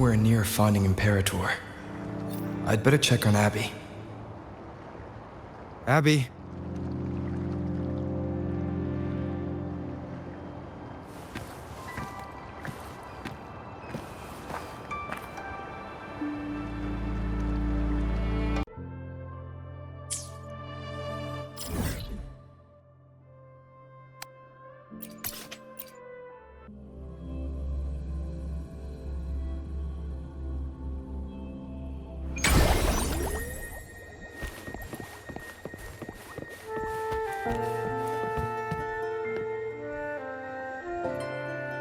nowhere near finding Imperator. I'd better check on Abby. Abby?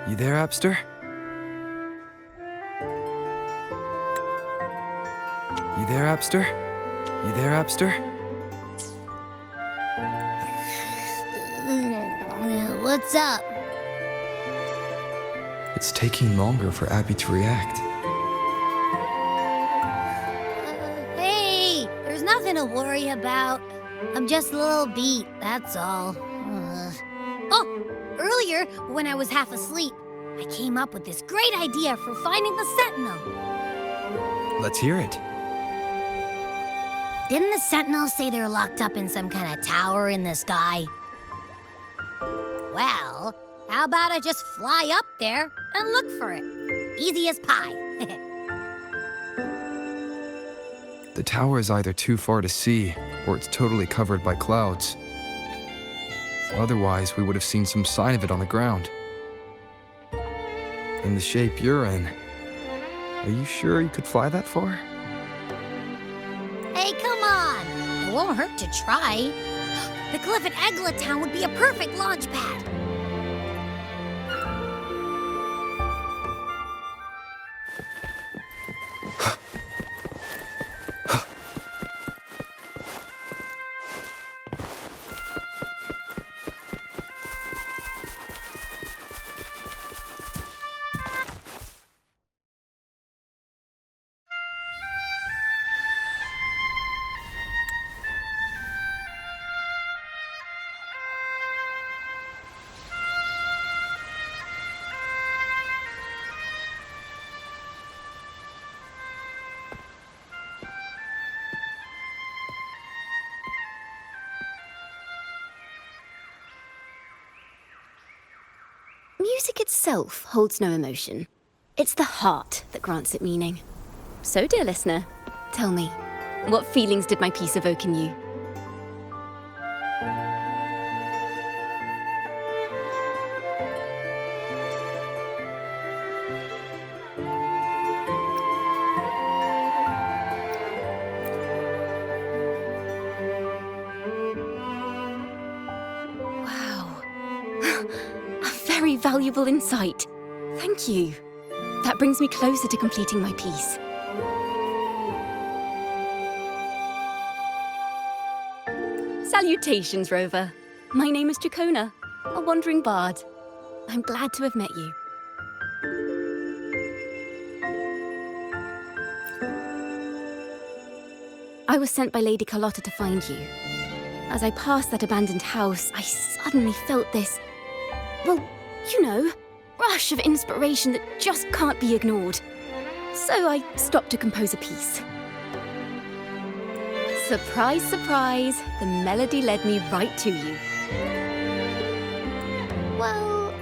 You there, Abster? You there, Abster? You there, Abster? What's up? It's taking longer for Abby to react. Hey, there's nothing to worry about. I'm just a little beat, that's all. Oh, earlier, when I was half asleep, I came up with this great idea for finding the Sentinel. Let's hear it. Didn't the Sentinels say they're locked up in some kind of tower in the sky? Well, how about I just fly up there and look for it? Easy as pie. The tower is either too far to see, or it's totally covered by clouds. Otherwise, we would have seen some sign of it on the ground. In the shape you're in, are you sure you could fly that far? Hey, come on! It won't hurt to try. The cliff at Eglatown would be a perfect launch pad. Music itself holds no emotion. It's the heart that grants it meaning. So, dear listener, tell me, what feelings did my piece evoke in you? Very valuable insight. Thank you. That brings me closer to completing my piece. Salutations, Rover. My name is Jacona, a wandering bard. I'm glad to have met you. I was sent by Lady Carlotta to find you. As I passed that abandoned house, I suddenly felt this, well, you know, rush of inspiration that just can't be ignored. So I stopped to compose a piece. Surprise, surprise, the melody led me right to you. Well,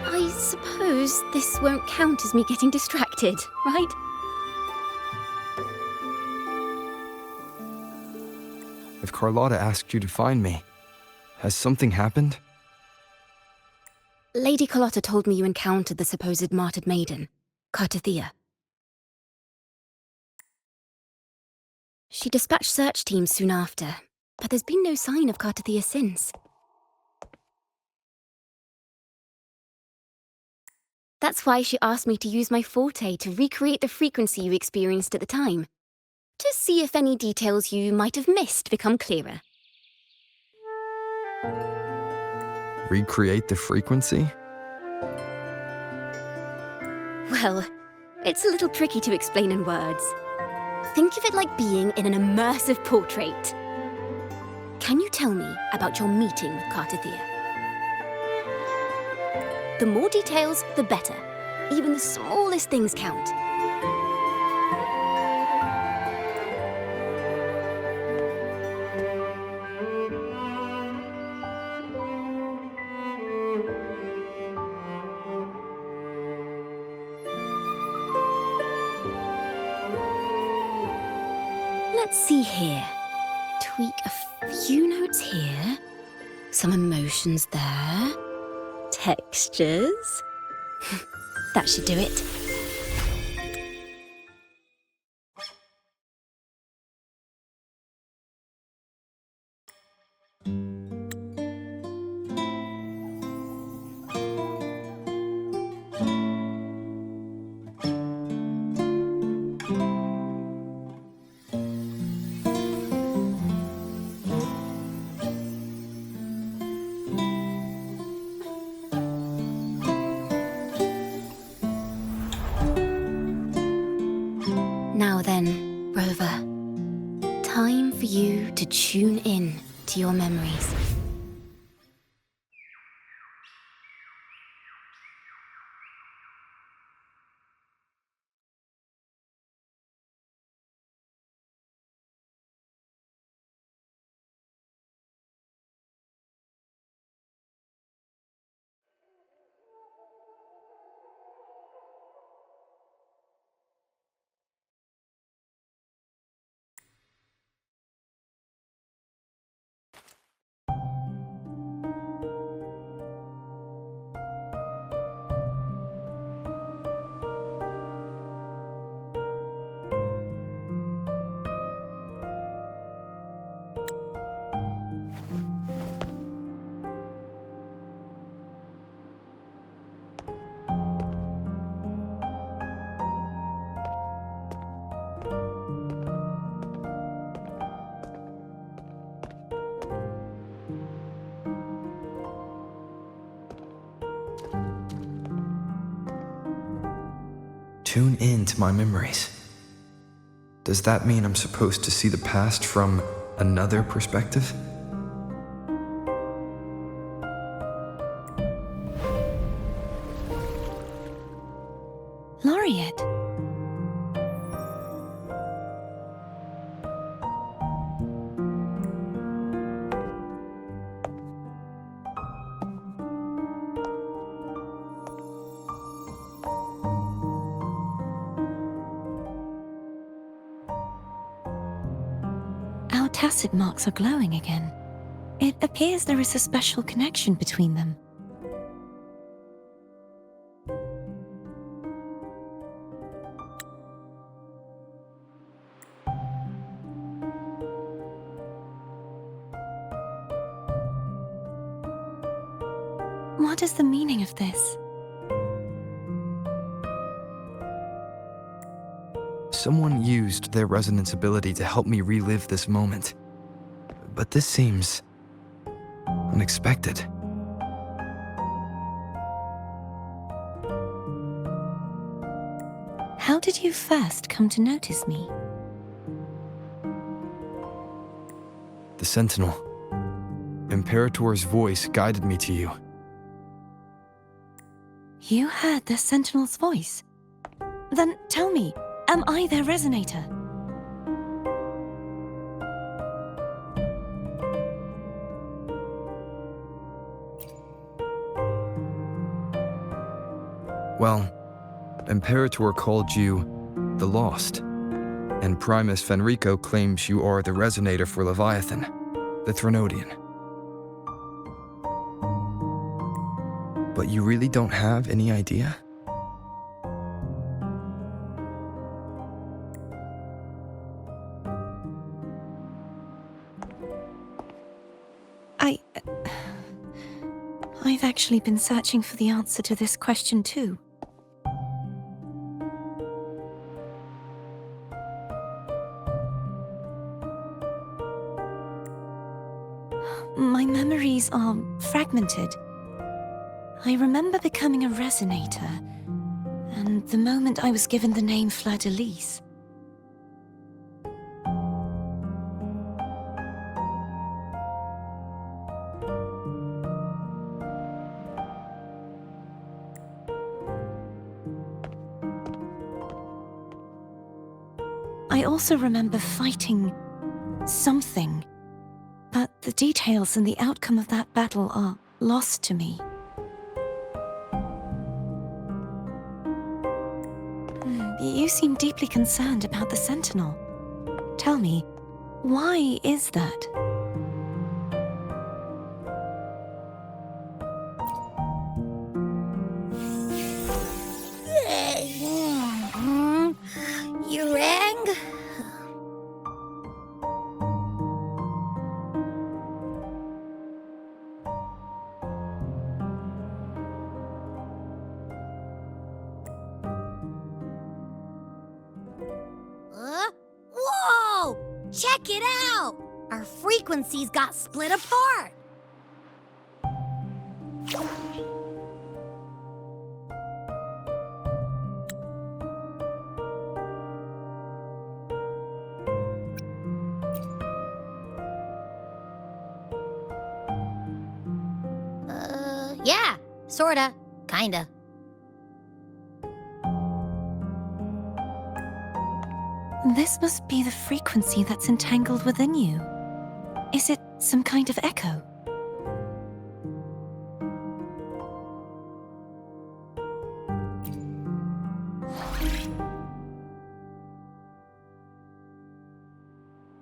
I suppose this won't count as me getting distracted, right? If Carlotta asked you to find me, has something happened? Lady Carlotta told me you encountered the supposed Martyred Maiden, Cartethyia. She dispatched search teams soon after, but there's been no sign of Cartethyia since. That's why she asked me to use my forte to recreate the frequency you experienced at the time, to see if any details you might have missed become clearer. Recreate the frequency? Well, it's a little tricky to explain in words. Think of it like being in an immersive portrait. Can you tell me about your meeting with Cartethyia? The more details, the better. Even the smallest things count. let's see here. Tweak a few notes here. Some emotions there. Textures. That should do it. Now then, Rover, time for you to tune in to your memories. Tune in to my memories. Does that mean I'm supposed to see the past from another perspective? Laureate. Our tacit marks are glowing again. It appears there is a special connection between them. What is the meaning of this? Someone used their resonance ability to help me relive this moment. But this seems unexpected. How did you first come to notice me? The Sentinel. Imperator's voice guided me to you. You heard the Sentinel's voice? Then tell me, am I their resonator? Well, Imperator called you the Lost, and Primus Fenrico claims you are the resonator for Leviathan, the Threnodian. But you really don't have any idea? I've actually been searching for the answer to this question too. My memories are fragmented. I remember becoming a resonator, and the moment I was given the name Fleur-de-Lis. I also remember fighting something, but the details and the outcome of that battle are lost to me. You seem deeply concerned about the Sentinel. Tell me, why is that? You rang? Whoa! Check it out! Our frequencies got split apart. Yeah, sorta, kinda. This must be the frequency that's entangled within you. Is it some kind of echo?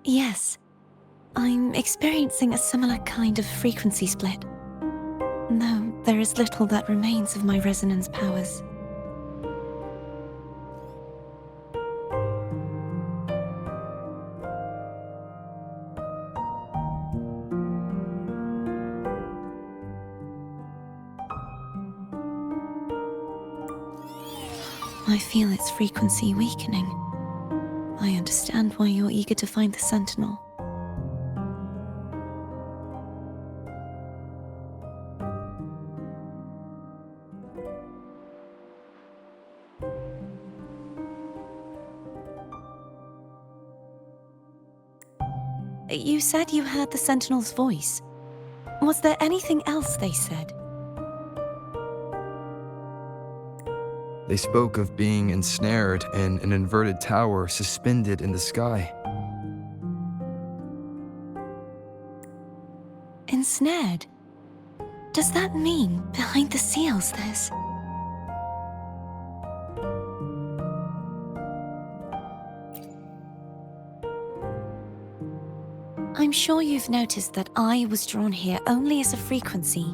Yes, I'm experiencing a similar kind of frequency split. Though there is little that remains of my resonance powers. I feel its frequency weakening. I understand why you're eager to find the Sentinel. You said you heard the Sentinel's voice. Was there anything else they said? They spoke of being ensnared in an inverted tower suspended in the sky. Ensnared? Does that mean behind the seals there's... I'm sure you've noticed that I was drawn here only as a frequency.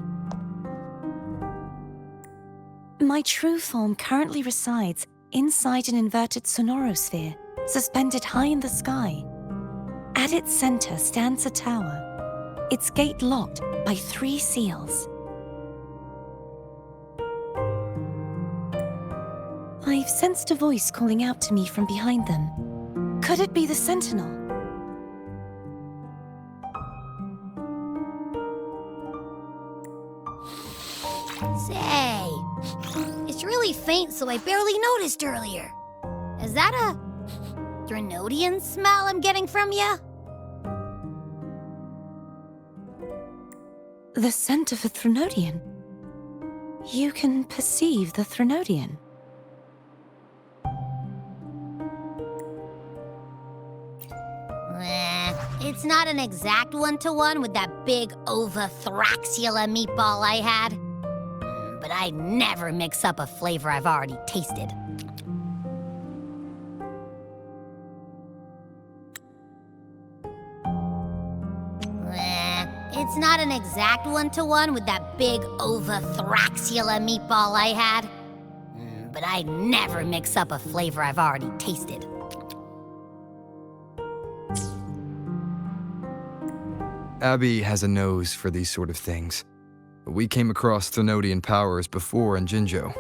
My true form currently resides inside an inverted sonorosphere, suspended high in the sky. At its center stands a tower, its gate locked by 3 seals. I've sensed a voice calling out to me from behind them. Could it be the Sentinel? Say, it's really faint, so I barely noticed earlier. Is that a Threnodian smell I'm getting from you? The scent of a Threnodian? You can perceive the Threnodian? It's not an exact one-to-one with that big Ovathraxula meatball I had. But I never mix up a flavor I've already tasted. It's not an exact one-to-one with that big Ovathraxula meatball I had. But I never mix up a flavor I've already tasted. Abby has a nose for these sort of things. We came across Threnodian powers before in Jinzhou.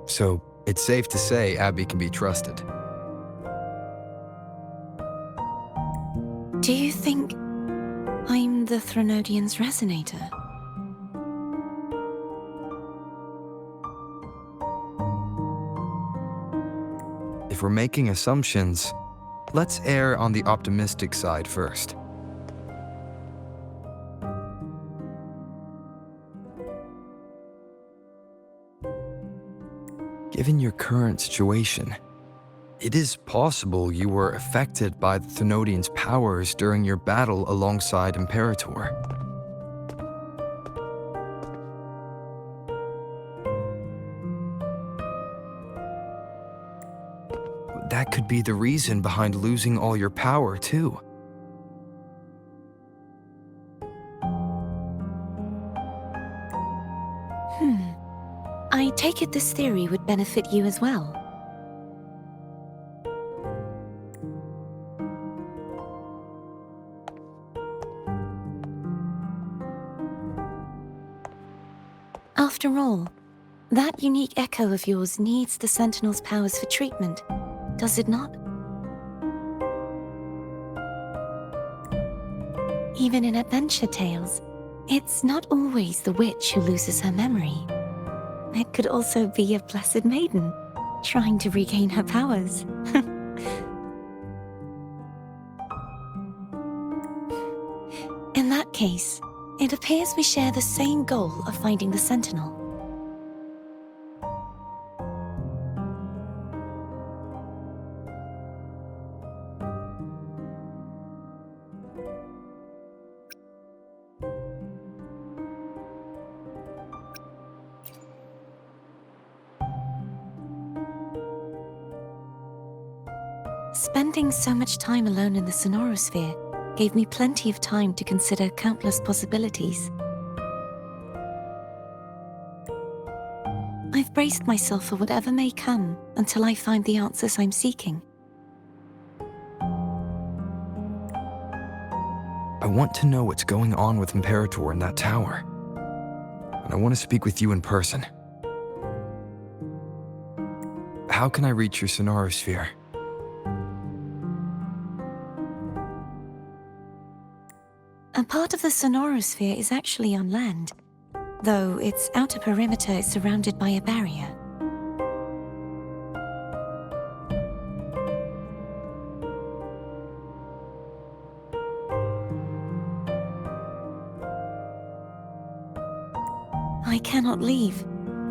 So, it's safe to say Abby can be trusted. Do you think I'm the Threnodian's resonator? If we're making assumptions, let's err on the optimistic side first. Given your current situation, it is possible you were affected by the Threnodian's powers during your battle alongside Imperator. that could be the reason behind losing all your power, too. I take it this theory would benefit you as well. After all, that unique echo of yours needs the Sentinel's powers for treatment, does it not? Even in adventure tales, it's not always the witch who loses her memory. It could also be a blessed maiden, trying to regain her powers. In that case, it appears we share the same goal of finding the Sentinel. Spending so much time alone in the Sonorosphere gave me plenty of time to consider countless possibilities. I've braced myself for whatever may come until I find the answers I'm seeking. I want to know what's going on with Imperator in that tower. And I want to speak with you in person. How can I reach your Sonorosphere? A part of the Sonorosphere is actually on land, though its outer perimeter is surrounded by a barrier. I cannot leave,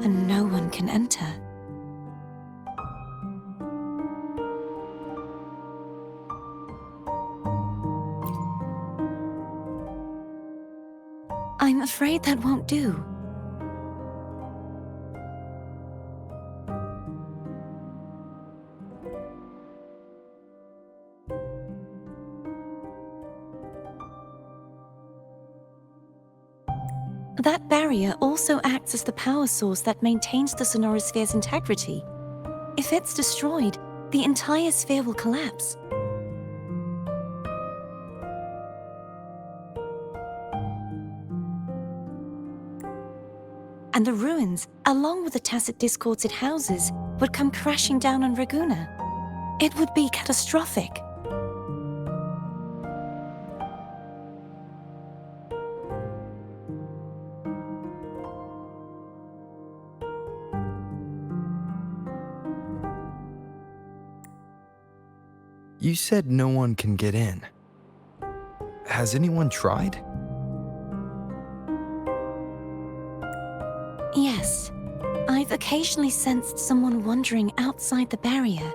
and no one can enter. I'm afraid that won't do. That barrier also acts as the power source that maintains the Sonorosphere's integrity. If it's destroyed, the entire sphere will collapse. And the ruins, along with the tacit discords it houses, would come crashing down on Raguna. It would be catastrophic. You said no one can get in. Has anyone tried? Yes. I've occasionally sensed someone wandering outside the barrier,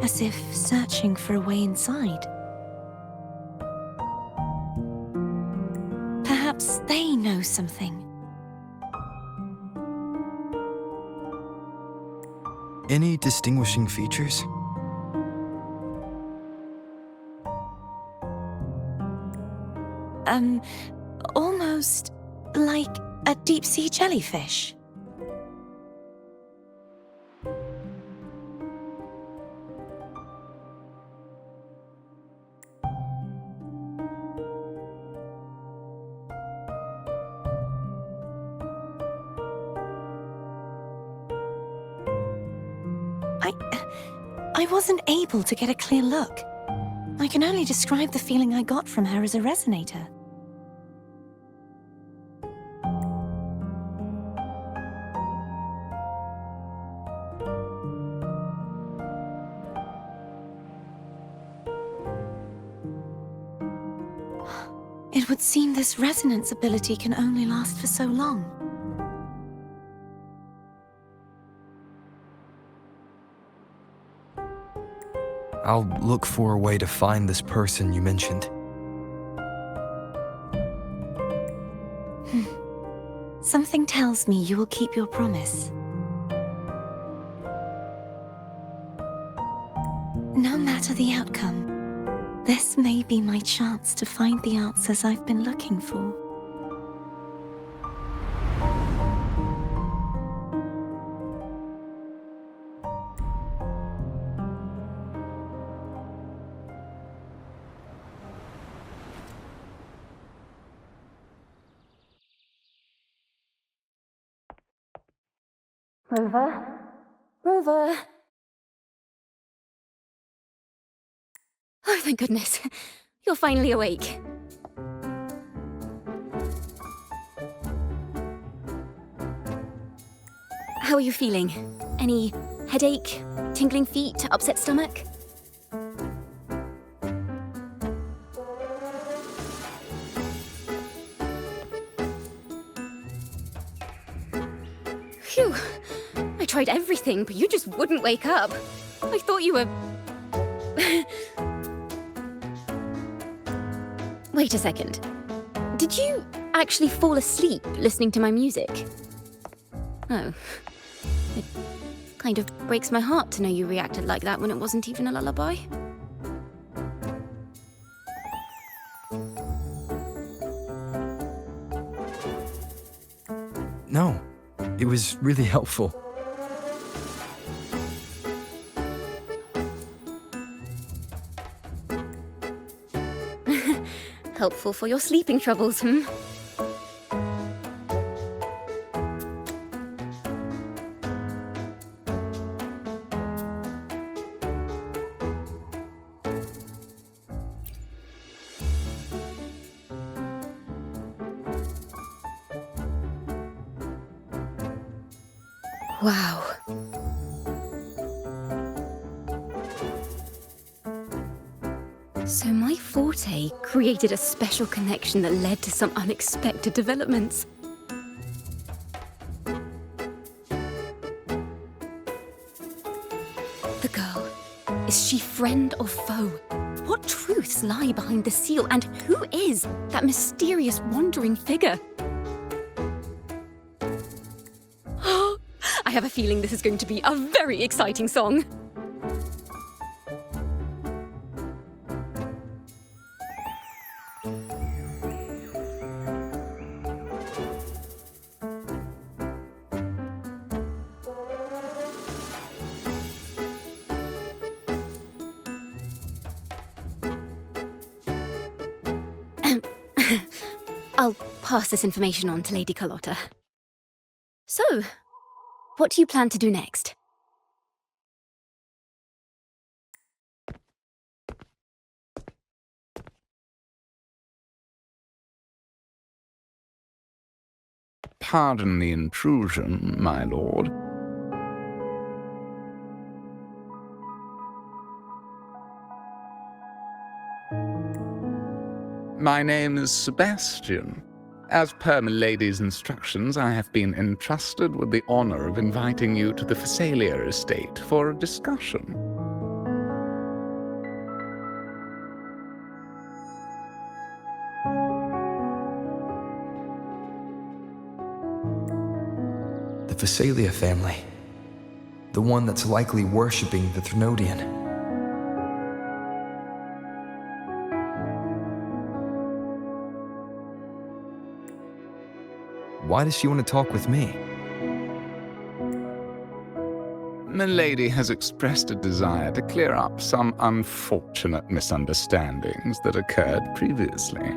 as if searching for a way inside. Perhaps they know something. Any distinguishing features? Almost like a deep-sea jellyfish. I wasn't able to get a clear look. I can only describe the feeling I got from her as a resonator. It would seem this resonance ability can only last for so long. I'll look for a way to find this person you mentioned. Something tells me you will keep your promise. the outcome. This may be my chance to find the answers I've been looking for. Rover? Rover? Oh, thank goodness. You're finally awake. How are you feeling? Any headache, tingling feet, upset stomach? Phew. I tried everything, but you just wouldn't wake up. I thought you were... Wait a second. Did you actually fall asleep listening to my music? Oh. It kind of breaks my heart to know you reacted like that when it wasn't even a lullaby. No, it was really helpful. Helpful for your sleeping troubles, hmm? Wow. So my forte created a special connection that led to some unexpected developments. The girl, is she friend or foe? What truths lie behind the seal, and who is that mysterious wandering figure? I have a feeling this is going to be a very exciting song. I'll pass this information on to Lady Carlotta. So, what do you plan to do next? Pardon the intrusion, my lord. My name is Sebastian. As per milady's instructions, I have been entrusted with the honor of inviting you to the Fisalia estate for a discussion. The Fisalia family. The one that's likely worshipping the Threnodian. Why does she want to talk with me? Milady has expressed a desire to clear up some unfortunate misunderstandings that occurred previously.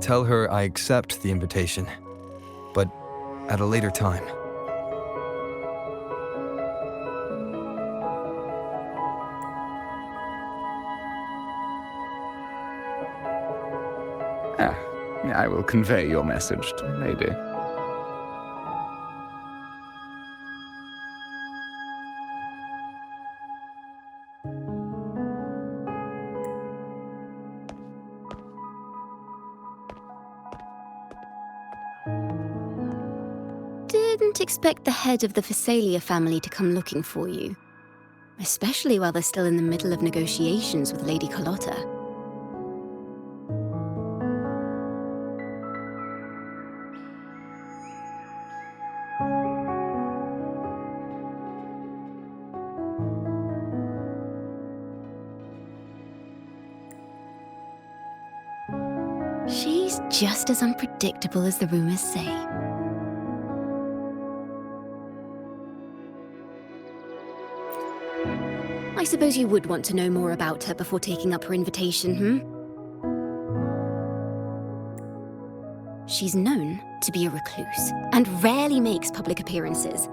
Tell her I accept the invitation, but at a later time. I will convey your message to Milady. Didn't expect the head of the Fisalia family to come looking for you. Especially while they're still in the middle of negotiations with Lady Carlotta. She's just as unpredictable as the rumors say. I suppose you would want to know more about her before taking up her invitation, She's known to be a recluse, and rarely makes public appearances.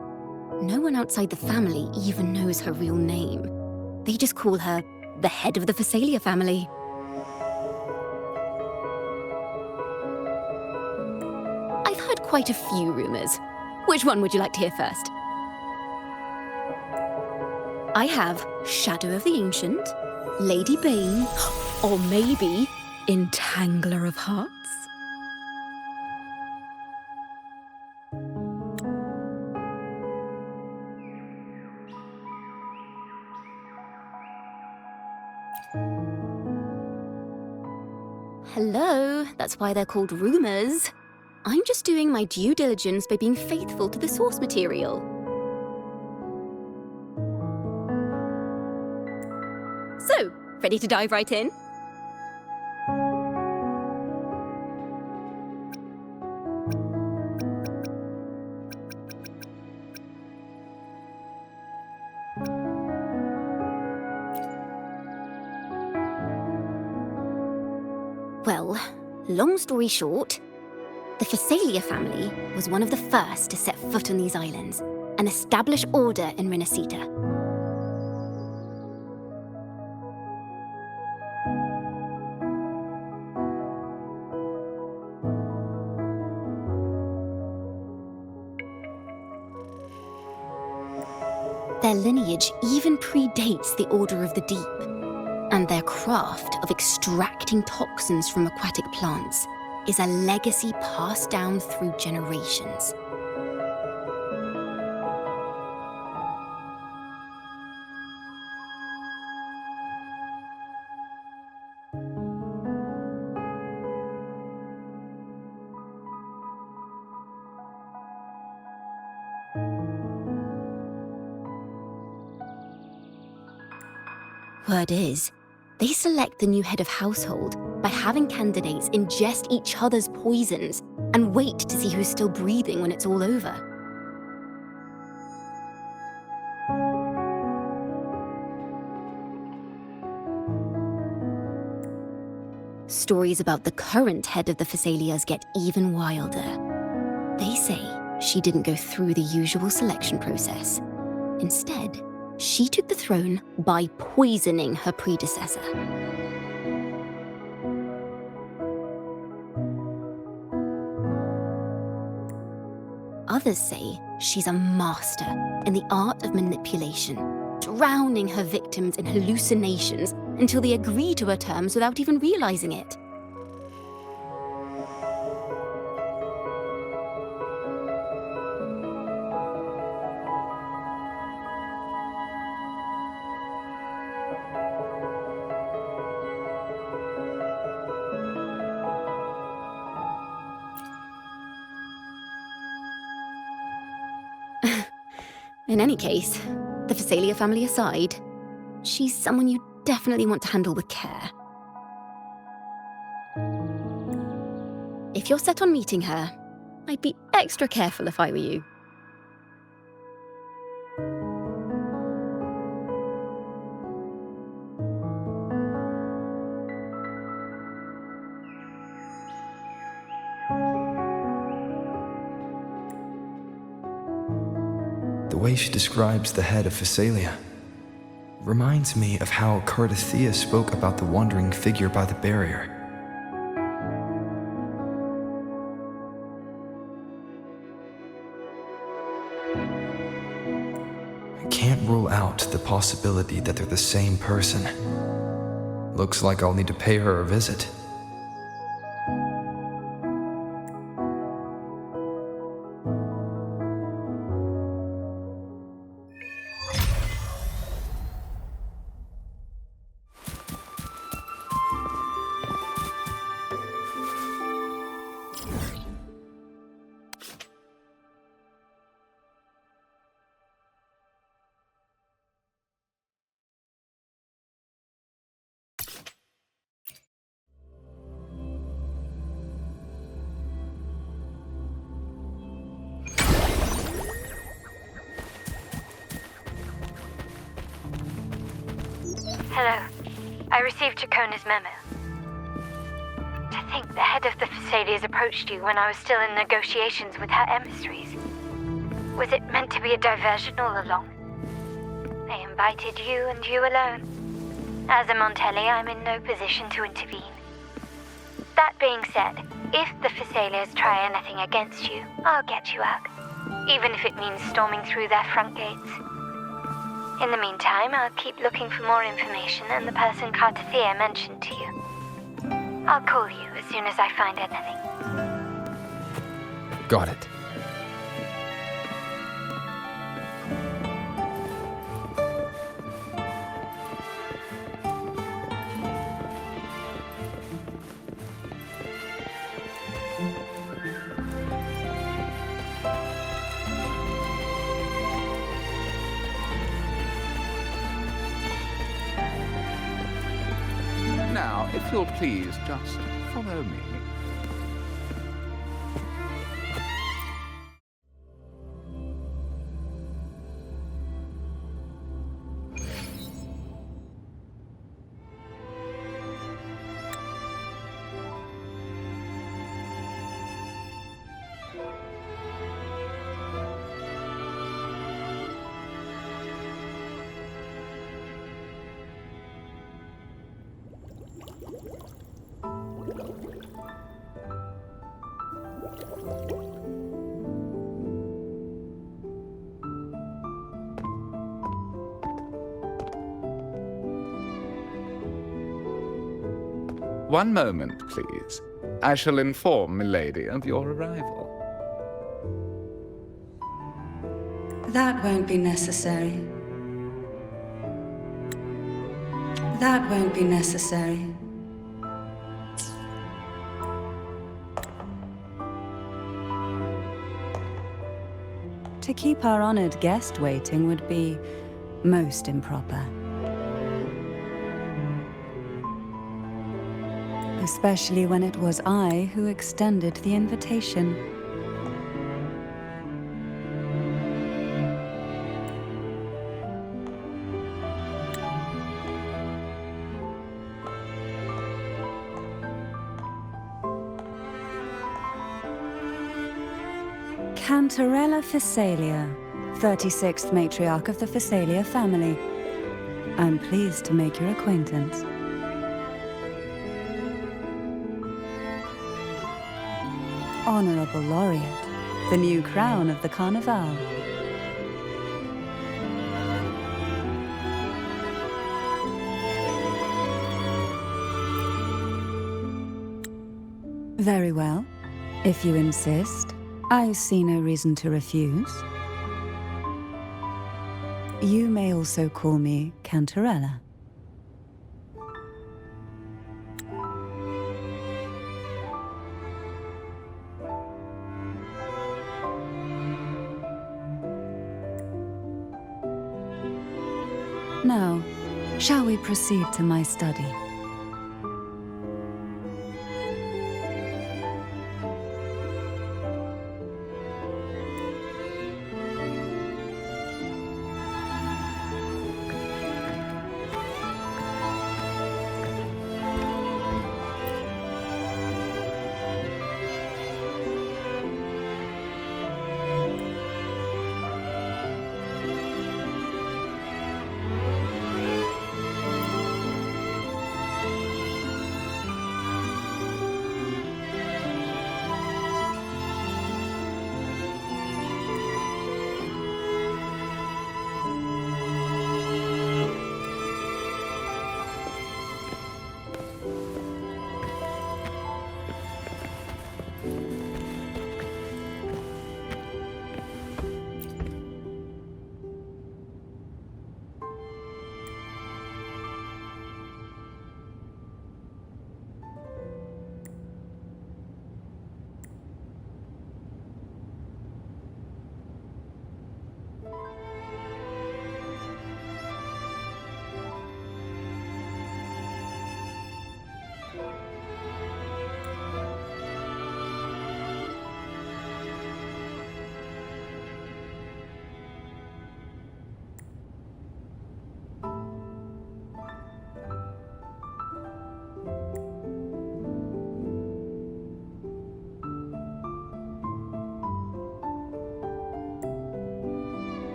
No one outside the family even knows her real name. They just call her the head of the Fisalia family. I've heard quite a few rumors. Which one would you like to hear first? I have Shadow of the Ancient, Lady Bane, or maybe Entangler of Hearts. Hello, that's why they're called rumors. I'm just doing my due diligence by being faithful to the source material. So, ready to dive right in? Well, long story short, the Fisalia family was one of the first to set foot on these islands and establish order in Rinascita. Their lineage even predates the Order of the Deep, and their craft of extracting toxins from aquatic plants is a legacy passed down through generations. Word is, they select the new head of household by having candidates ingest each other's poisons and wait to see who's still breathing when it's all over. Stories about the current head of the Fisalias get even wilder. They say she didn't go through the usual selection process. Instead, she took the throne by poisoning her predecessor. Others say she's a master in the art of manipulation, drowning her victims in hallucinations until they agree to her terms without even realizing it. In any case, the Fisalia family aside, she's someone you definitely want to handle with care. If you're set on meeting her, I'd be extra careful if I were you. The way she describes the head of Fisalia reminds me of how Cartethyia spoke about the wandering figure by the barrier. I can't rule out the possibility that they're the same person. Looks like I'll need to pay her a visit. Hello. I received Chacona's memo. To think the head of the Fisalias approached you when I was still in negotiations with her emissaries. Was it meant to be a diversion all along? They invited you and you alone. As a Montelli, I'm in no position to intervene. That being said, if the Fisalias try anything against you, I'll get you out. Even if it means storming through their front gates. In the meantime, I'll keep looking for more information and the person Cartethyia mentioned to you. I'll call you as soon as I find anything. Got it. Now, if you'll please just follow me. One moment, please. I shall inform milady of your arrival. That won't be necessary. That won't be necessary. To keep our honored guest waiting would be most improper. Especially when it was I who extended the invitation. Cantarella Fisalia, 36th matriarch of the Fisalia family. I'm pleased to make your acquaintance. Honorable Laureate, the new crown of the Carnevale. Very well, if you insist. I see no reason to refuse. You may also call me Cantarella. Now, shall we proceed to my study?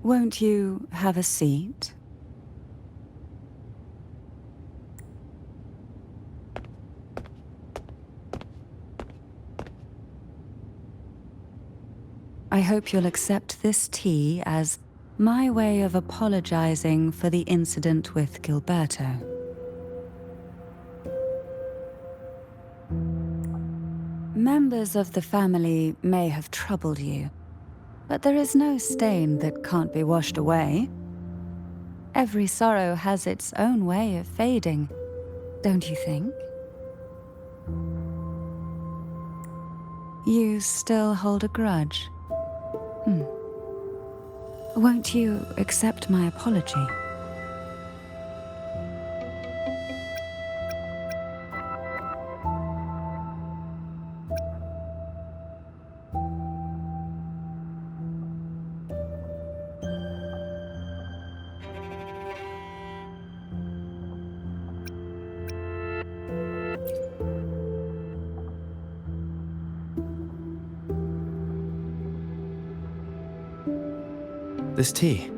Won't you have a seat? I hope you'll accept this tea as my way of apologizing for the incident with Gilberto. Members of the family may have troubled you, but there is no stain that can't be washed away. Every sorrow has its own way of fading, don't you think? You still hold a grudge? Won't you accept my apology? This tea,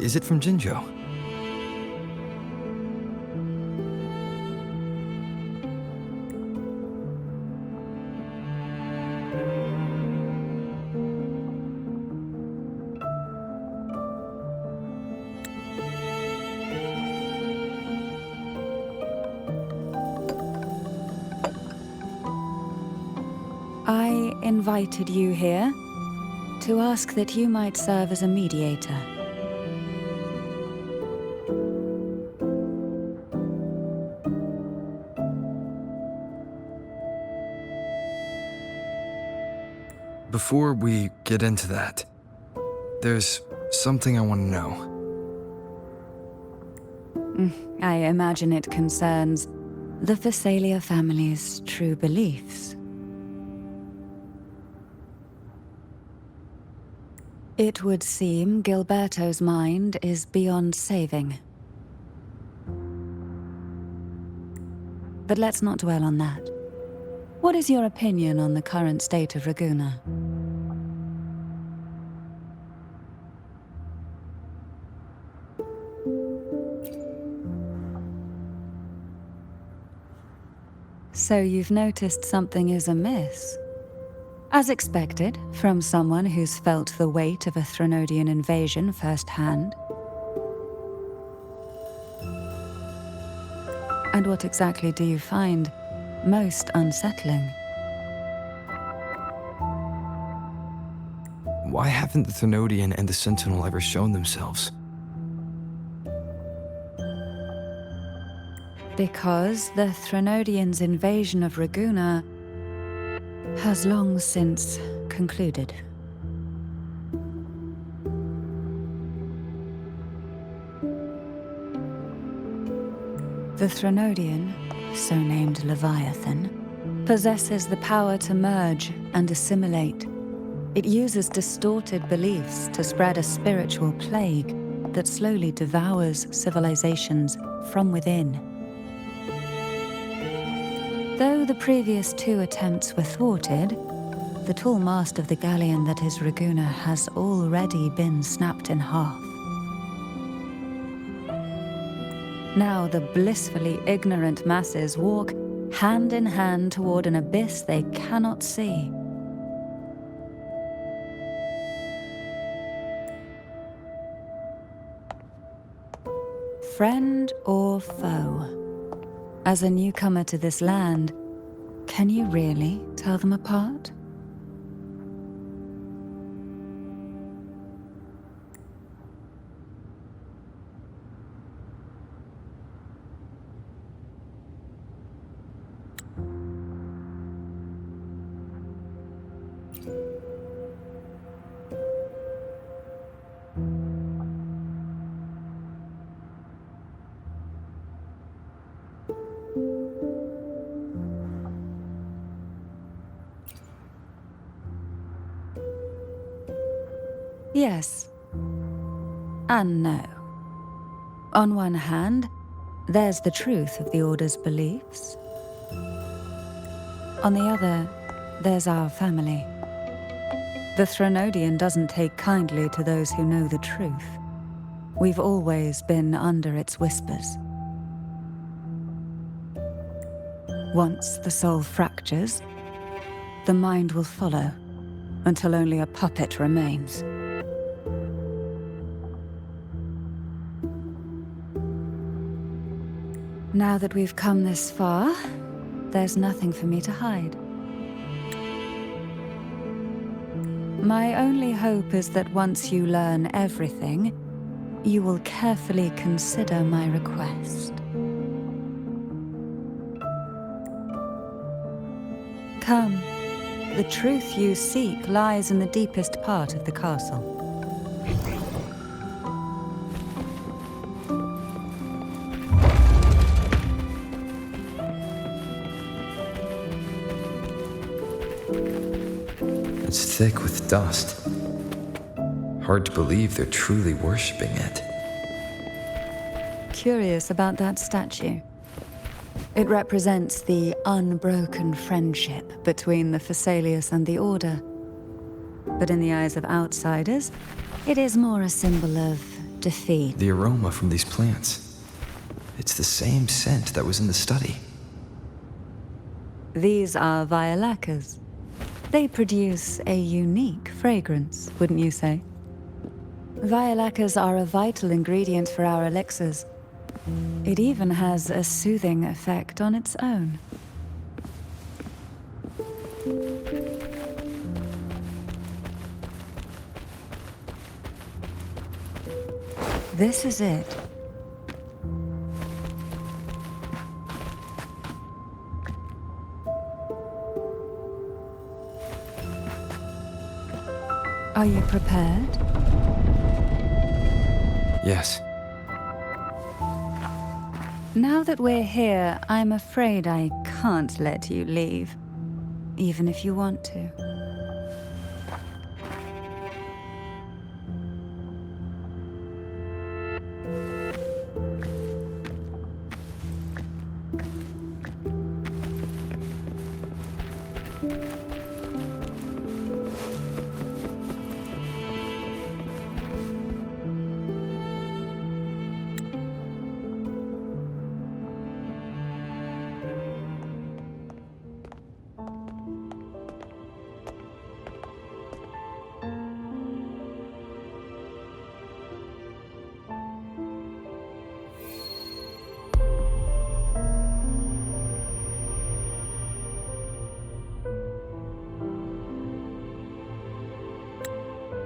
is it from Jinzhou? I invited you here to ask that you might serve as a mediator. Before we get into that, there's something I want to know. I imagine it concerns the Fisalia family's true beliefs. It would seem Gilberto's mind is beyond saving. But let's not dwell on that. What is your opinion on the current state of Ragusa? So you've noticed something is amiss? As expected, from someone who's felt the weight of a Threnodian invasion firsthand. And what exactly do you find most unsettling? Why haven't the Threnodian and the Sentinel ever shown themselves? Because the Threnodians' invasion of Ragusa has long since concluded. The Threnodian, so named Leviathan, possesses the power to merge and assimilate. It uses distorted beliefs to spread a spiritual plague that slowly devours civilizations from within. Though the previous two attempts were thwarted, the tall mast of the galleon that is Ragusa has already been snapped in half. Now the blissfully ignorant masses walk hand in hand toward an abyss they cannot see. Friend or foe? As a newcomer to this land, can you really tell them apart? Yes. And no. On one hand, there's the truth of the Order's beliefs. On the other, there's our family. The Threnodian doesn't take kindly to those who know the truth. We've always been under its whispers. Once the soul fractures, the mind will follow, until only a puppet remains. Now that we've come this far, there's nothing for me to hide. My only hope is that once you learn everything, you will carefully consider my request. Come. The truth you seek lies in the deepest part of the castle. It's thick with dust. Hard to believe they're truly worshipping it. Curious about that statue. It represents the unbroken friendship between the Fisalius and the Order. But in the eyes of outsiders, it is more a symbol of defeat. The aroma from these plants. It's the same scent that was in the study. These are violacas. They produce a unique fragrance, wouldn't you say? Violacas are a vital ingredient for our elixirs. It even has a soothing effect on its own. This is it. Are you prepared? Yes. Now that we're here, I'm afraid I can't let you leave, even if you want to.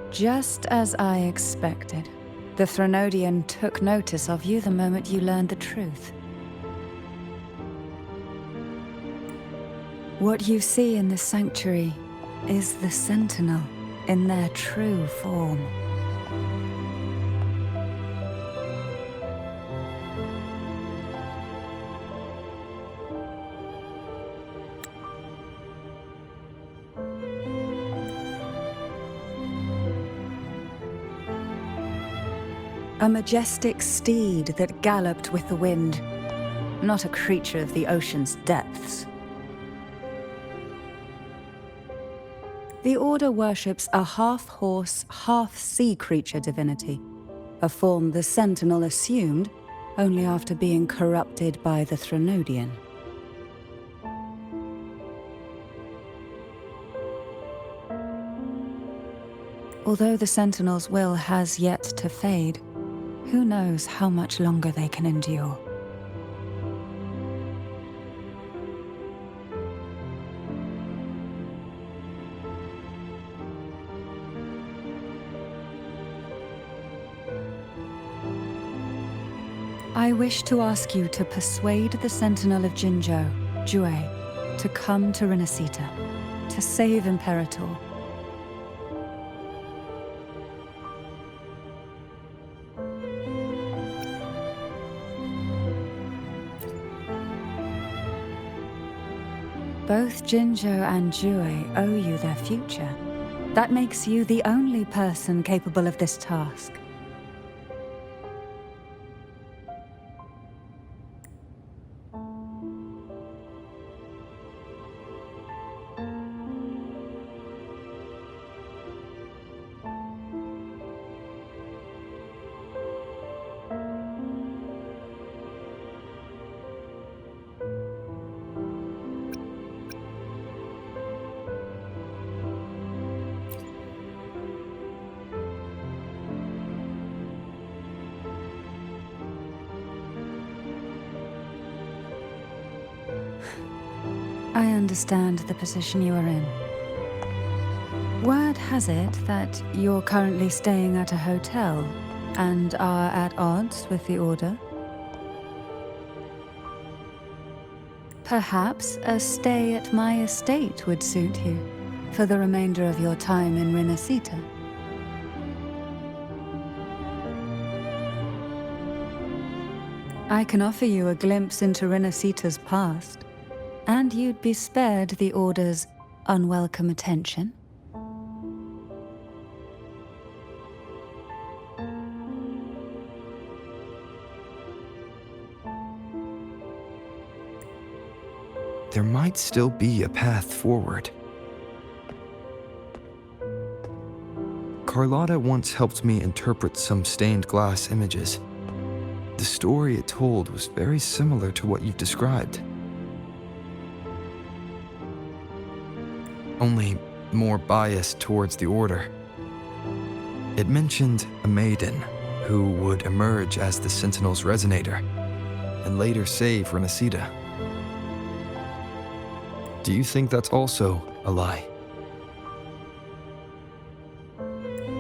Just as I expected. The Threnodian took notice of you the moment you learned the truth. What you see in the sanctuary is the Sentinel in their true form. A majestic steed that galloped with the wind, not a creature of the ocean's depths. The Order worships a half-horse, half-sea creature divinity, a form the Sentinel assumed only after being corrupted by the Threnodian. Although the Sentinel's will has yet to fade, who knows how much longer they can endure? I wish to ask you to persuade the Sentinel of Jinzhou, Jue, to come to Rinascita, to save Imperator. Both Jinzhou and Jue owe you their future. That makes you the only person capable of this task. I understand the position you are in. Word has it that you're currently staying at a hotel and are at odds with the Order. Perhaps a stay at my estate would suit you for the remainder of your time in Rinascita. I can offer you a glimpse into Rinascita's past, and you'd be spared the Order's unwelcome attention. There might still be a path forward. Carlotta once helped me interpret some stained glass images. The story it told was very similar to what you've described. Only more biased towards the Order. It mentioned a maiden who would emerge as the Sentinel's resonator and later save Rinascita. Do you think that's also a lie?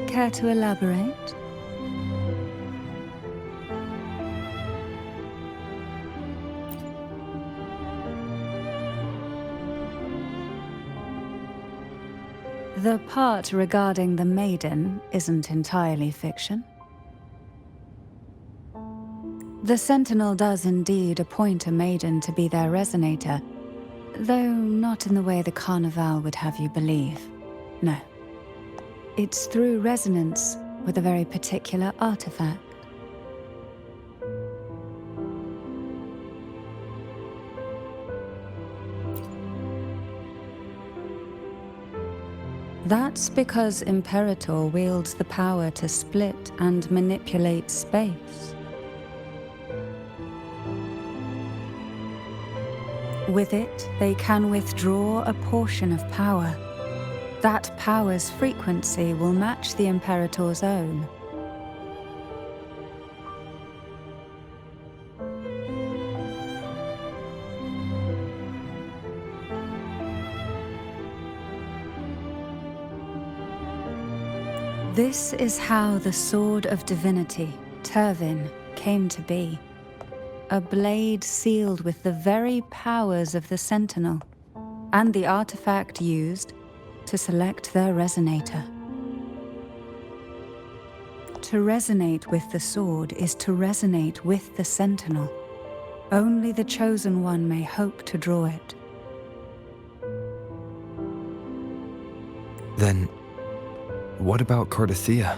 Care to elaborate? The part regarding the maiden isn't entirely fiction. The Sentinel does indeed appoint a maiden to be their resonator, though not in the way the Carnevale would have you believe. No. It's through resonance with a very particular artifact. That's because Imperator wields the power to split and manipulate space. With it, they can withdraw a portion of power. That power's frequency will match the Imperator's own. This is how the Sword of Divinity, Turvin, came to be. A blade sealed with the very powers of the Sentinel, and the artifact used to select their resonator. To resonate with the sword is to resonate with the Sentinel. Only the Chosen One may hope to draw it. Then, what about Cartethyia?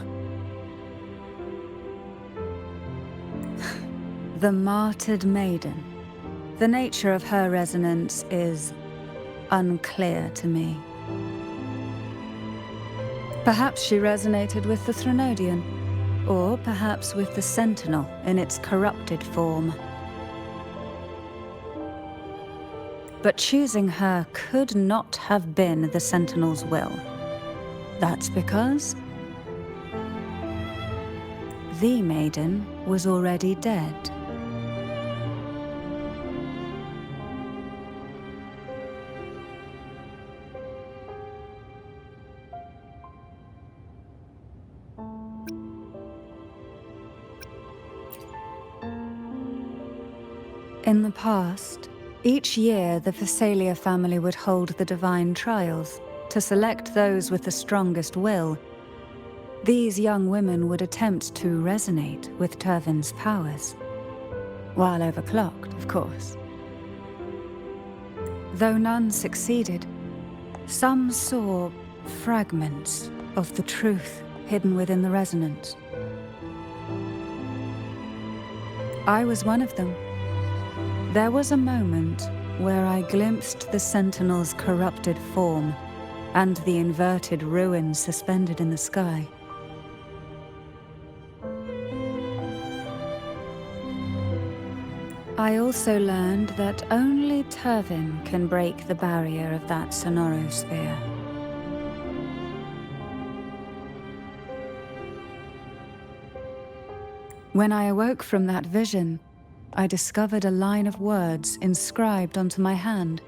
The Martyred Maiden. The nature of her resonance is unclear to me. Perhaps she resonated with the Threnodian, or perhaps with the Sentinel in its corrupted form. But choosing her could not have been the Sentinel's will. That's because the Maiden was already dead. In the past, each year the Fisalia family would hold the divine trials to select those with the strongest will. These young women would attempt to resonate with Turvin's powers, while overclocked, of course. Though none succeeded, some saw fragments of the truth hidden within the resonance. I was one of them. There was a moment where I glimpsed the Sentinel's corrupted form and the inverted ruins suspended in the sky. I also learned that only Turvin can break the barrier of that sonorosphere. When I awoke from that vision, I discovered a line of words inscribed onto my hand.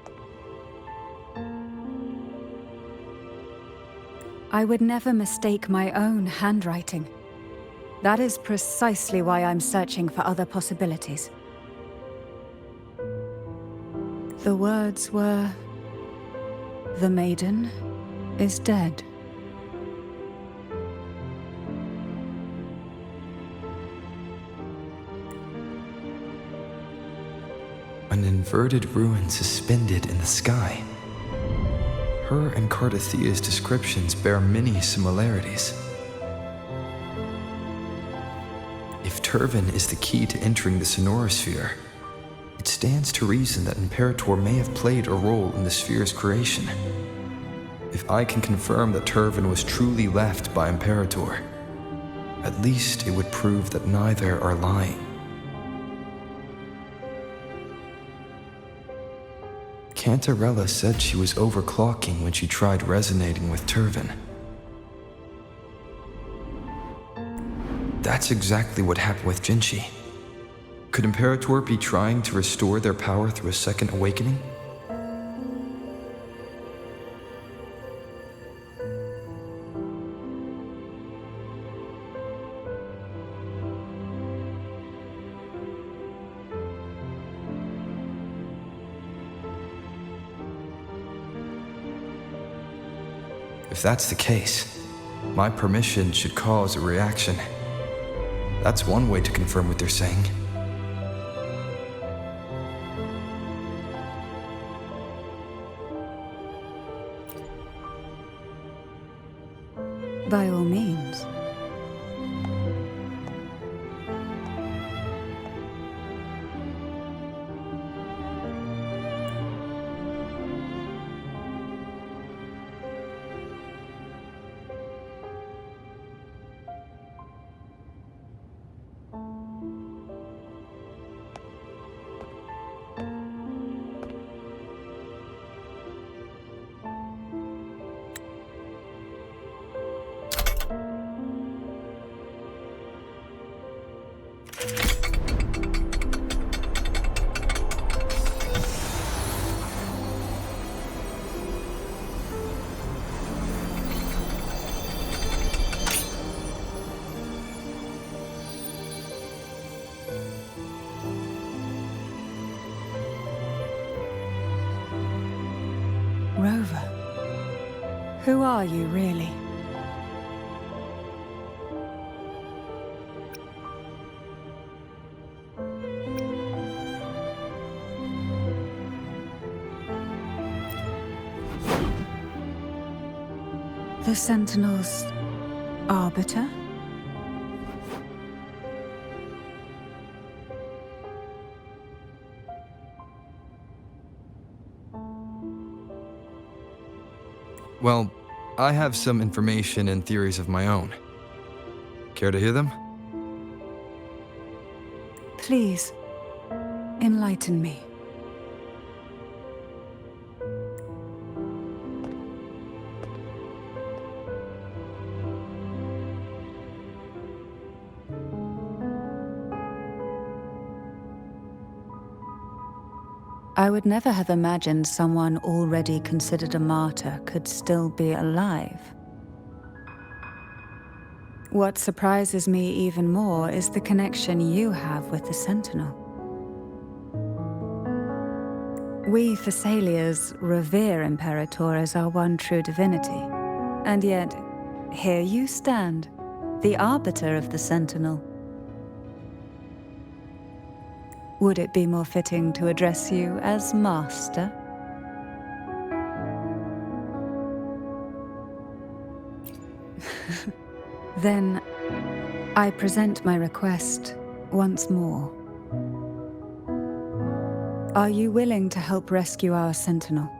I would never mistake my own handwriting. That is precisely why I'm searching for other possibilities. The words were, "The maiden is dead." An inverted ruin suspended in the sky. Her and Cartethia's descriptions bear many similarities. If Turvan is the key to entering the sonorosphere, it stands to reason that Imperator may have played a role in the sphere's creation. If I can confirm that Turvan was truly left by Imperator, at least it would prove that neither are lying. Cantarella said she was overclocking when she tried resonating with Turvan. That's exactly what happened with Jinzhou. Could Imperator be trying to restore their power through a second awakening? If that's the case, my permission should cause a reaction. That's one way to confirm what they're saying. By all means. Rover, who are you really? The Sentinel's arbiter? Well, I have some information and theories of my own. Care to hear them? Please, enlighten me. I would never have imagined someone already considered a martyr could still be alive. What surprises me even more is the connection you have with the Sentinel. We Fisalias revere Imperator as our one true divinity, and yet, here you stand, the arbiter of the Sentinel. Would it be more fitting to address you as Master? Then, I present my request once more. Are you willing to help rescue our Sentinel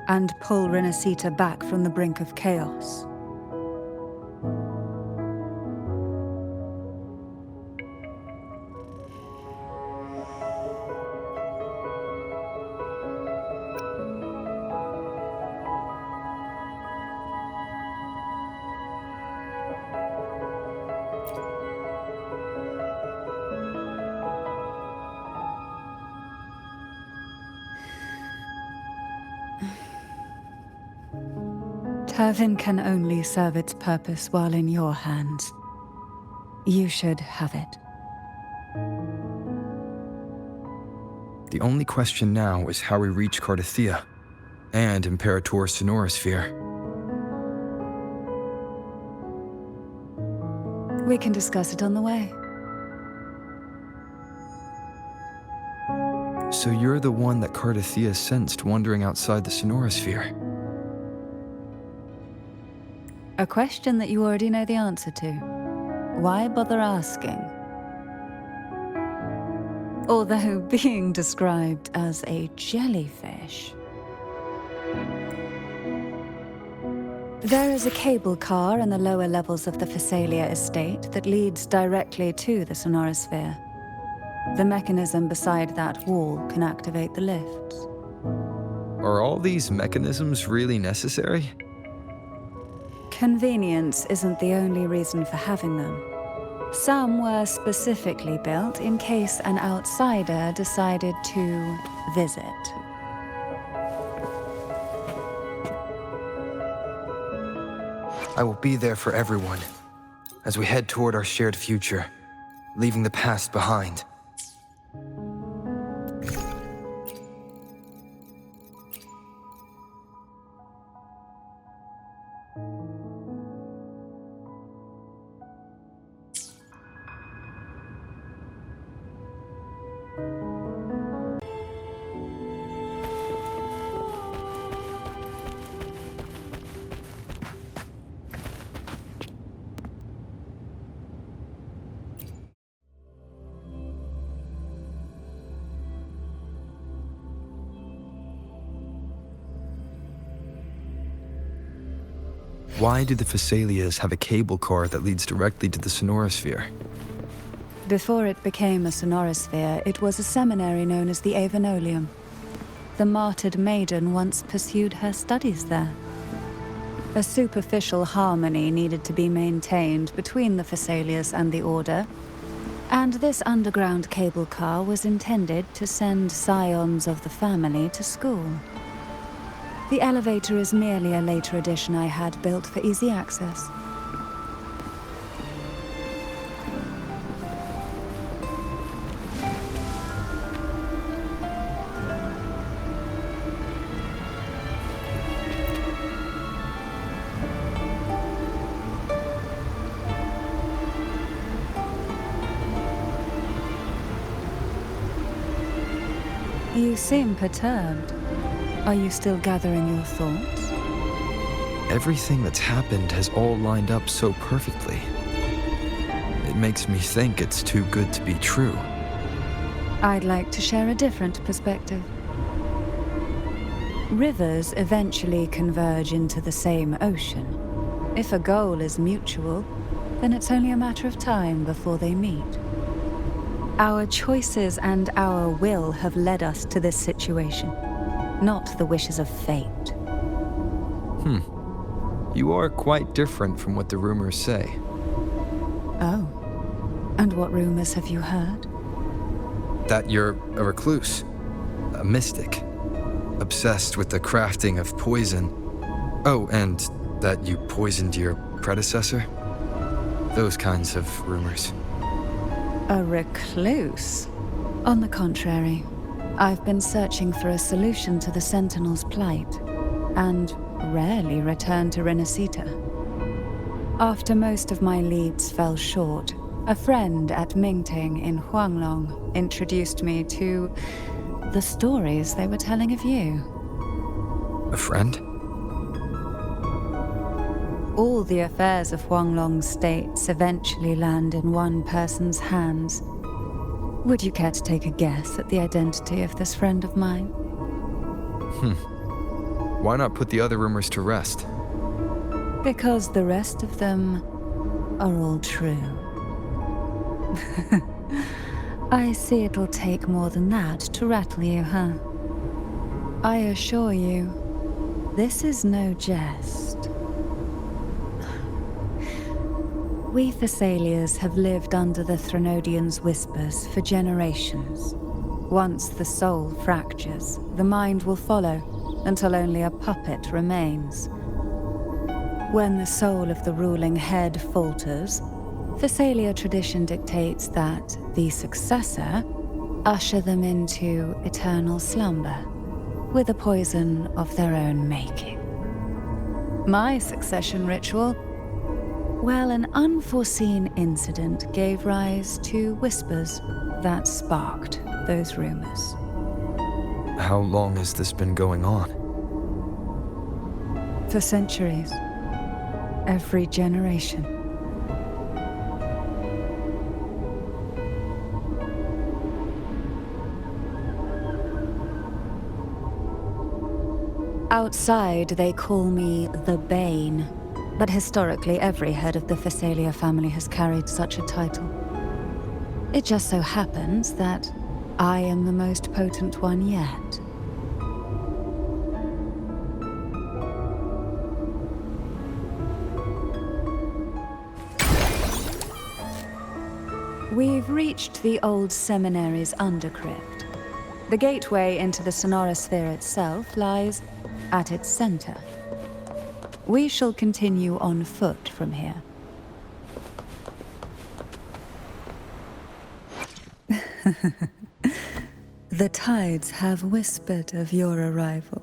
and pull Rinascita back from the brink of chaos? Turvin can only serve its purpose while in your hands. You should have it. The only question now is how we reach Cartethyia and Imperator's Sonorosphere. We can discuss it on the way. So you're the one that Cartethyia sensed wandering outside the Sonorosphere? A question that you already know the answer to. Why bother asking? Although being described as a jellyfish. There is a cable car in the lower levels of the Fisalia estate that leads directly to the Sonorosphere. The mechanism beside that wall can activate the lifts. Are all these mechanisms really necessary? Convenience isn't the only reason for having them. Some were specifically built in case an outsider decided to visit. I will be there for everyone as we head toward our shared future, leaving the past behind. Why do the Fisalias have a cable car that leads directly to the Sonorosphere? Before it became a Sonorosphere, it was a seminary known as the Avenolium. The Martyred Maiden once pursued her studies there. A superficial harmony needed to be maintained between the Fisalias and the Order, and this underground cable car was intended to send scions of the family to school. The elevator is merely a later addition I had built for easy access. You seem perturbed. Are you still gathering your thoughts? Everything that's happened has all lined up so perfectly. It makes me think it's too good to be true. I'd like to share a different perspective. Rivers eventually converge into the same ocean. If a goal is mutual, then it's only a matter of time before they meet. Our choices and our will have led us to this situation, not the wishes of fate. You are quite different from what the rumors say. Oh. And what rumors have you heard? That you're a recluse, a mystic, obsessed with the crafting of poison. Oh, and that you poisoned your predecessor? Those kinds of rumors. A recluse? On the contrary, I've been searching for a solution to the Sentinel's plight, and rarely return to Rinascita. After most of my leads fell short, a friend at Mingting in Huanglong introduced me to the stories they were telling of you. A friend? All the affairs of Huanglong's states eventually land in one person's hands. Would you care to take a guess at the identity of this friend of mine? Why not put the other rumors to rest? Because the rest of them are all true. I see it'll take more than that to rattle you, huh? I assure you, this is no jest. We Fisalias have lived under the Threnodian's whispers for generations. Once the soul fractures, the mind will follow, until only a puppet remains. When the soul of the ruling head falters, Fisalia tradition dictates that the successor usher them into eternal slumber with a poison of their own making. My succession ritual, well, an unforeseen incident gave rise to whispers that sparked those rumors. How long has this been going on? For centuries. Every generation. Outside, they call me the Bane, but historically every head of the Fisalia family has carried such a title. It just so happens that I am the most potent one yet. We've reached the old seminary's undercrypt. The gateway into the sonorosphere itself lies at its center. We shall continue on foot from here. The tides have whispered of your arrival.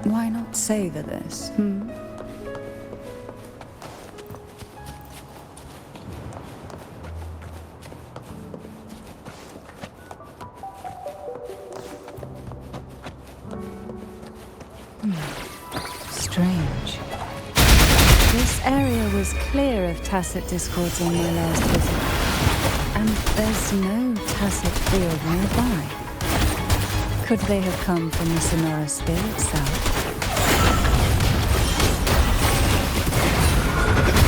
Why not savor this, Strange. This area was clear of tacit discords on my last visit, and there's no tacit field nearby. Could they have come from the sonorosphere itself?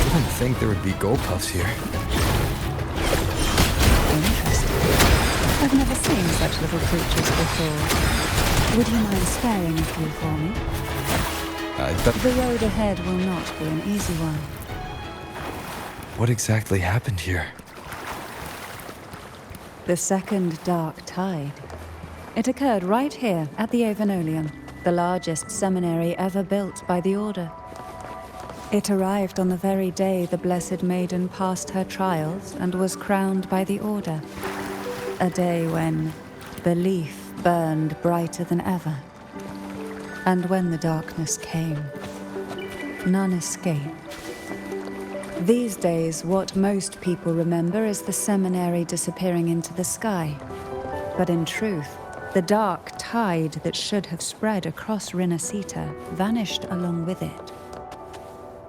I didn't think there would be gold puffs here. Interesting. I've never seen such little creatures before. Would you mind sparing a few for me? The road ahead will not be an easy one. What exactly happened here? The second dark tide. It occurred right here at the Avenolium, the largest seminary ever built by the Order. It arrived on the very day the Blessed Maiden passed her trials and was crowned by the Order. A day when belief burned brighter than ever. And when the darkness came, none escaped. These days, what most people remember is the seminary disappearing into the sky. But in truth, the dark tide that should have spread across Rinascita vanished along with it.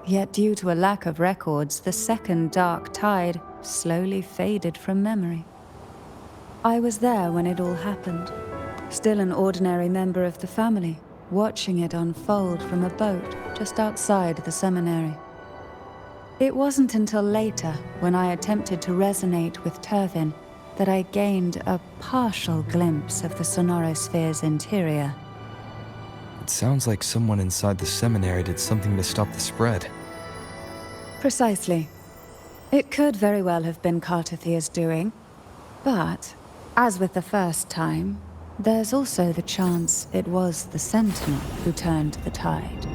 Yet due to a lack of records, the second dark tide slowly faded from memory. I was there when it all happened, still an ordinary member of the family, watching it unfold from a boat just outside the seminary. It wasn't until later, when I attempted to resonate with Turvin, that I gained a partial glimpse of the sonorosphere's interior. It sounds like someone inside the seminary did something to stop the spread. Precisely. It could very well have been Cartethyia's doing, but, as with the first time, there's also the chance it was the Sentinel who turned the tide.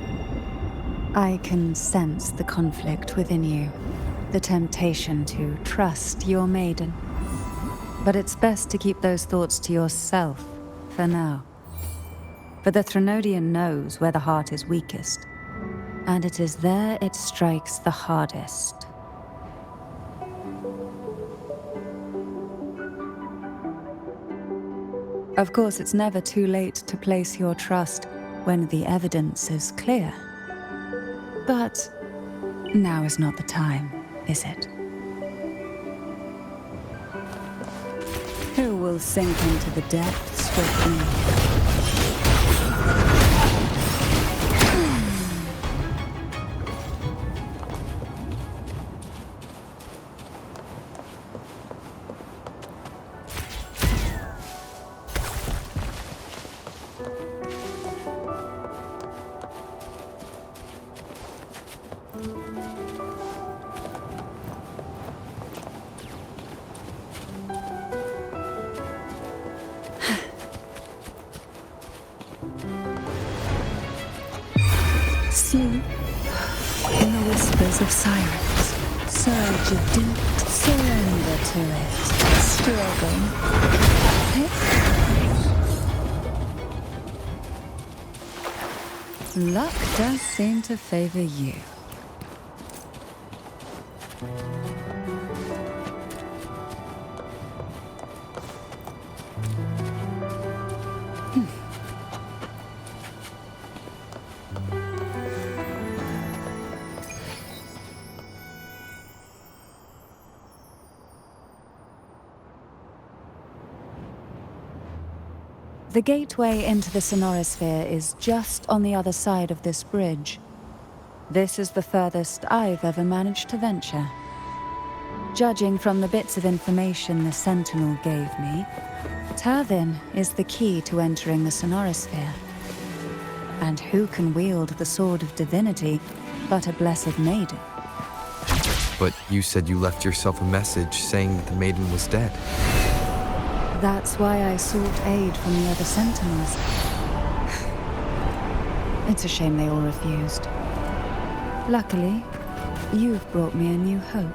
I can sense the conflict within you, the temptation to trust your maiden. But it's best to keep those thoughts to yourself for now. For the Threnodian knows where the heart is weakest, and it is there it strikes the hardest. Of course, it's never too late to place your trust when the evidence is clear. But now is not the time, is it? Who will sink into the depths with me? Sleep in the whispers of silence. Surge of deep, surrender to it. Struggle. Luck does seem to favor you. The gateway into the Sonorosphere is just on the other side of this bridge. This is the furthest I've ever managed to venture. Judging from the bits of information the Sentinel gave me, Turvin is the key to entering the Sonorosphere. And who can wield the Sword of Divinity but a Blessed Maiden? But you said you left yourself a message saying that the maiden was dead. That's why I sought aid from the other Sentinels. It's a shame they all refused. Luckily, you've brought me a new hope.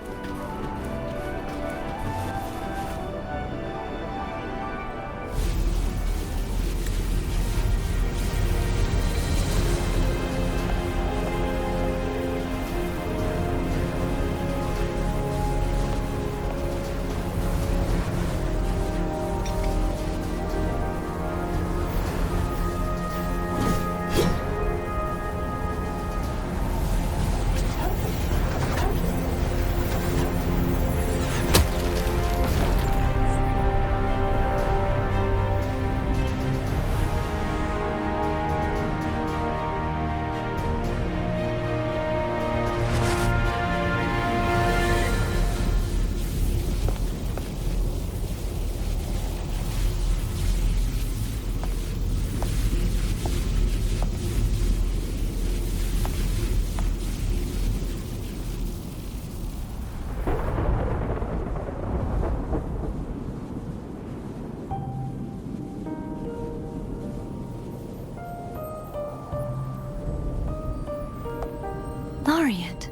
Laureate,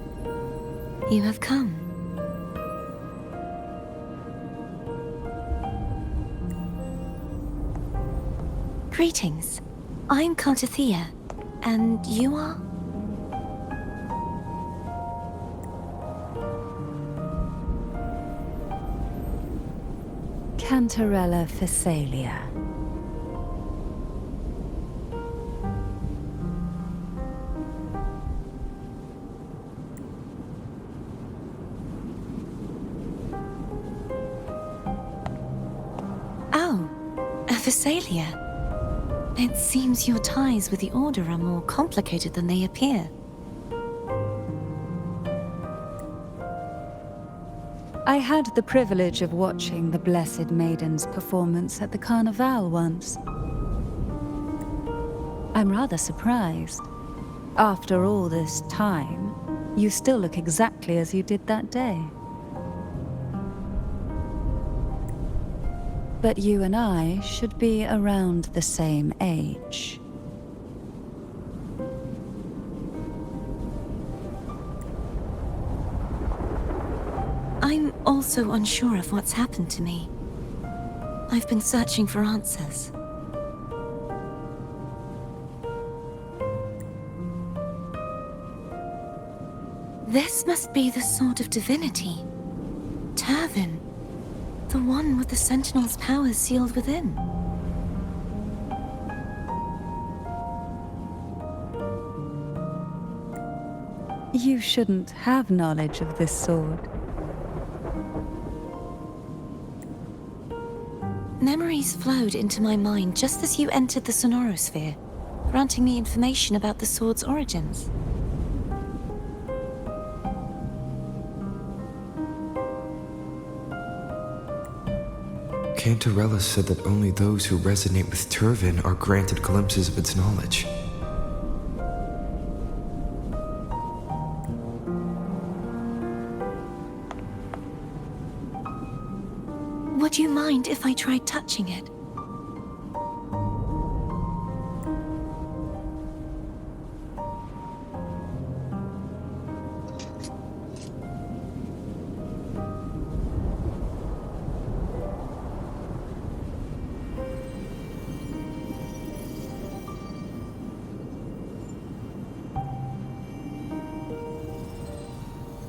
you have come. Greetings. I'm Cartethyia, and you are? Cantarella Fisalia. Oh, a Fisalia. It seems your ties with the Order are more complicated than they appear. I had the privilege of watching the Blessed Maiden's performance at the Carnevale once. I'm rather surprised. After all this time, you still look exactly as you did that day. But you and I should be around the same age. I'm also unsure of what's happened to me. I've been searching for answers. This must be the Sword of Divinity. Turvin. The one with the Sentinel's powers sealed within. You shouldn't have knowledge of this sword. Memories flowed into my mind just as you entered the Sonorosphere, granting me information about the sword's origins. Cantarella said that only those who resonate with Turvin are granted glimpses of its knowledge. Would you mind if I tried touching it?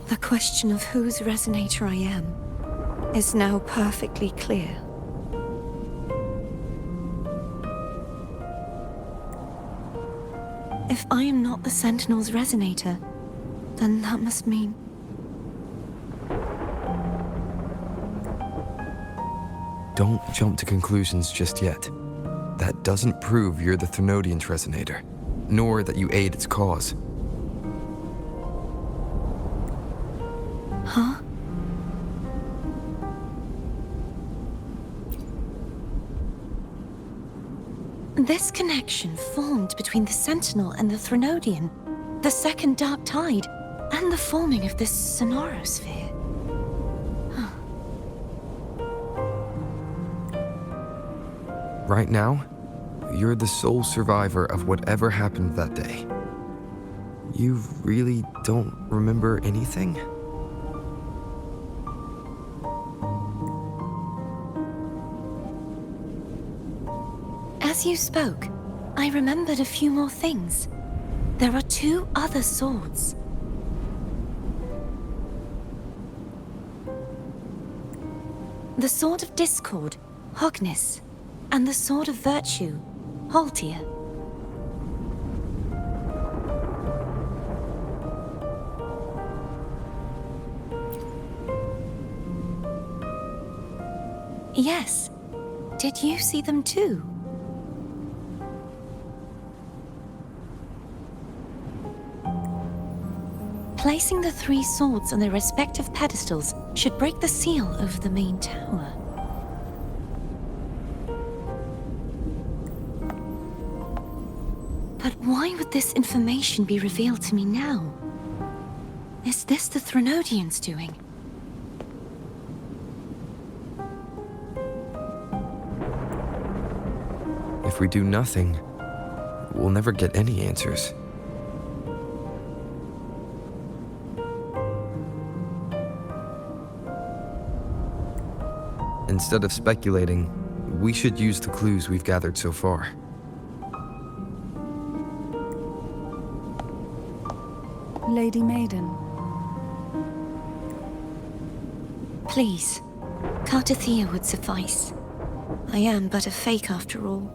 The question of whose resonator I am is now perfectly clear. If I am not the Sentinel's resonator, then that must mean... Don't jump to conclusions just yet. That doesn't prove you're the Threnodian's resonator, nor that you aid its cause. Huh? This connection formed between the Sentinel and the Threnodian, the second Dark Tide, and the forming of this sonorosphere. Right now, you're the sole survivor of whatever happened that day. You really don't remember anything? As you spoke, I remembered a few more things. There are 2 other swords. The Sword of Discord, Hognis, and the Sword of Virtue, Haltier. Yes. Did you see them too? Placing the 3 swords on their respective pedestals should break the seal over the main tower. But why would this information be revealed to me now? Is this the Threnodians' doing? If we do nothing, we'll never get any answers. Instead of speculating, we should use the clues we've gathered so far. Lady Maiden. Please, Cartethyia would suffice. I am but a fake after all.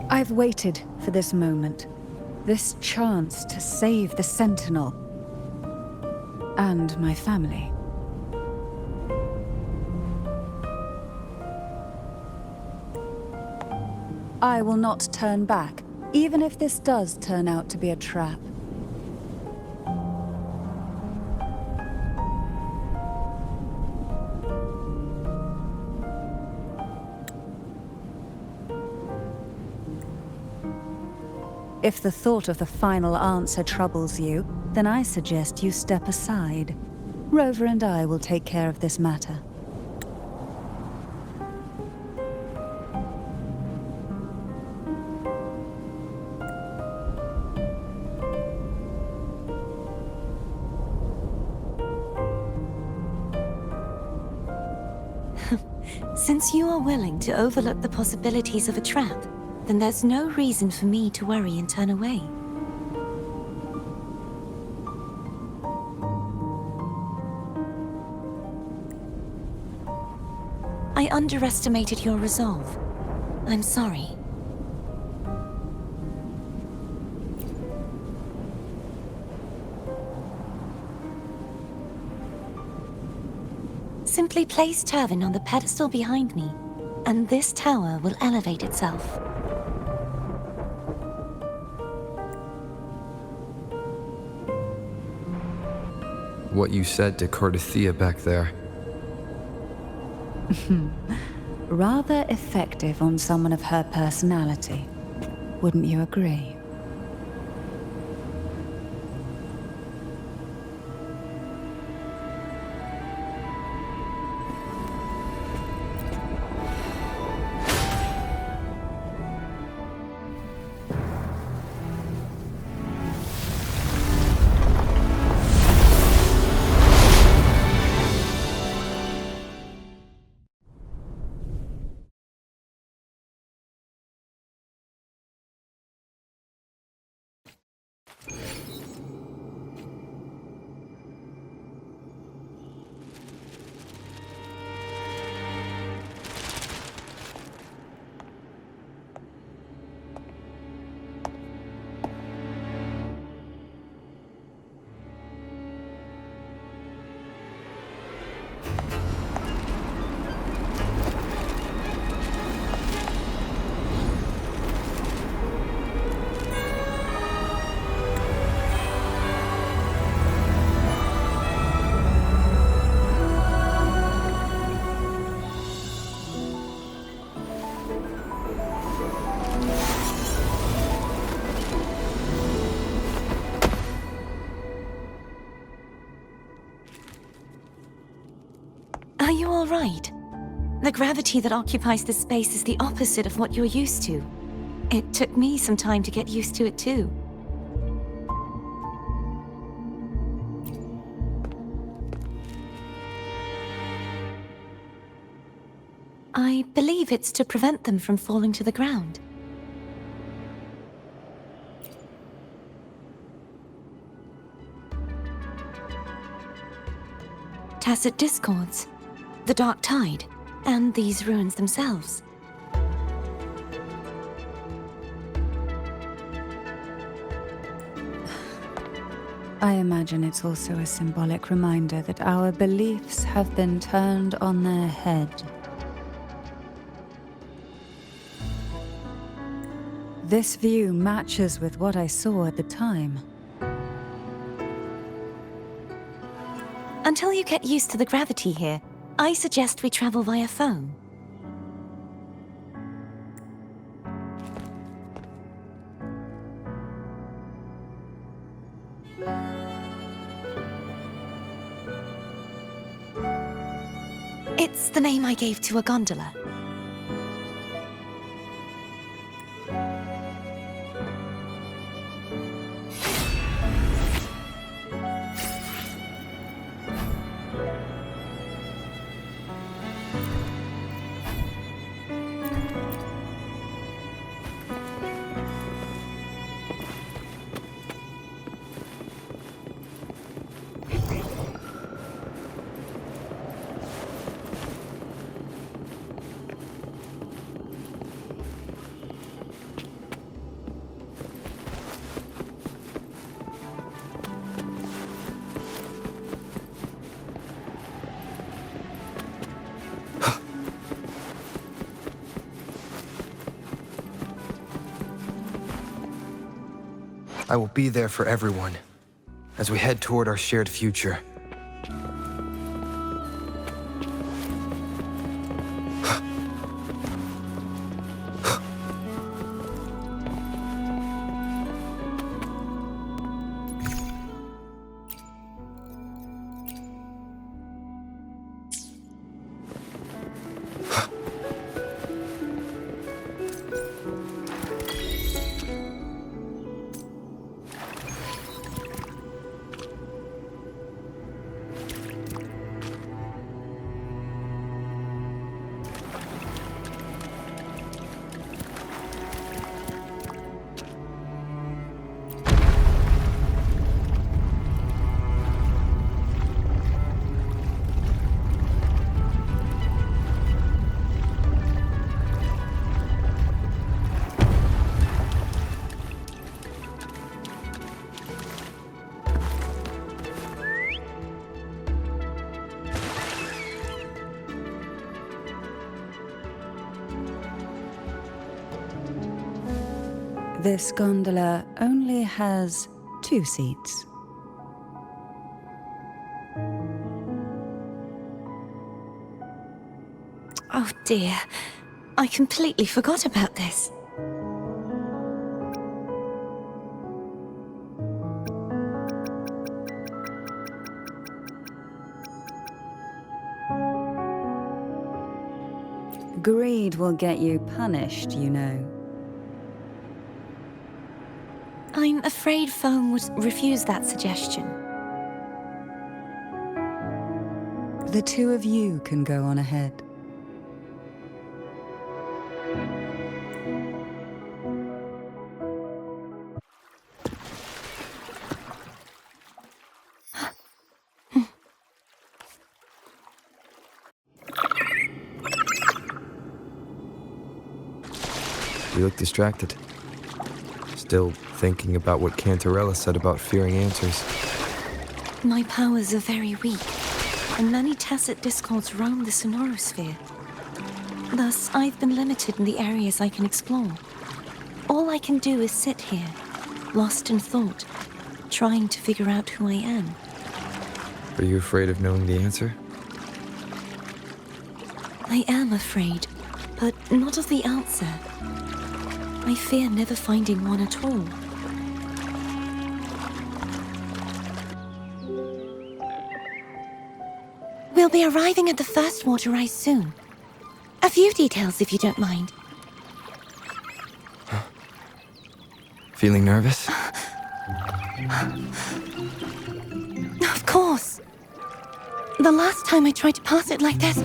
I've waited for this moment. This chance to save the Sentinel. And my family. I will not turn back, even if this does turn out to be a trap. If the thought of the final answer troubles you, then I suggest you step aside. Rover and I will take care of this matter. Since you are willing to overlook the possibilities of a trap, then there's no reason for me to worry and turn away. I underestimated your resolve. I'm sorry. Simply place Turvin on the pedestal behind me, and this tower will elevate itself. What you said to Cartethyia back there. Rather effective on someone of her personality. Wouldn't you agree? Are you all right? The gravity that occupies this space is the opposite of what you're used to. It took me some time to get used to it too. I believe it's to prevent them from falling to the ground. Tacit discords, the dark tide, and these ruins themselves. I imagine it's also a symbolic reminder that our beliefs have been turned on their head. This view matches with what I saw at the time. Until you get used to the gravity here, I suggest we travel via phone. It's the name I gave to a gondola. I will be there for everyone as we head toward our shared future. This gondola only has 2 seats. Oh dear, I completely forgot about this. Greed will get you punished, you know. I'm afraid Foam would refuse that suggestion. The 2 of you can go on ahead. You look distracted. Still thinking about what Cantarella said about fearing answers. My powers are very weak, and many tacit discords roam the sonorosphere. Thus, I've been limited in the areas I can explore. All I can do is sit here, lost in thought, trying to figure out who I am. Are you afraid of knowing the answer? I am afraid, but not of the answer. I fear never finding one at all. We'll be arriving at the first water rise soon. A few details, if you don't mind. Feeling nervous? Of course. The last time I tried to pass it like this...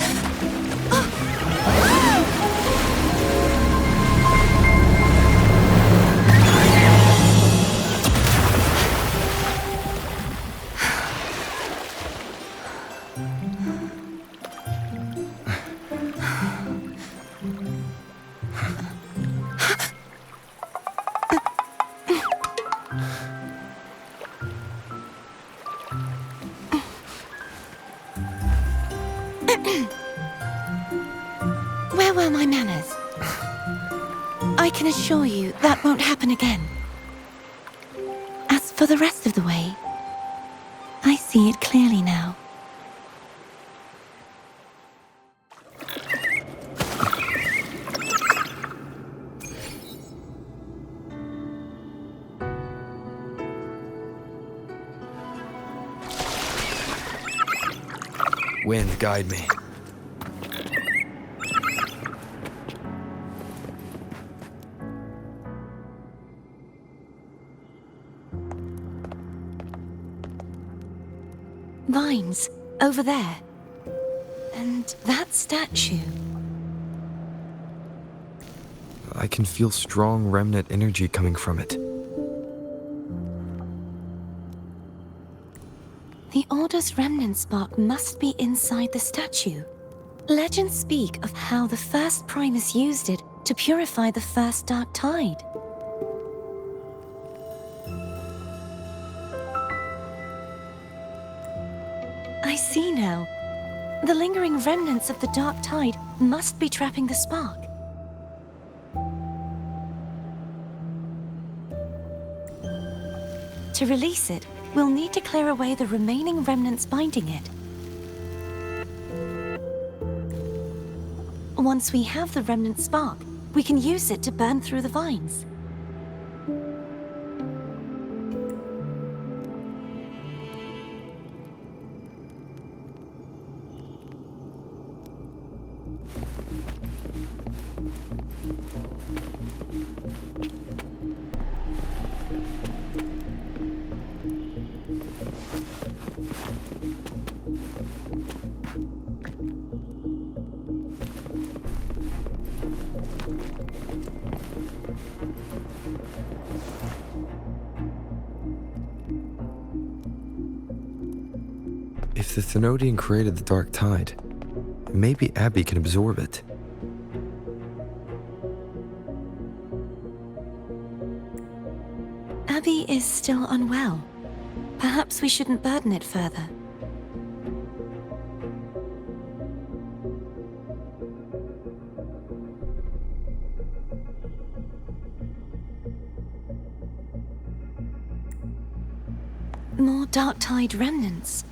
Where were my manners? I can assure you that won't happen again. As for the rest of the way, I see it clearly now. Wind, guide me. Vines, over there. And that statue. I can feel strong remnant energy coming from it. The Order's remnant spark must be inside the statue. Legends speak of how the first Primus used it to purify the first dark tide. I see now. The lingering remnants of the dark tide must be trapping the spark. To release it, we'll need to clear away the remaining remnants binding it. Once we have the remnant spark, we can use it to burn through the vines. If the Threnodian created the dark tide, maybe Abby can absorb it. Abby is still unwell. Perhaps we shouldn't burden it further. More dark tide remnants.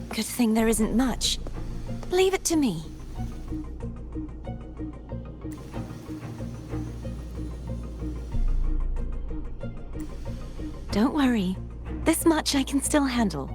Good thing there isn't much. Leave it to me. Don't worry. This much I can still handle.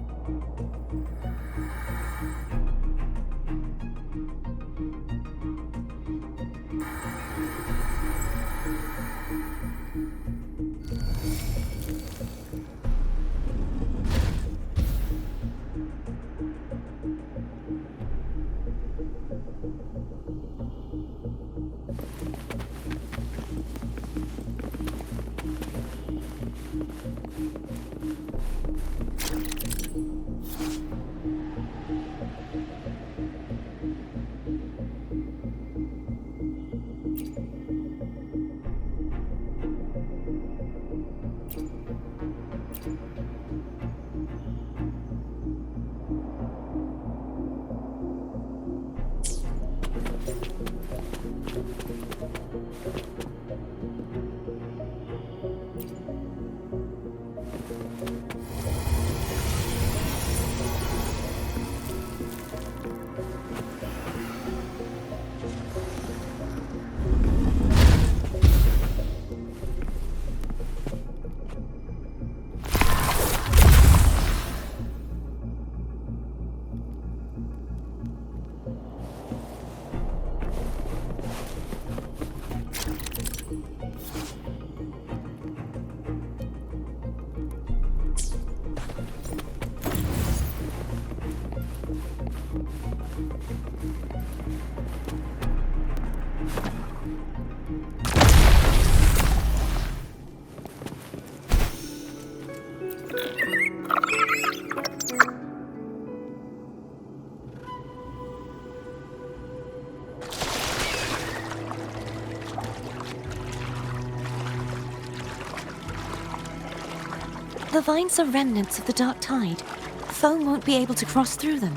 The vines are remnants of the dark tide. Foam won't be able to cross through them.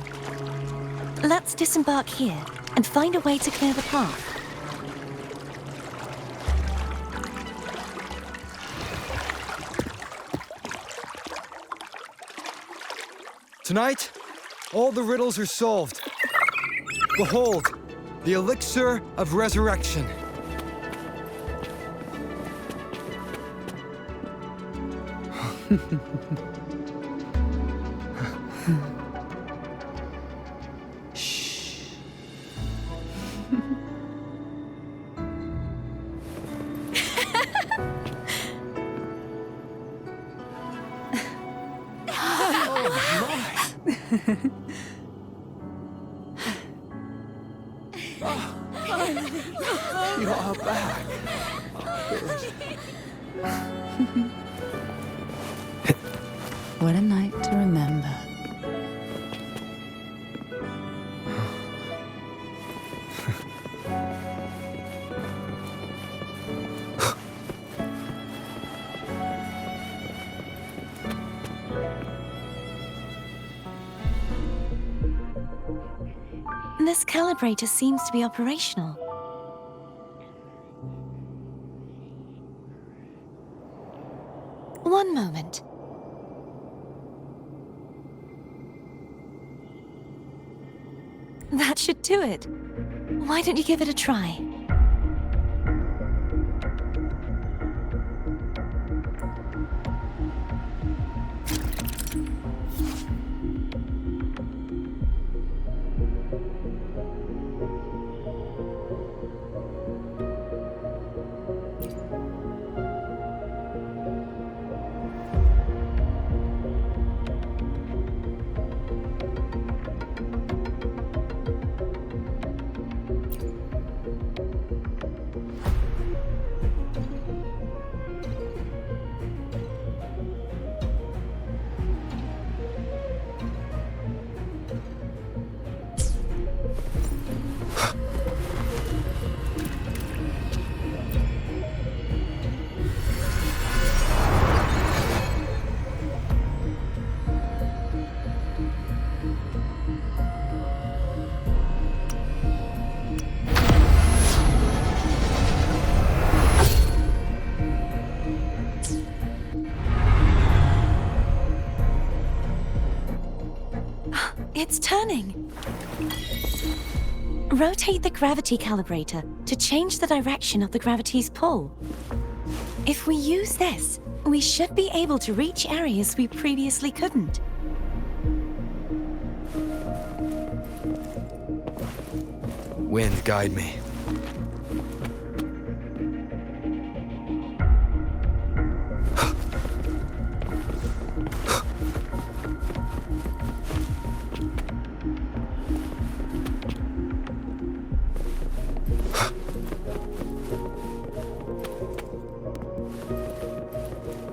Let's disembark here and find a way to clear the path. Tonight, all the riddles are solved. Behold, the elixir of resurrection. Shh. You are back. What a night to remember. This calibrator seems to be operational. One moment. That should do it. Why don't you give it a try? It's turning. Rotate the gravity calibrator to change the direction of the gravity's pull. If we use this, we should be able to reach areas we previously couldn't. Wind, guide me.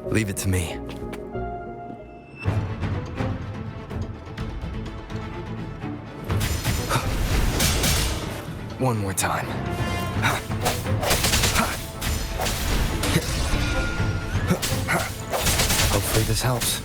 Leave it to me. One more time. Hopefully this helps.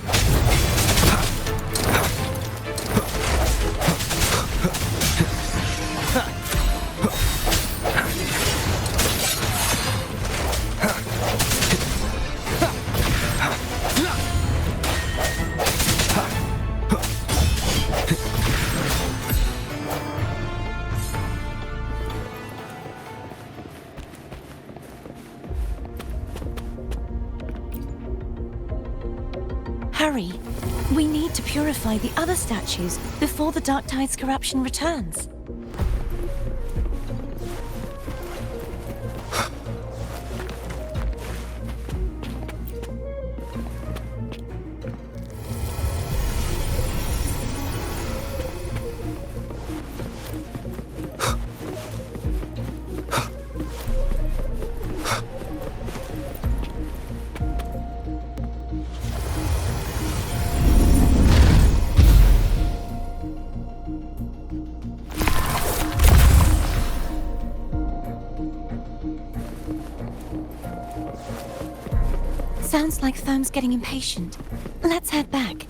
Hurry! We need to purify the other statues before the Dark Tide's corruption returns. Sounds like Foam's getting impatient. Let's head back.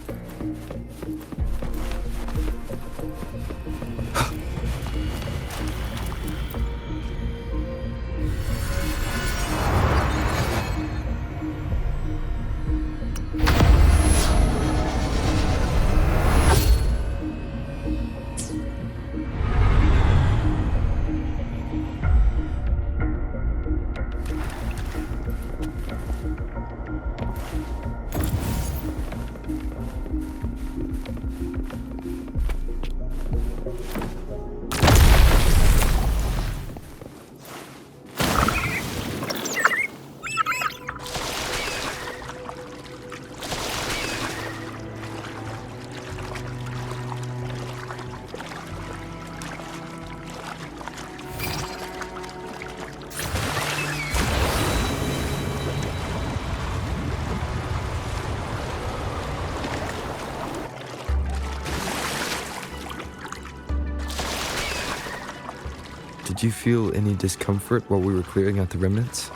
Did you feel any discomfort while we were clearing out the remnants?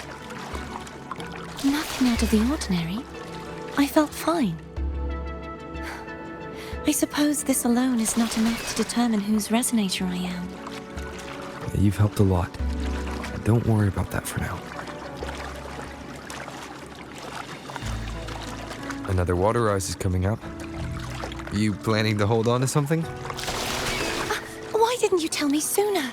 Nothing out of the ordinary. I felt fine. I suppose this alone is not enough to determine whose resonator I am. Yeah, you've helped a lot. Don't worry about that for now. Another water rise is coming up. You planning to hold on to something? Why didn't you tell me sooner?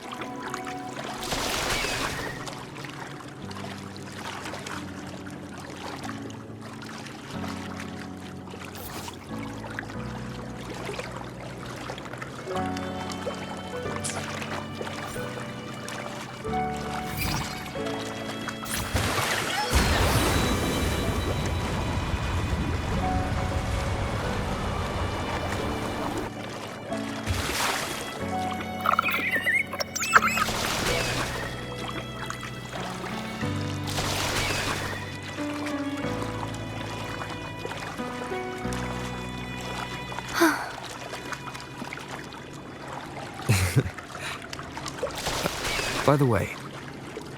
By the way,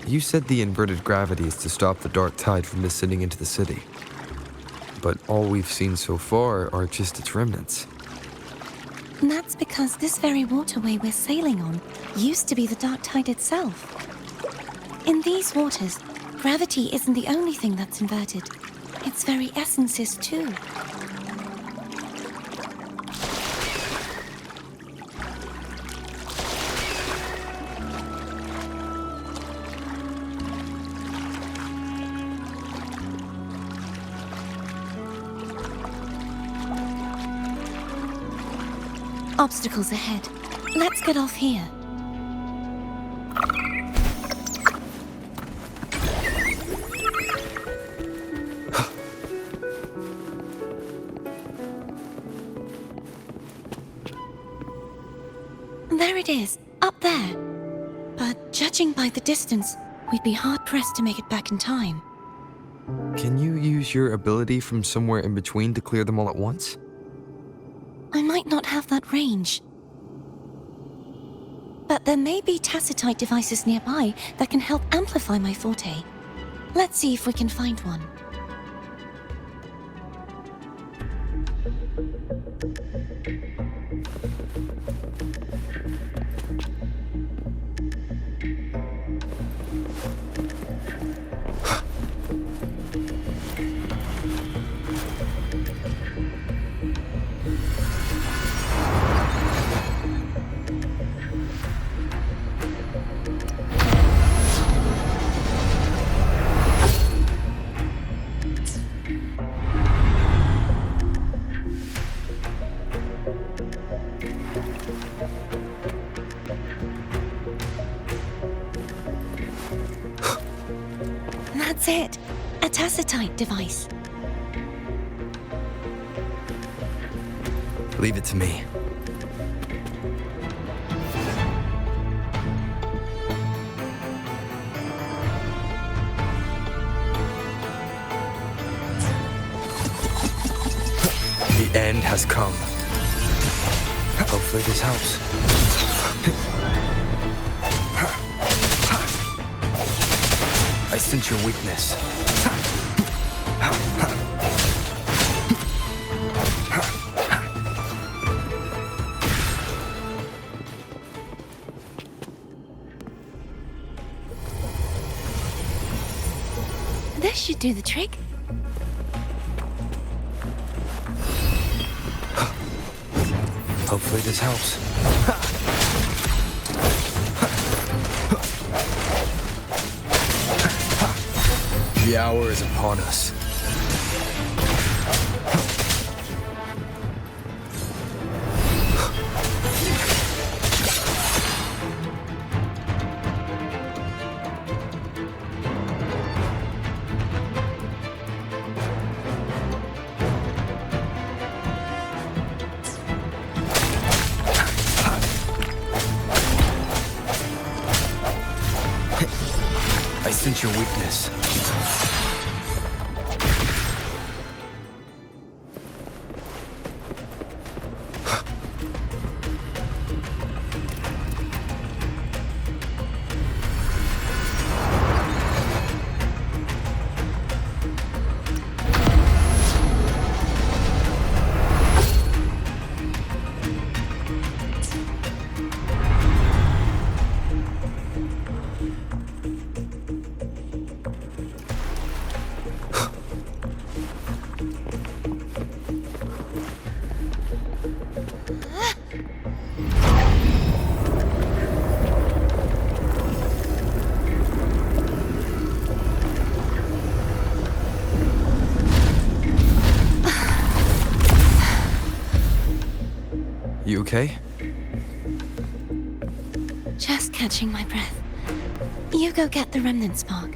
you said the inverted gravity is to stop the dark tide from descending into the city. But all we've seen so far are just its remnants. And that's because this very waterway we're sailing on used to be the dark tide itself. In these waters, gravity isn't the only thing that's inverted. Its very essence is too. Obstacles ahead. Let's get off here. There it is, up there. But judging by the distance, we'd be hard-pressed to make it back in time. Can you use your ability from somewhere in between to clear them all at once? I might not have that range. But there may be tacitite devices nearby that can help amplify my forte. Let's see if we can find one. That's it. A tacitite device. Leave it to me. The end has come. Hopefully this helps. I sense your weakness. should do the trick. Hopefully this helps. The hour is upon us. I sense your weakness. You okay? Just catching my breath. You go get the remnant spark.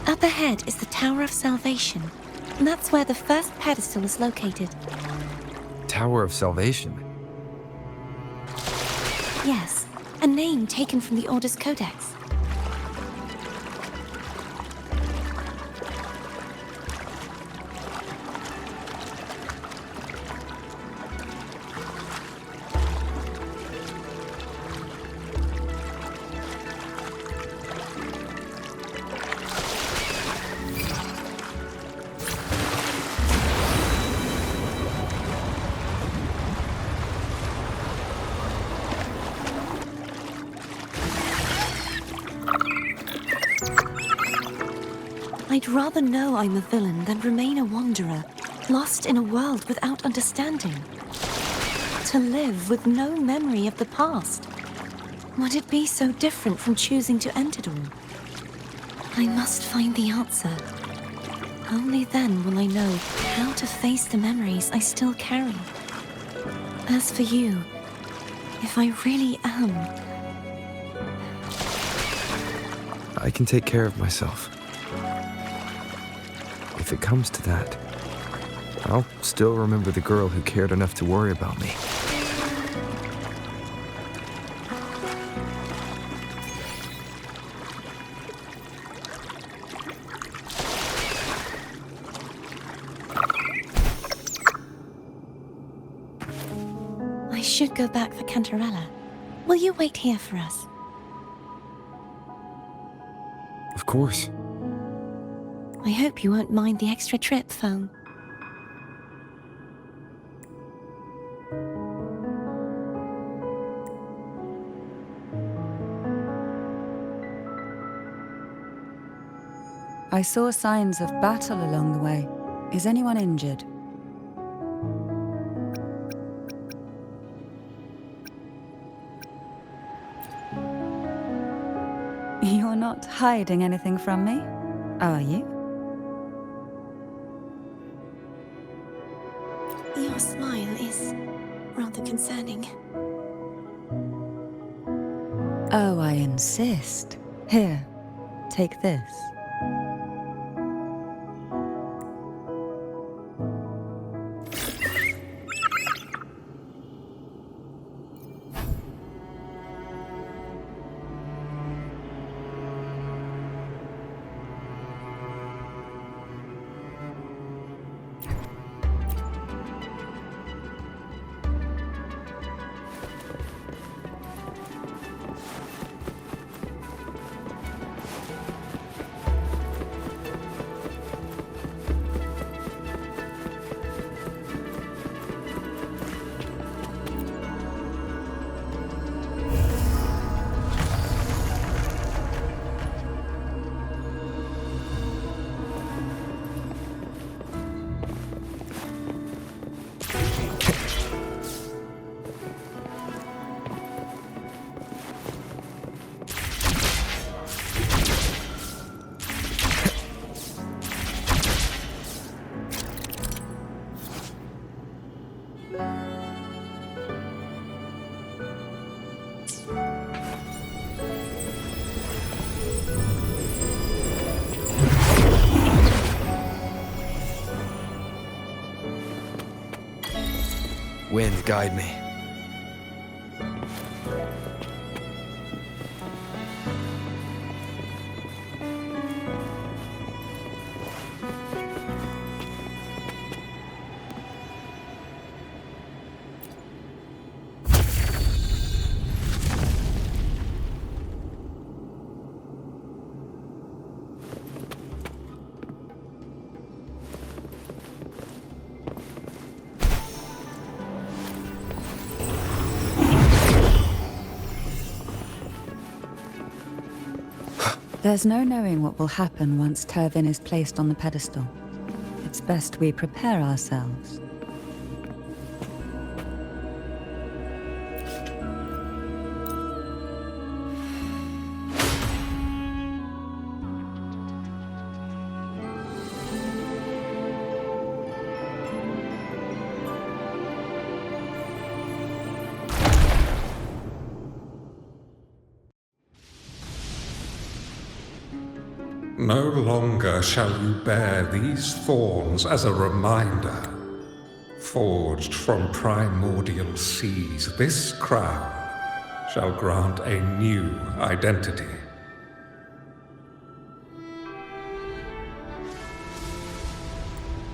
Up ahead is the Tower of Salvation. That's where the first pedestal is located. Tower of Salvation? Yes, a name taken from the Order's Codex. I'd rather know I'm a villain than remain a wanderer, lost in a world without understanding. To live with no memory of the past. Would it be so different from choosing to end it all? I must find the answer. Only then will I know how to face the memories I still carry. As for you, if I really am... I can take care of myself. If it comes to that, I'll still remember the girl who cared enough to worry about me. I should go back for Cantarella. Will you wait here for us? Of course. I hope you won't mind the extra trip, Foam. I saw signs of battle along the way. Is anyone injured? You're not hiding anything from me, are you? Your smile is rather concerning. Oh, I insist. Here, take this. Wind, guide me. There's no knowing what will happen once Turvin is placed on the pedestal. It's best we prepare ourselves. No longer shall you bear these thorns as a reminder. Forged from primordial seas, this crown shall grant a new identity.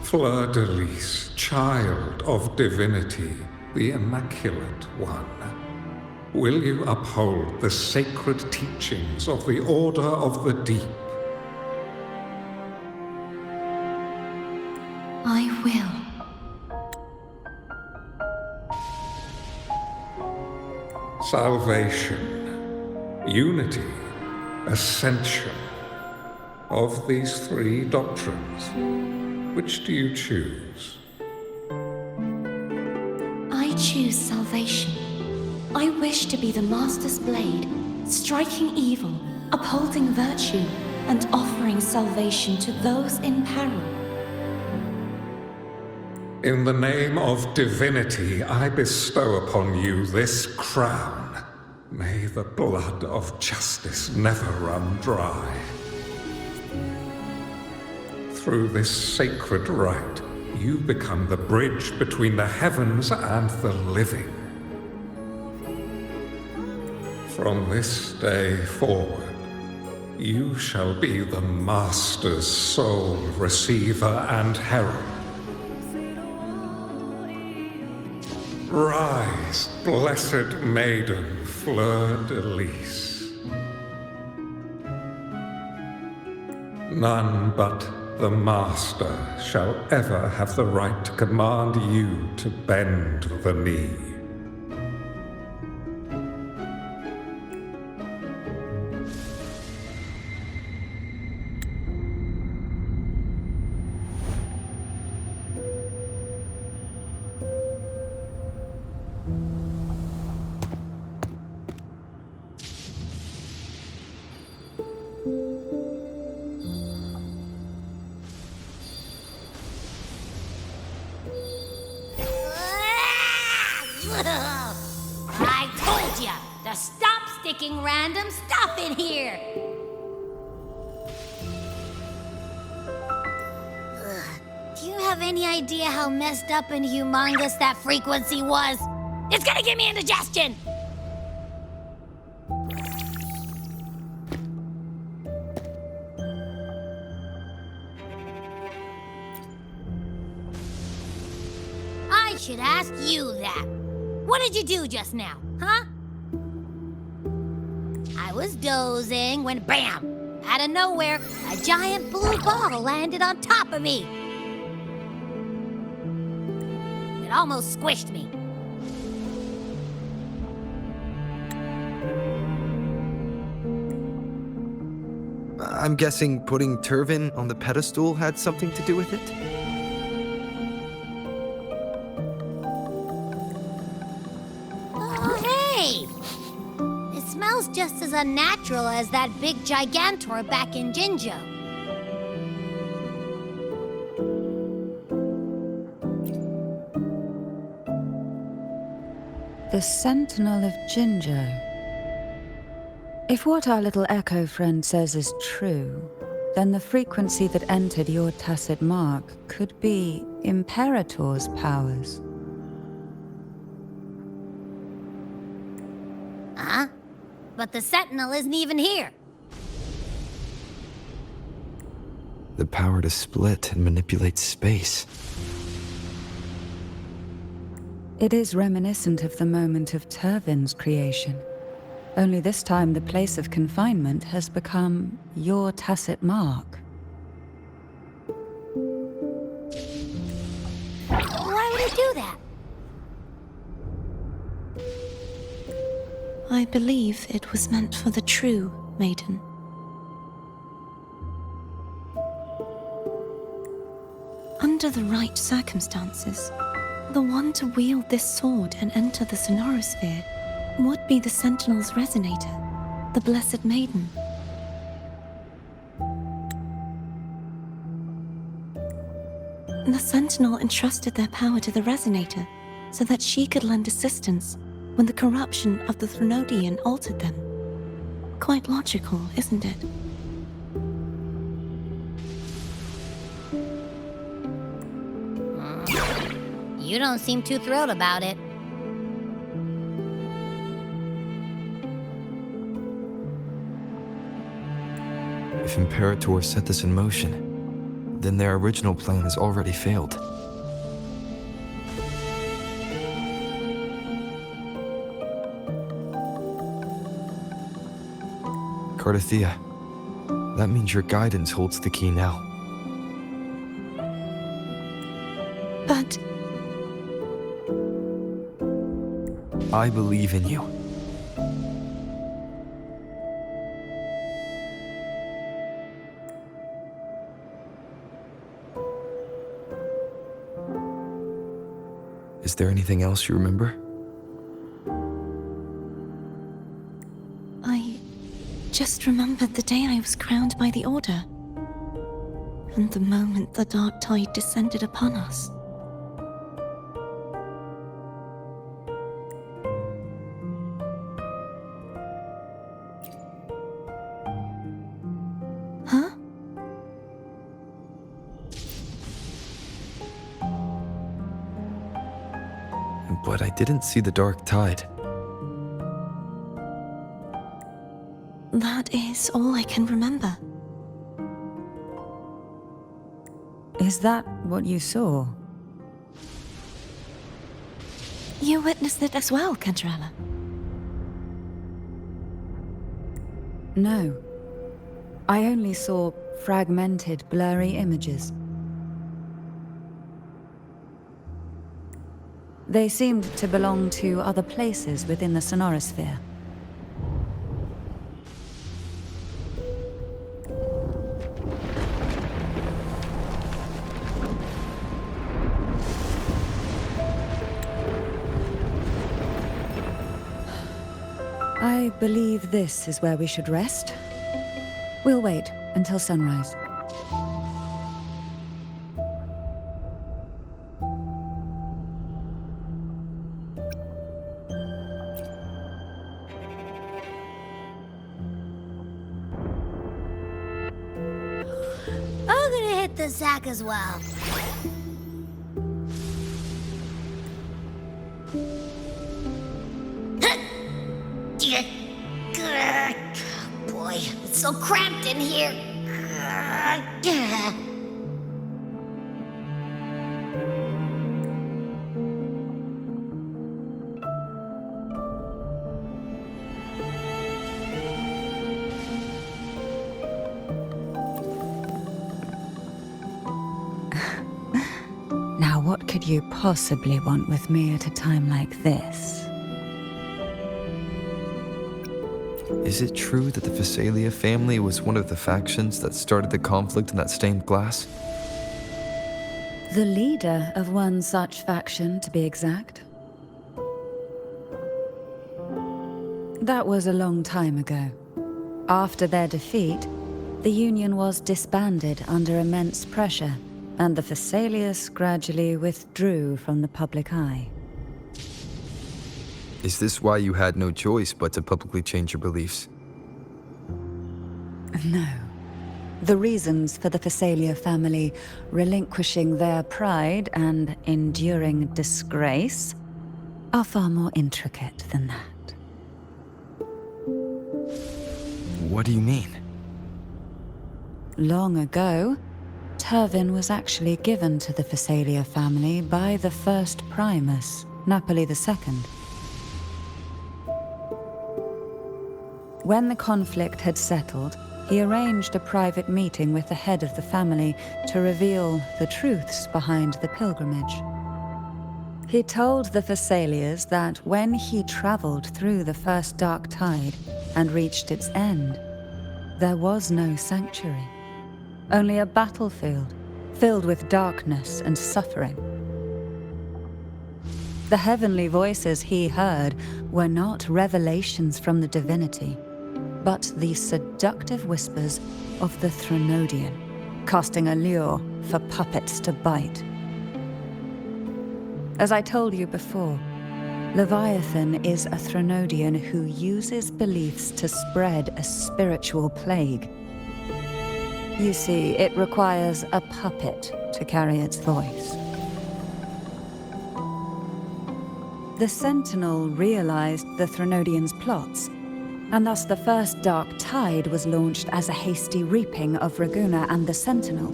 Fleur-de-Lis, child of divinity, the Immaculate One. Will you uphold the sacred teachings of the Order of the Deep? I will. Salvation, unity, ascension. Of these three doctrines, which do you choose? I choose salvation. I wish to be the Master's blade, striking evil, upholding virtue, and offering salvation to those in peril. In the name of divinity, I bestow upon you this crown. May the blood of justice never run dry. Through this sacred rite, you become the bridge between the heavens and the living. From this day forward, you shall be the Master's sole receiver and herald. Rise, blessed maiden, Fleur-de-Lis. None but the Master shall ever have the right to command you to bend the knee. I told ya to stop sticking random stuff in here! Do you have any idea how messed up and humongous that frequency was? It's gonna give me indigestion! I should ask you that. What did you do just now, huh? I was dozing when bam! Out of nowhere, a giant blue ball landed on top of me. It almost squished me. I'm guessing putting Turvin on the pedestal had something to do with it? Just as unnatural as that big Gigantor back in Jinzhou. The Sentinel of Jinzhou. If what our little echo friend says is true, then the frequency that entered your tacit mark could be Imperator's powers. but the Sentinel isn't even here. The power to split and manipulate space. It is reminiscent of the moment of Turvin's creation. Only this time the place of confinement has become your tacit mark. Why would he do that? I believe it was meant for the true maiden. Under the right circumstances, the one to wield this sword and enter the Sonorosphere would be the Sentinel's resonator, the Blessed Maiden. The Sentinel entrusted their power to the resonator so that she could lend assistance when the corruption of the Threnodian altered them. Quite logical, isn't it? You don't seem too thrilled about it. If Imperator set this in motion, then their original plan has already failed. Cartethyia, that means your guidance holds the key now. But I believe in you. Is there anything else you remember? I just remembered the day I was crowned by the Order, and the moment the dark tide descended upon us. Huh? But I didn't see the dark tide. That is all I can remember. Is that what you saw? You witnessed it as well, Cantarella. No. I only saw fragmented, blurry images. They seemed to belong to other places within the Sonorosphere. I believe this is where we should rest. We'll wait until sunrise. I'm gonna hit the sack as well. Boy, it's so cramped in here. Now, what could you possibly want with me at a time like this? Is it true that the Fisalia family was one of the factions that started the conflict in that stained glass? The leader of one such faction, to be exact. That was a long time ago. After their defeat, the Union was disbanded under immense pressure, and the Fisalius gradually withdrew from the public eye. Is this why you had no choice but to publicly change your beliefs? No. The reasons for the Fisalia family relinquishing their pride and enduring disgrace are far more intricate than that. What do you mean? Long ago, Turvin was actually given to the Fisalia family by the first Primus, Napoli II. When the conflict had settled, he arranged a private meeting with the head of the family to reveal the truths behind the pilgrimage. He told the Fisalias that when he traveled through the first dark tide and reached its end, there was no sanctuary, only a battlefield filled with darkness and suffering. The heavenly voices he heard were not revelations from the divinity, but the seductive whispers of the Threnodian, casting a lure for puppets to bite. As I told you before, Leviathan is a Threnodian who uses beliefs to spread a spiritual plague. You see, it requires a puppet to carry its voice. The Sentinel realized the Threnodian's plots, and thus the first Dark Tide was launched as a hasty reaping of Raguna and the Sentinel.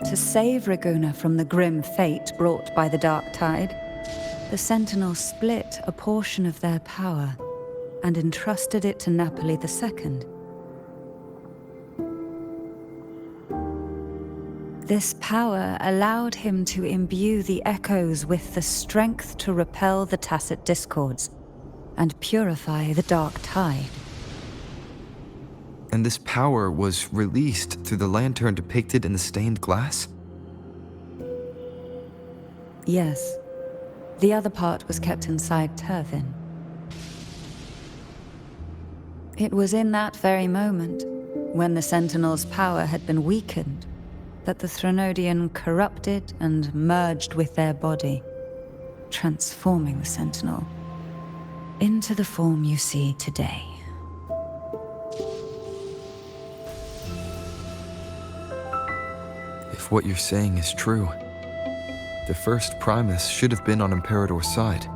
To save Raguna from the grim fate brought by the Dark Tide, the Sentinel split a portion of their power and entrusted it to Napoli II. This power allowed him to imbue the echoes with the strength to repel the tacit discords and purify the Dark Tide. And this power was released through the lantern depicted in the stained glass? Yes. The other part was kept inside Turvin. It was in that very moment, when the Sentinel's power had been weakened, that the Threnodian corrupted and merged with their body, transforming the Sentinel into the form you see today. If what you're saying is true, the first Primus should have been on Imperator's side.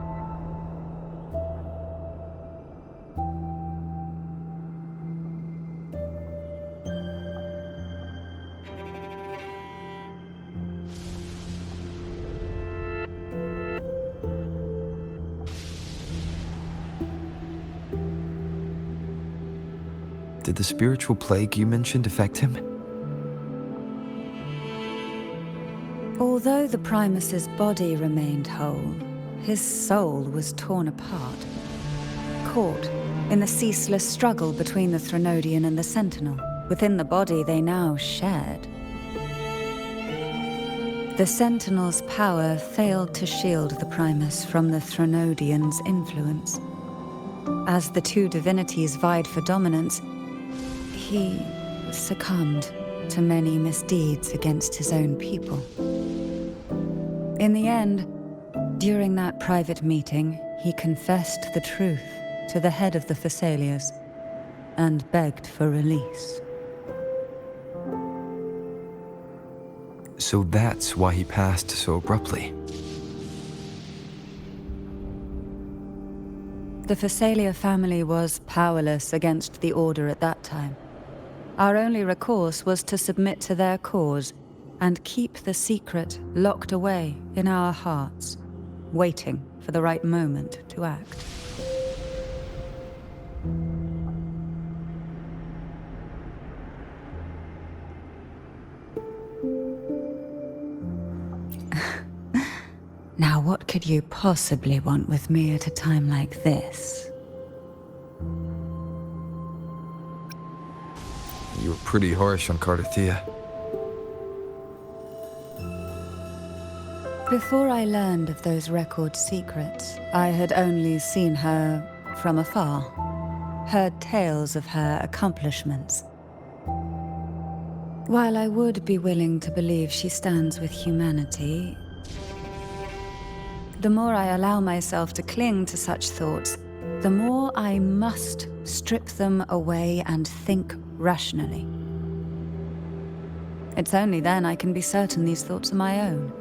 Did the spiritual plague you mentioned affect him? Although the Primus's body remained whole, his soul was torn apart, caught in the ceaseless struggle between the Threnodian and the Sentinel. Within the body they now shared. The Sentinel's power failed to shield the Primus from the Threnodian's influence. As the two divinities vied for dominance, he succumbed to many misdeeds against his own people. In the end, during that private meeting, he confessed the truth to the head of the Fisalias and begged for release. So that's why he passed so abruptly. The Fisalia family was powerless against the Order at that time. Our only recourse was to submit to their cause and keep the secret locked away in our hearts, waiting for the right moment to act. Now, what could you possibly want with me at a time like this? You were pretty harsh on Cartethyia. Before I learned of those record secrets, I had only seen her from afar, heard tales of her accomplishments. While I would be willing to believe she stands with humanity, the more I allow myself to cling to such thoughts, the more I must strip them away and think rationally. It's only then I can be certain these thoughts are my own,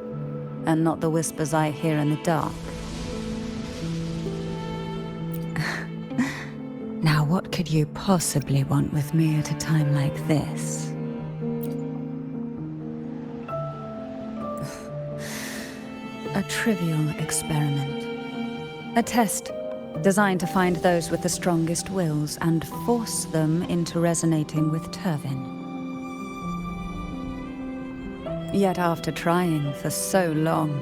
and not the whispers I hear in the dark. Now, what could you possibly want with me at a time like this? A trivial experiment. A test designed to find those with the strongest wills and force them into resonating with Turvin. Yet after trying for so long,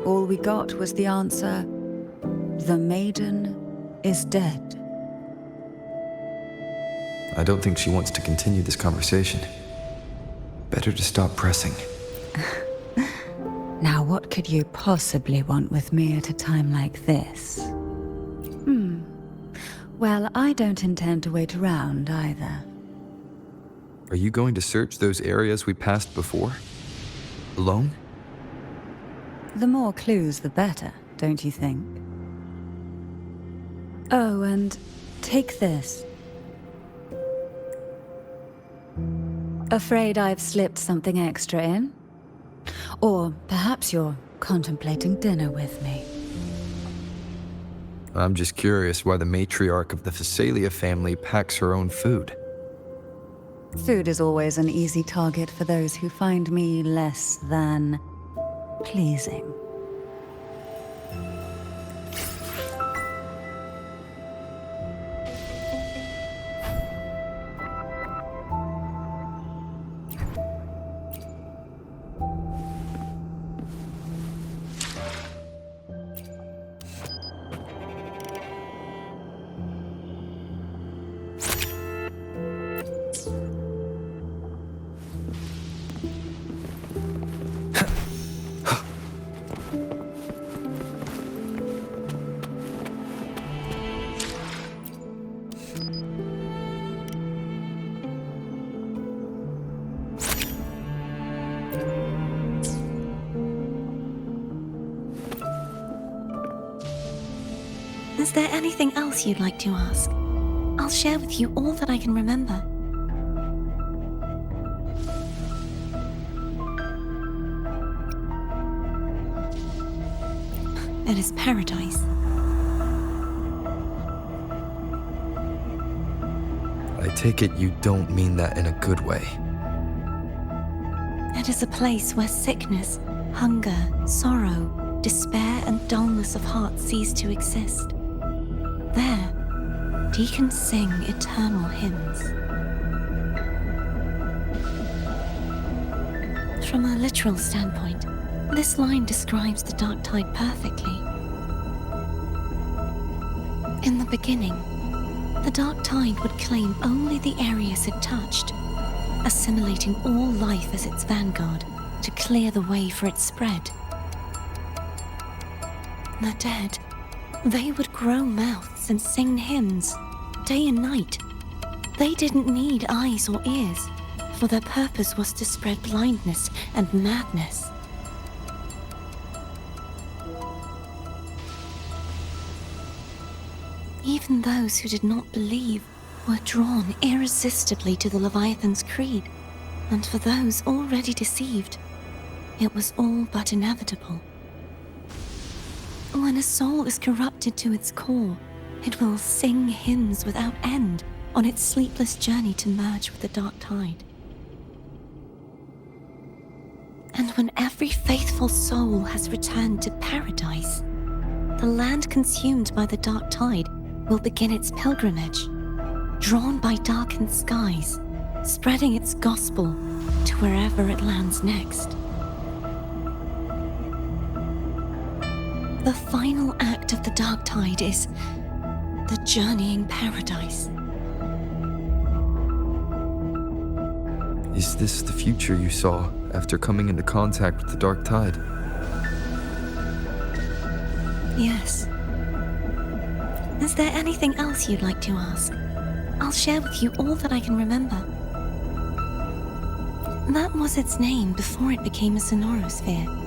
all we got was the answer, the maiden is dead. I don't think she wants to continue this conversation. Better to stop pressing. Now, what could you possibly want with me at a time like this? Well, I don't intend to wait around either. Are you going to search those areas we passed before? Alone? The more clues, the better, don't you think? Oh, and take this. Afraid I've slipped something extra in? Or perhaps you're contemplating dinner with me. I'm just curious why the matriarch of the Fisalia family packs her own food. Food is always an easy target for those who find me less than pleasing. Is there anything else you'd like to ask? I'll share with you all that I can remember. It is paradise. I take it you don't mean that in a good way. It is a place where sickness, hunger, sorrow, despair, and dullness of heart cease to exist. There, deacons sing eternal hymns. From a literal standpoint, this line describes the dark tide perfectly. In the beginning, the dark tide would claim only the areas it touched, assimilating all life as its vanguard to clear the way for its spread. The dead, they would grow mouths and sing hymns, day and night. They didn't need eyes or ears, for their purpose was to spread blindness and madness. Even those who did not believe were drawn irresistibly to the Leviathan's creed, and for those already deceived, it was all but inevitable. When a soul is corrupted to its core, it will sing hymns without end on its sleepless journey to merge with the dark tide. And when every faithful soul has returned to paradise, the land consumed by the dark tide will begin its pilgrimage, drawn by darkened skies, spreading its gospel to wherever it lands next. The final act of the dark tide is the journeying paradise. Is this the future you saw after coming into contact with the dark tide? Yes. Is there anything else you'd like to ask? I'll share with you all that I can remember. That was its name before it became a sonorosphere.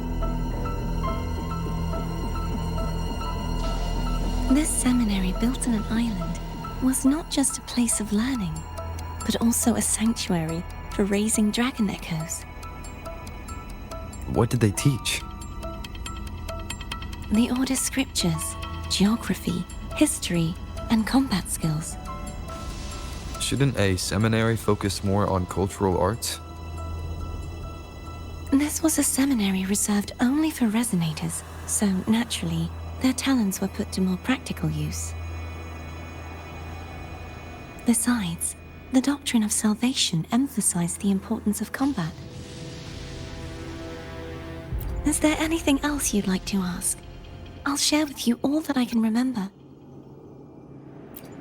This seminary, built on an island, was not just a place of learning, but also a sanctuary for raising dragon echoes. What did they teach? The Order's scriptures, geography, history, and combat skills. Shouldn't a seminary focus more on cultural arts? This was a seminary reserved only for resonators, so naturally, their talents were put to more practical use. Besides, the doctrine of salvation emphasized the importance of combat. Is there anything else you'd like to ask? I'll share with you all that I can remember.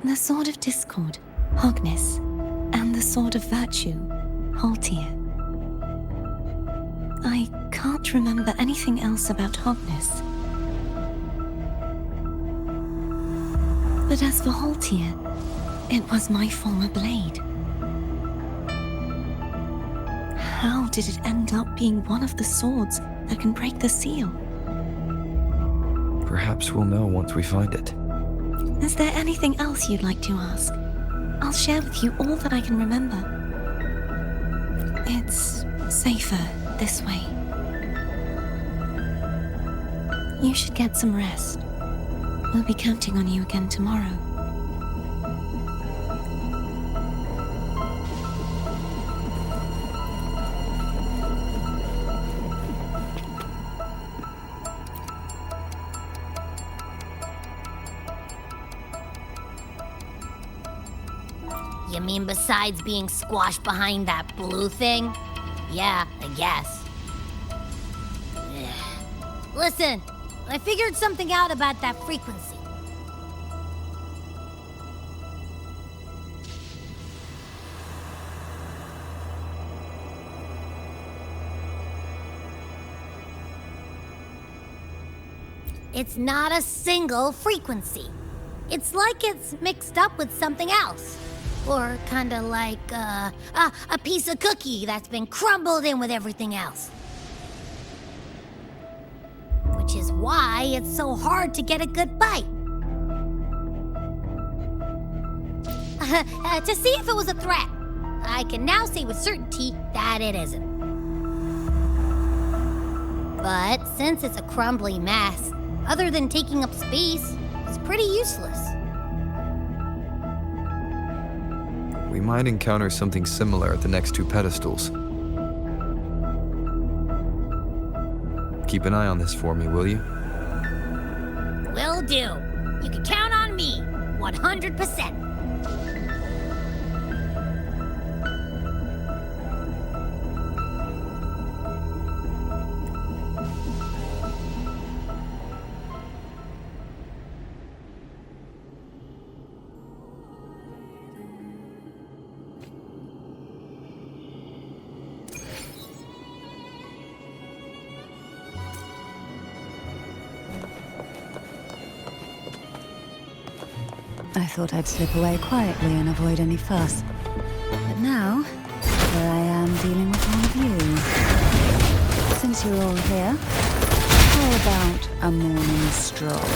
The Sword of Discord, Hogness, and the Sword of Virtue, Haltier. I can't remember anything else about Hogness. But as for Haltier, it was my former blade. How did it end up being one of the swords that can break the seal? Perhaps we'll know once we find it. Is there anything else you'd like to ask? I'll share with you all that I can remember. It's safer this way. You should get some rest. We'll be counting on you again tomorrow. You mean besides being squashed behind that blue thing? Yeah, I guess. Listen, I figured something out about that frequency. It's not a single frequency. It's like it's mixed up with something else. Or kinda like, a piece of cookie that's been crumbled in with everything else. Which is why it's so hard to get a good bite. To see if it was a threat, I can now say with certainty that it isn't. But since it's a crumbly mess, other than taking up space, it's pretty useless. We might encounter something similar at the next two pedestals. Keep an eye on this for me, will you? Will do. You can count on me, 100%. I thought I'd slip away quietly and avoid any fuss. But now, here I am dealing with all of you. Since you're all here, how about a morning stroll?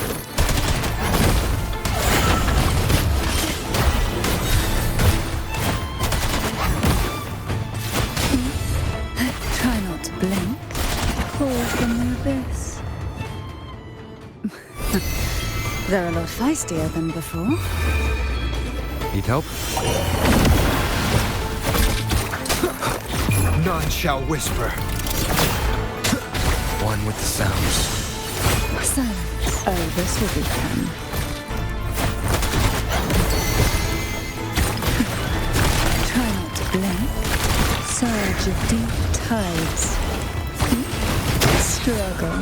Try not to blink. Call from the abyss. They're a lot feistier than before. Need help? None shall whisper. One with the sounds. Silence. Oh, this will be fun. Try not to blink. Surge of deep tides. Struggle.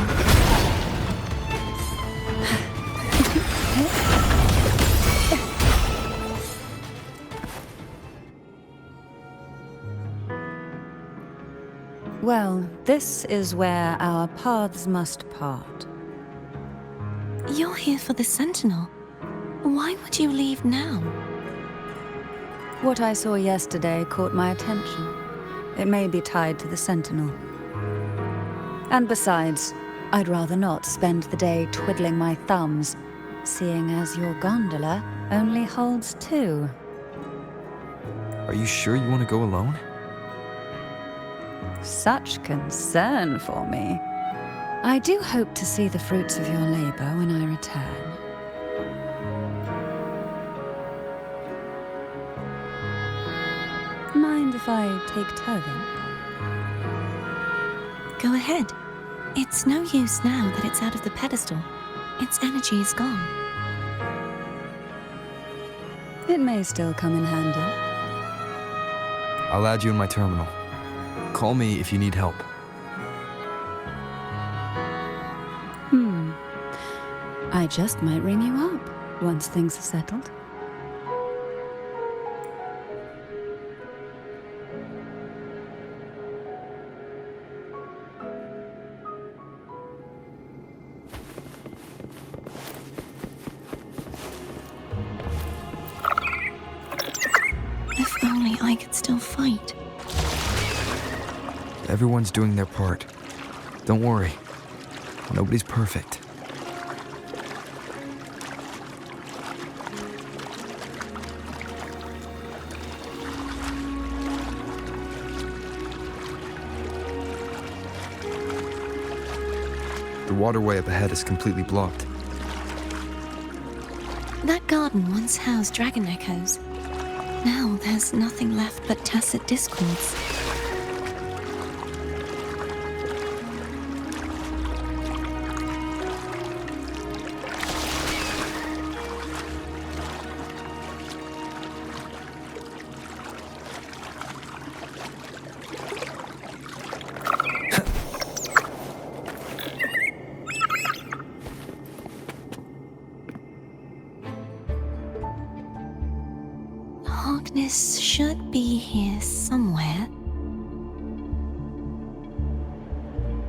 Well, this is where our paths must part. You're here for the Sentinel. Why would you leave now? What I saw yesterday caught my attention. It may be tied to the Sentinel. And besides, I'd rather not spend the day twiddling my thumbs, seeing as your gondola only holds 2. Are you sure you want to go alone? Such concern for me. I do hope to see the fruits of your labor when I return. if I take Turvin? Go ahead. It's no use now that it's out of the pedestal. Its energy is gone. It may still come in handy. I'll add you in my terminal. Call me if you need help. I just might ring you up once things are settled. If only I could still fight. Everyone's doing their part. Don't worry. Nobody's perfect. The waterway up ahead is completely blocked. That garden once housed dragon echoes. Now there's nothing left but tacit discords. Harkness should be here somewhere.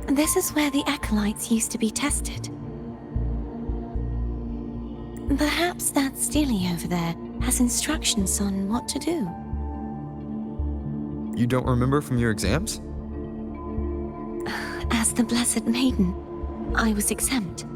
This is where the acolytes used to be tested. Perhaps that Steely over there has instructions on what to do. You don't remember from your exams? As the Blessed Maiden, I was exempt.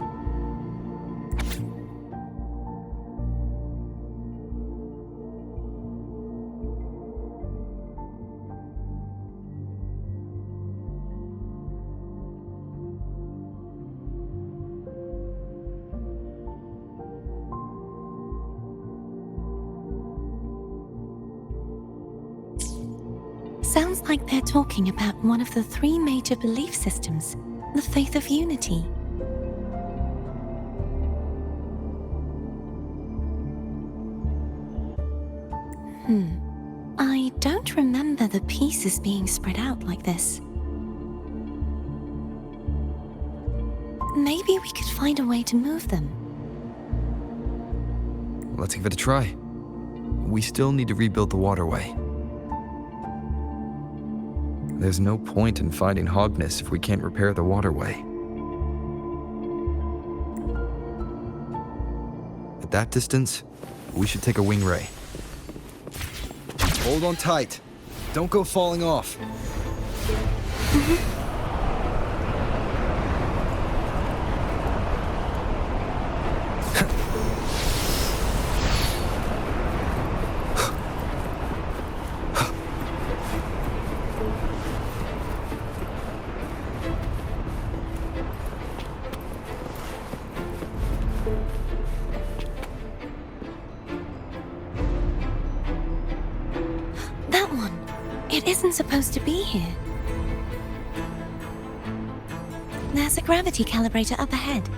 Sounds like they're talking about one of the three major belief systems, the faith of unity. I don't remember the pieces being spread out like this. Maybe we could find a way to move them. Let's give it a try. We still need to rebuild the waterway. There's no point in fighting Hogness if we can't repair the waterway. At that distance, we should take a wing ray. Hold on tight. Don't go falling off. Isn't supposed to be here. There's a gravity calibrator up ahead.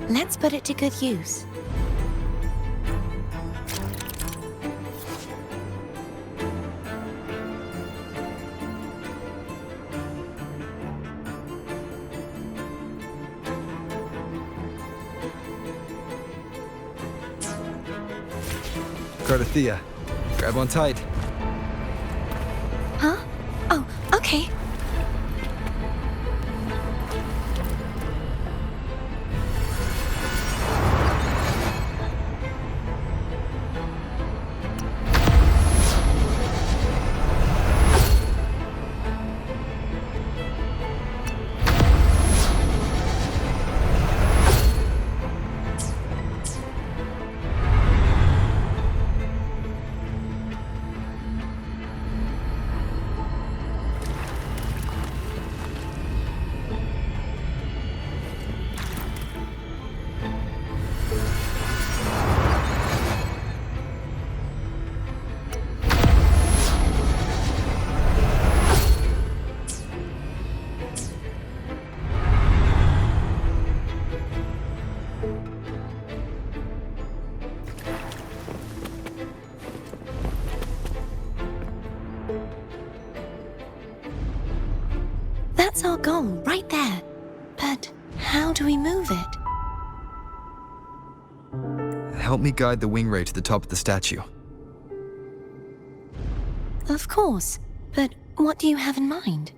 Let's put it to good use. Cartethyia, grab on tight. Huh? Oh, okay. That's our goal, right there. But how do we move it? Help me guide the wing ray to the top of the statue. Of course, but what do you have in mind?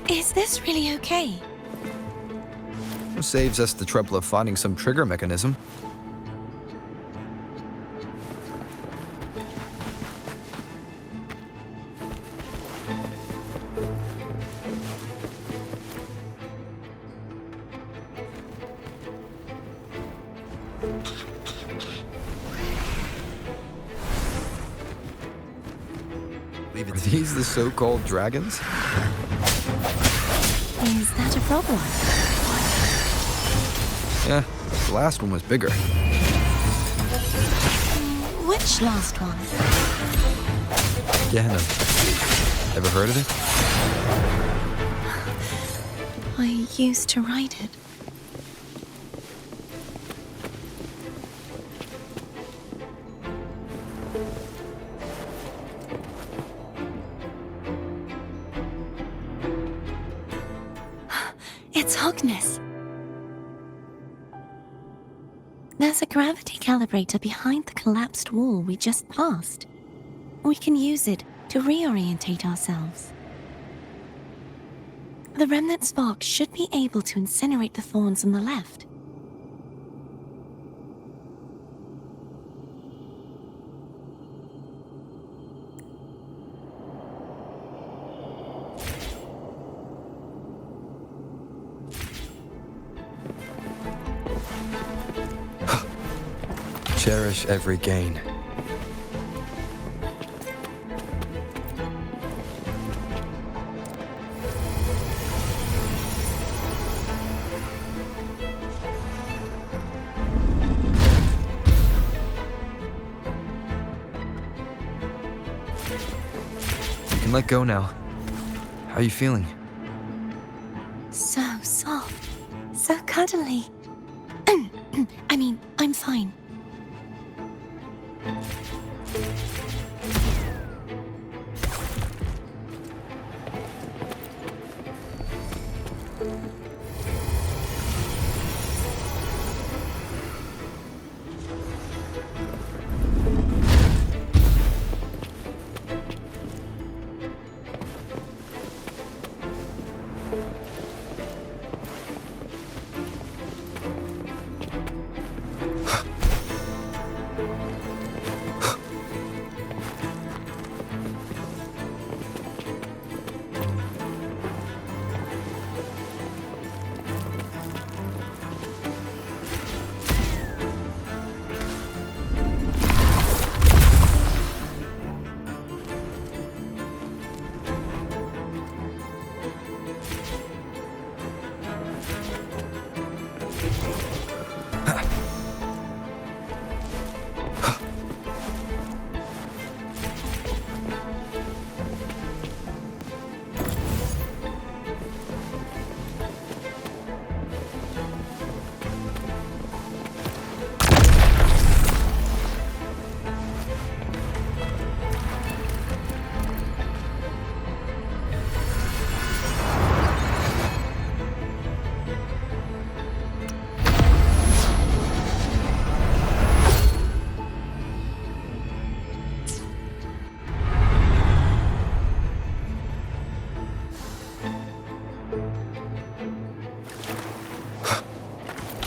Is this really okay? Saves us the trouble of finding some trigger mechanism. Are these the so-called dragons? Is that a problem? Yeah, the last one was bigger. Which last one? Gehenna. Ever heard of it? I used to ride it. It's Hogness. There's a gravity calibrator behind the collapsed wall we just passed. We can use it to reorientate ourselves. The remnant spark should be able to incinerate the thorns on the left. Cherish every gain. You can let go now. How are you feeling? So soft, so cuddly. I mean, I'm fine.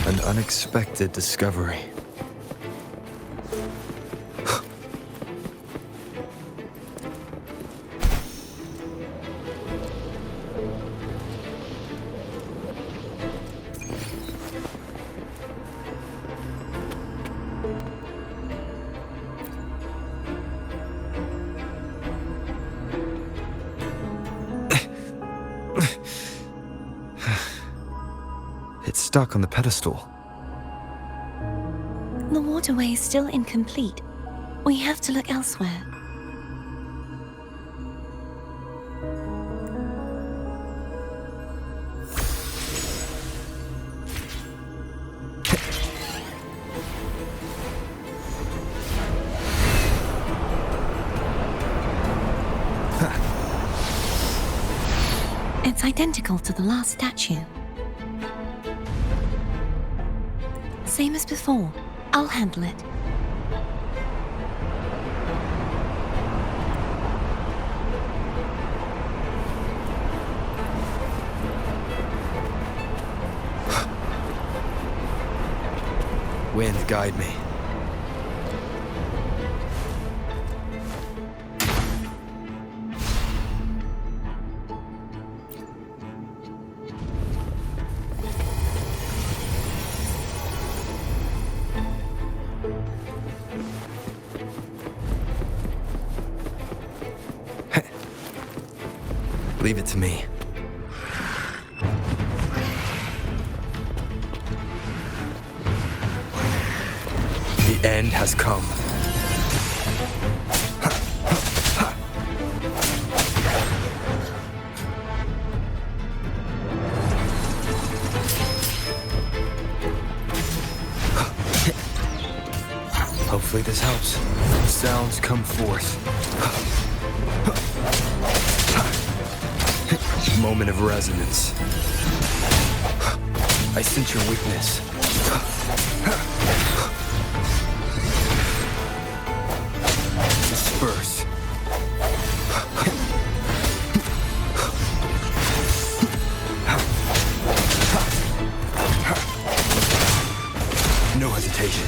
An unexpected discovery. stuck on the pedestal. The waterway is still incomplete. We have to look elsewhere. It's identical to the last statue. Same as before. I'll handle it. Wind, guide me. Leave it to me. The end has come. Hopefully this helps. Sounds come forth. Moment of resonance. I sense your weakness. Disperse. No hesitation.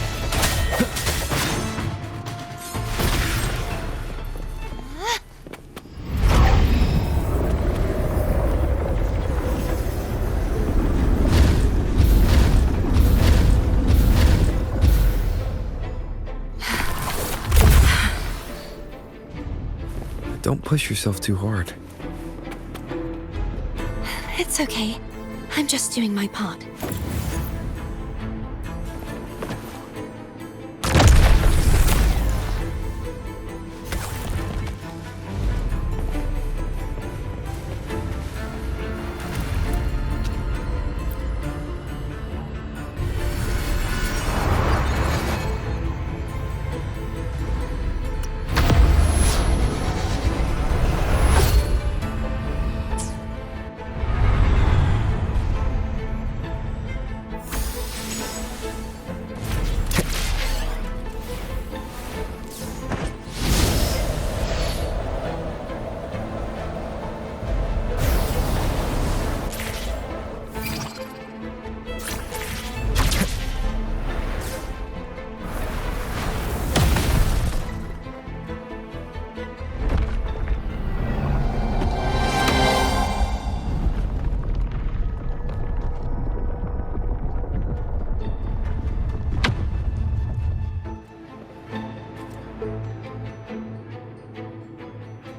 Don't push yourself too hard. It's okay. I'm just doing my part.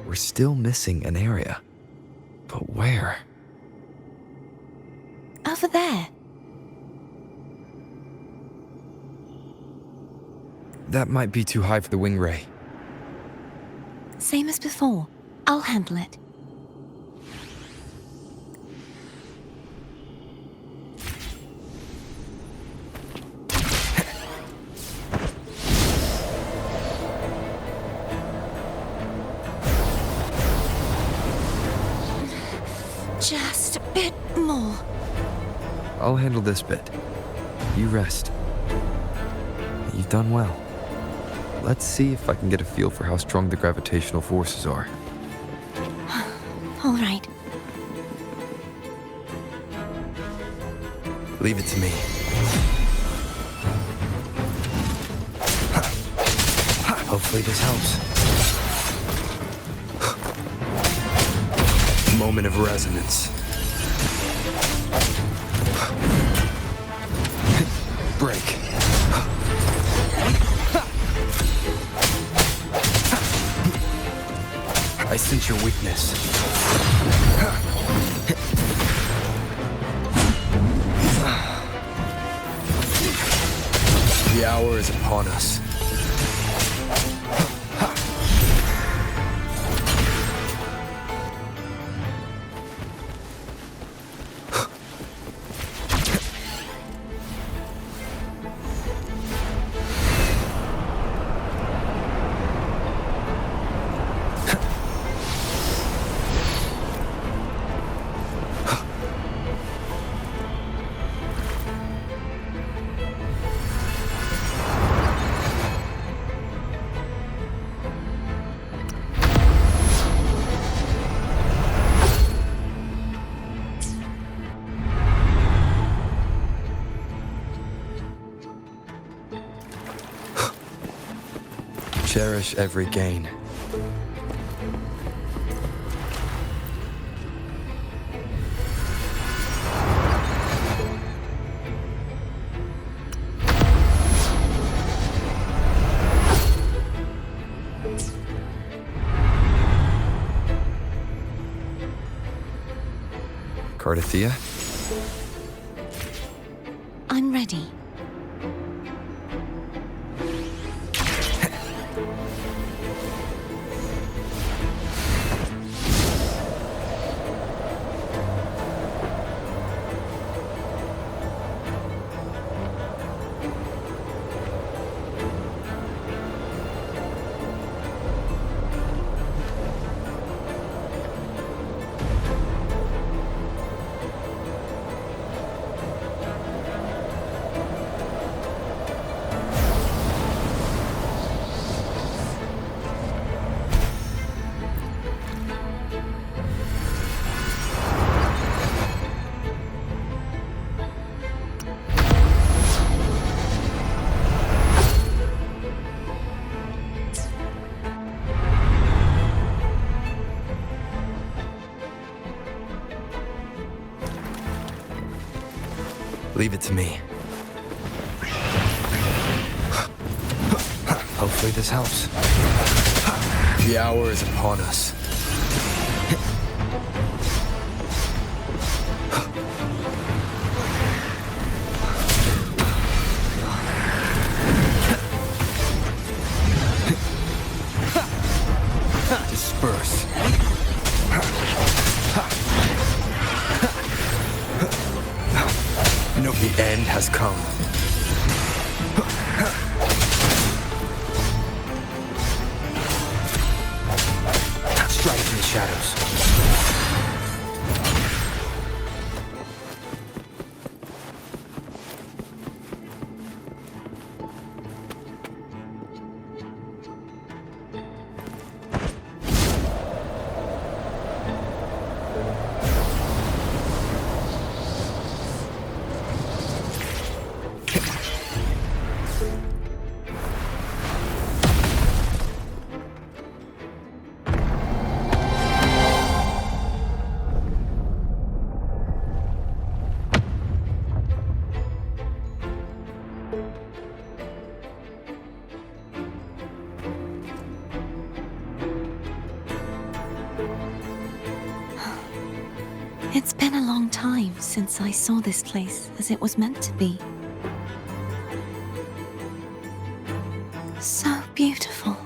We're still missing an area. But where? Over there. That might be too high for the wing ray. Same as before. I'll handle it. Just a bit more. I'll handle this bit. You rest. You've done well. Let's see if I can get a feel for how strong the gravitational forces are. All right. Leave it to me. Hopefully this helps. Moment of resonance. Break. I sense your weakness. The hour is upon us. Cherish every gain. Cartethyia? I'm ready. Leave it to me. Hopefully this helps. The hour is upon us. Disperse. No, the end has come. Strike in the shadows. It's been a long time since I saw this place as it was meant to be. So beautiful.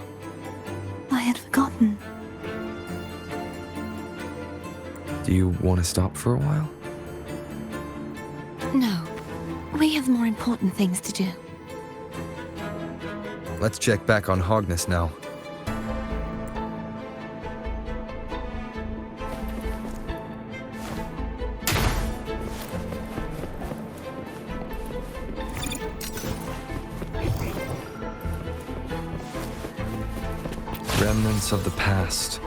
I had forgotten. Do you want to stop for a while? No. We have more important things to do. Let's check back on Hogness now. Remnants of the past.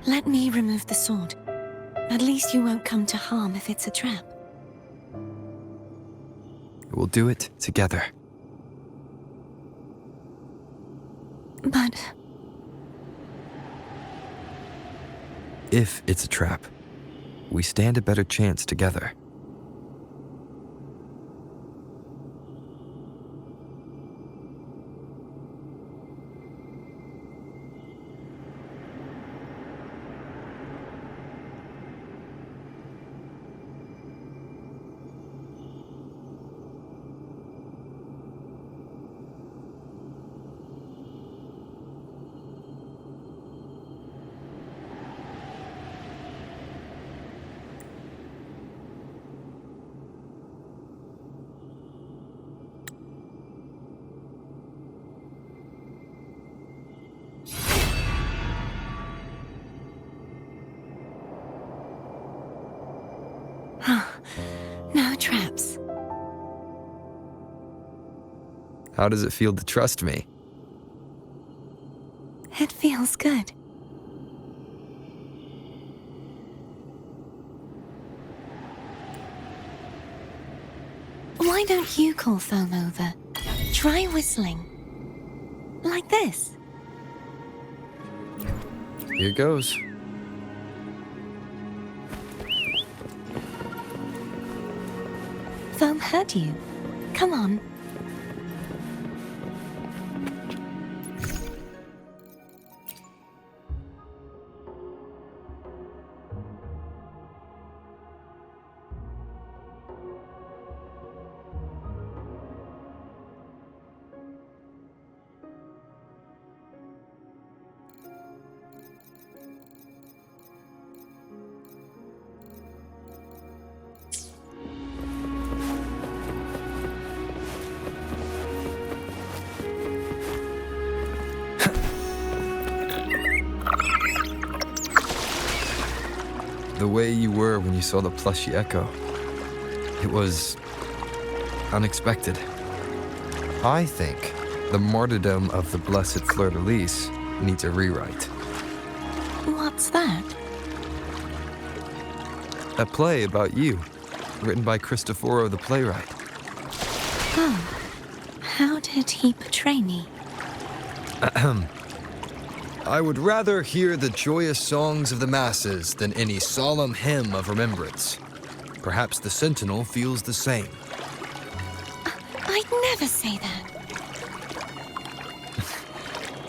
Let me remove the sword. At least you won't come to harm if it's a trap. We'll do it together. But... if it's a trap, we stand a better chance together. No traps. How does it feel to trust me? It feels good. Why don't you call Foam over? Try whistling. Like this. Here goes. Foam heard you. Come on. The way you were when you saw the plushy echo. It was unexpected. I think the martyrdom of the blessed fleur-de-lis needs a rewrite. What's that? A play about you, written by Cristoforo the playwright. Oh, how did he portray me? I would rather hear the joyous songs of the masses than any solemn hymn of remembrance. Perhaps the Sentinel feels the same. I'd never say that.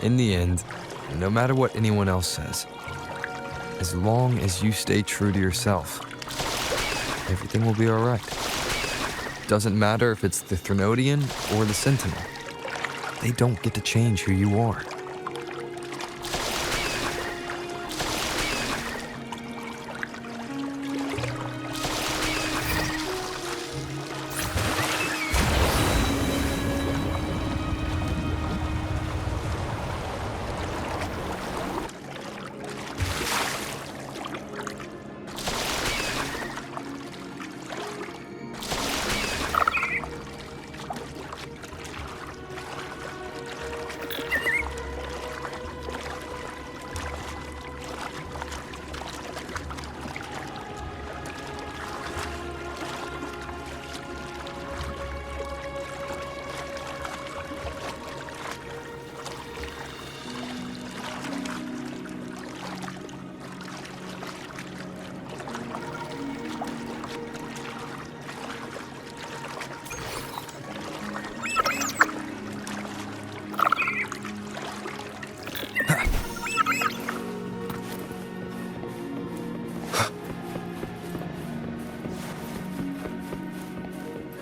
In the end, no matter what anyone else says, as long as you stay true to yourself, everything will be all right. Doesn't matter if it's the Threnodian or the Sentinel. They don't get to change who you are.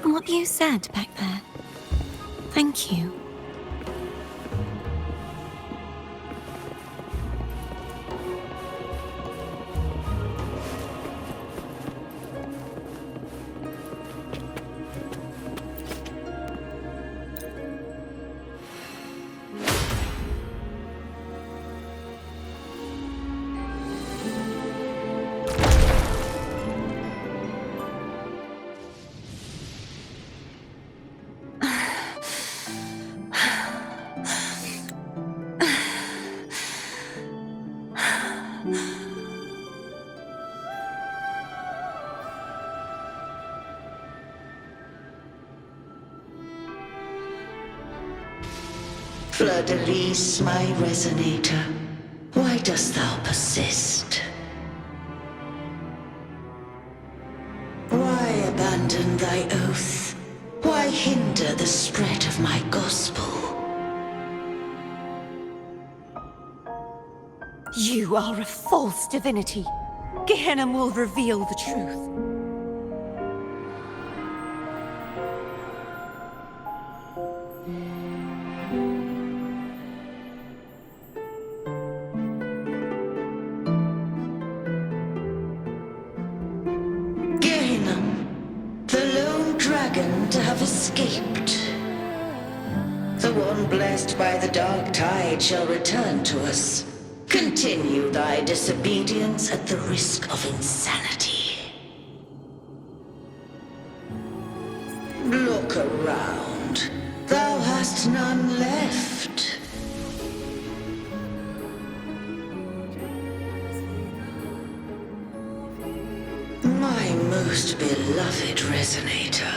What you said back there. Thank you. Fleur-de-lis, my resonator, why dost thou persist? Why abandon thy oath? Why hinder the spread of my gospel? You are a false divinity. Gehenna will reveal the truth. To have escaped. The one blessed by the dark tide shall return to us. Continue thy disobedience at the risk of insanity. most beloved resonator,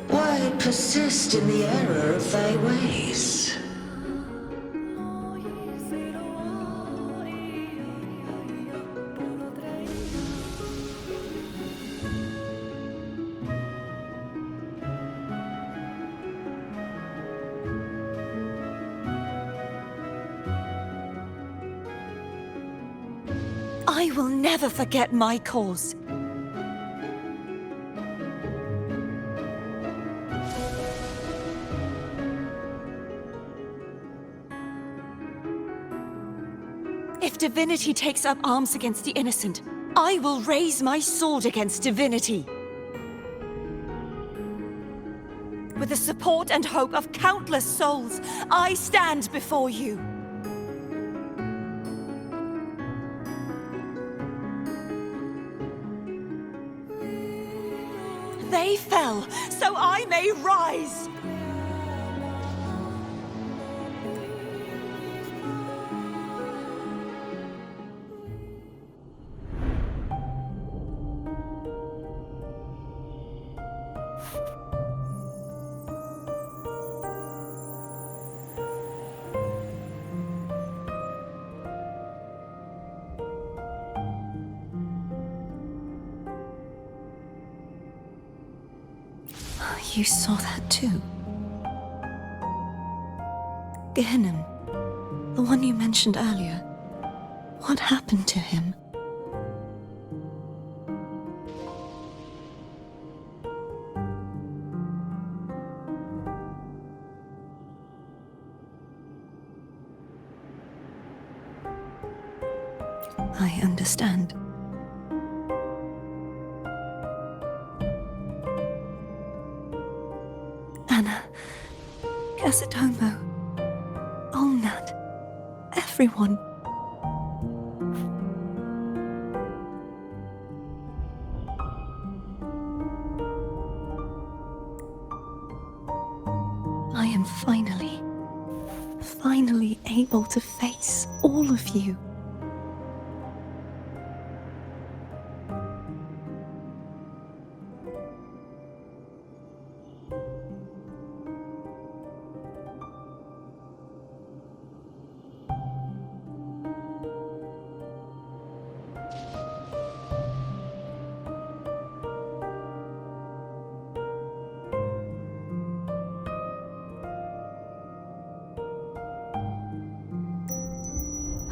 why persist in the error of thy ways? I will never forget my cause. If divinity takes up arms against the innocent, I will raise my sword against divinity. With the support and hope of countless souls, I stand before you. They fell, so I may rise! You saw that too? Gehenna, the one you mentioned earlier. What happened to him? I understand. Anna, Casatomo, Olnat, everyone. I am finally able to face all of you.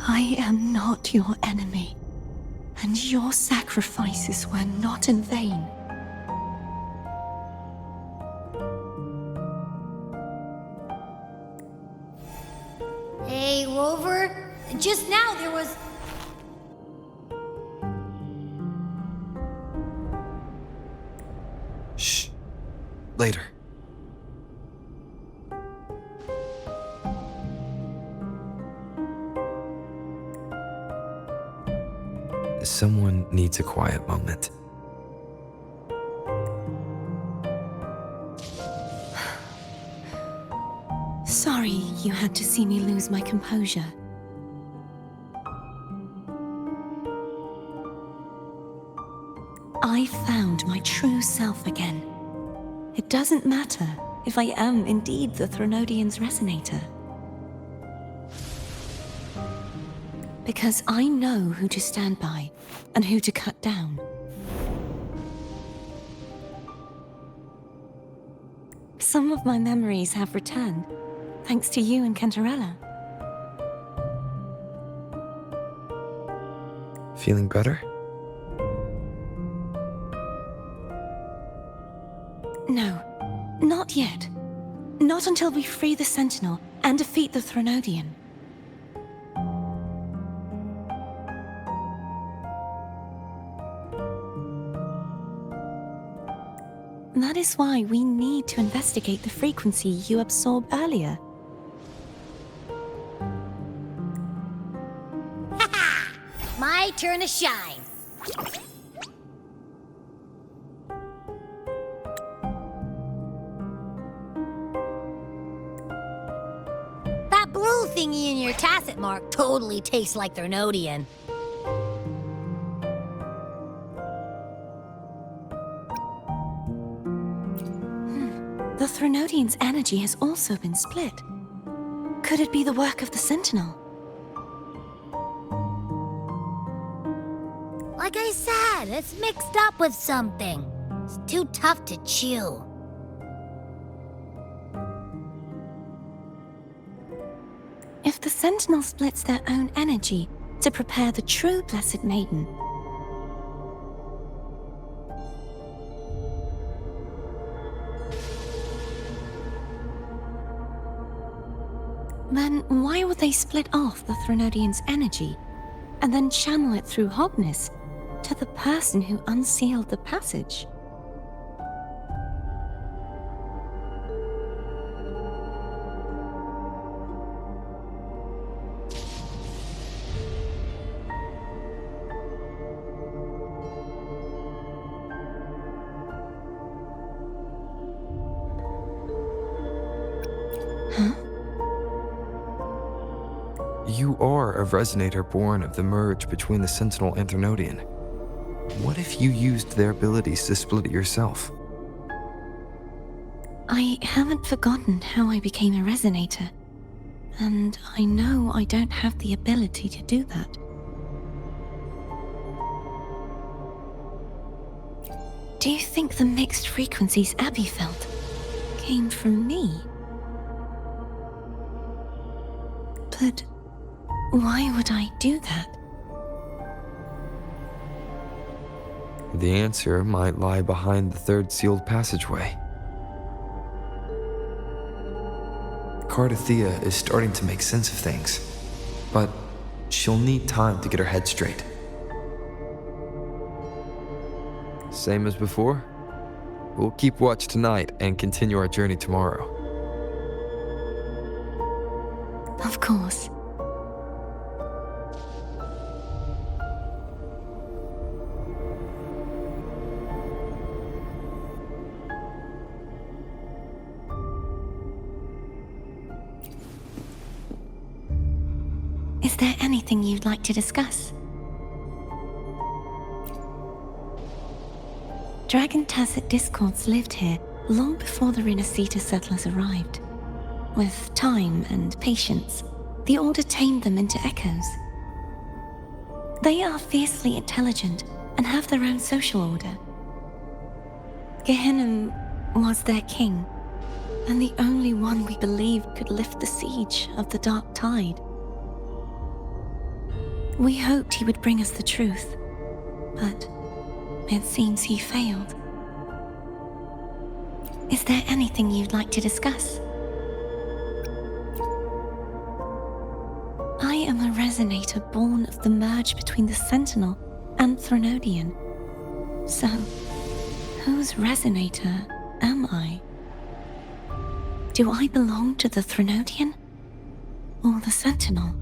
I am not your enemy, and your sacrifices were not in vain. Hey, Rover, just now there was... Shh. Later. Someone needs a quiet moment. Sorry you had to see me lose my composure. I found my true self again. It doesn't matter if I am indeed the Threnodian's resonator. Because I know who to stand by and who to cut down. Some of my memories have returned, thanks to you and Cantarella. Feeling better? No, not yet. Not until we free the Sentinel and defeat the Threnodian. That is why we need to investigate the frequency you absorbed earlier. My turn to shine. That blue thingy in your tacit mark totally tastes like their Threnodian. the Threnodian's energy has also been split. Could it be the work of the Sentinel? Like I said, it's mixed up with something. It's too tough to chew. If the Sentinel splits their own energy to prepare the true Blessed Maiden, then why would they split off the Threnodian's energy and then channel it through Hogness to the person who unsealed the passage? You are a resonator born of the merge between the Sentinel and Threnodian. What if you used their abilities to split it yourself? I haven't forgotten how I became a resonator, and I know I don't have the ability to do that. Do you think the mixed frequencies Abby felt came from me? But why would I do that? The answer might lie behind the third sealed passageway. Cartethyia is starting to make sense of things, but she'll need time to get her head straight. Same as before? We'll keep watch tonight and continue our journey tomorrow. Of course. Is there anything you'd like to discuss? Dragon Tacet discords lived here long before the Rinascita settlers arrived. With time and patience, the Order tamed them into echoes. They are fiercely intelligent and have their own social order. Gehenna was their king, and the only one we believed could lift the siege of the Dark Tide. We hoped he would bring us the truth, but it seems he failed. Is there anything you'd like to discuss? I am a resonator born of the merge between the Sentinel and Threnodian. So, whose resonator am I? Do I belong to the Threnodian or the Sentinel?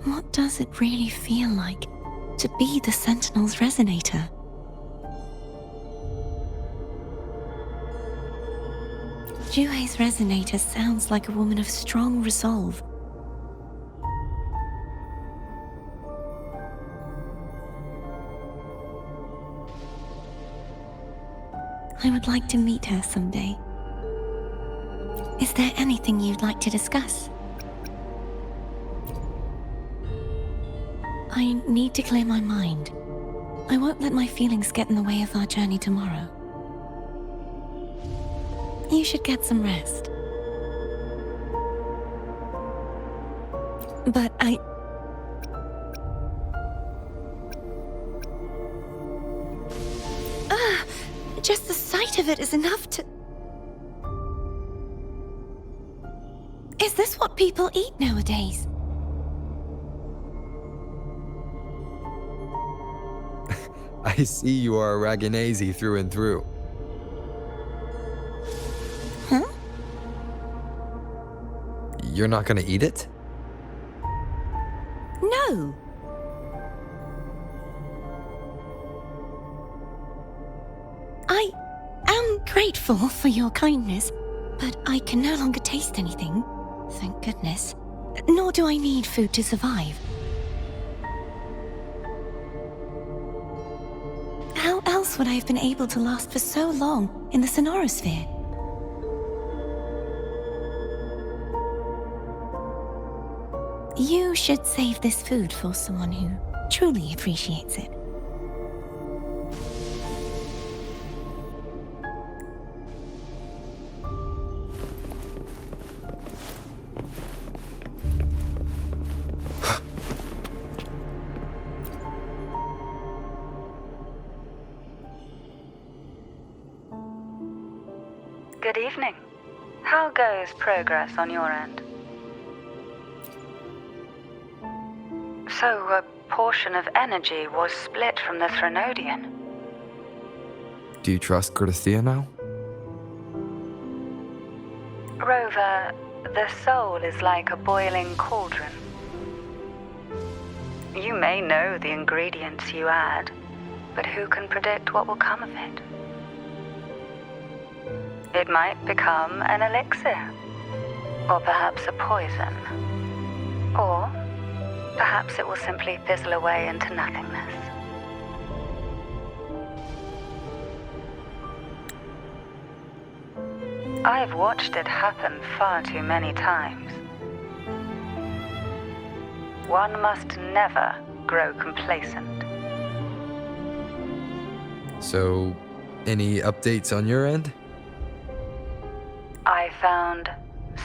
What does it really feel like to be the Sentinel's resonator? Juhe's resonator sounds like a woman of strong resolve. I would like to meet her someday. Is there anything you'd like to discuss? I need to clear my mind. I won't let my feelings get in the way of our journey tomorrow. You should get some rest. But just the sight of it is enough to... Is this what people eat nowadays? I see you are a Raganese through and through. Huh? You're not gonna eat it? No. I am grateful for your kindness, but I can no longer taste anything, thank goodness. Nor do I need food to survive. How else would I have been able to last for so long in the Sonorosphere? You should save this food for someone who truly appreciates it. Good evening. How goes progress on your end? So, a portion of energy was split from the Threnodian. Do you trust Cartethyia now? Rover, the soul is like a boiling cauldron. You may know the ingredients you add, but who can predict what will come of it? It might become an elixir, or perhaps a poison, or perhaps it will simply fizzle away into nothingness. I've watched it happen far too many times. One must never grow complacent. So, any updates on your end? I found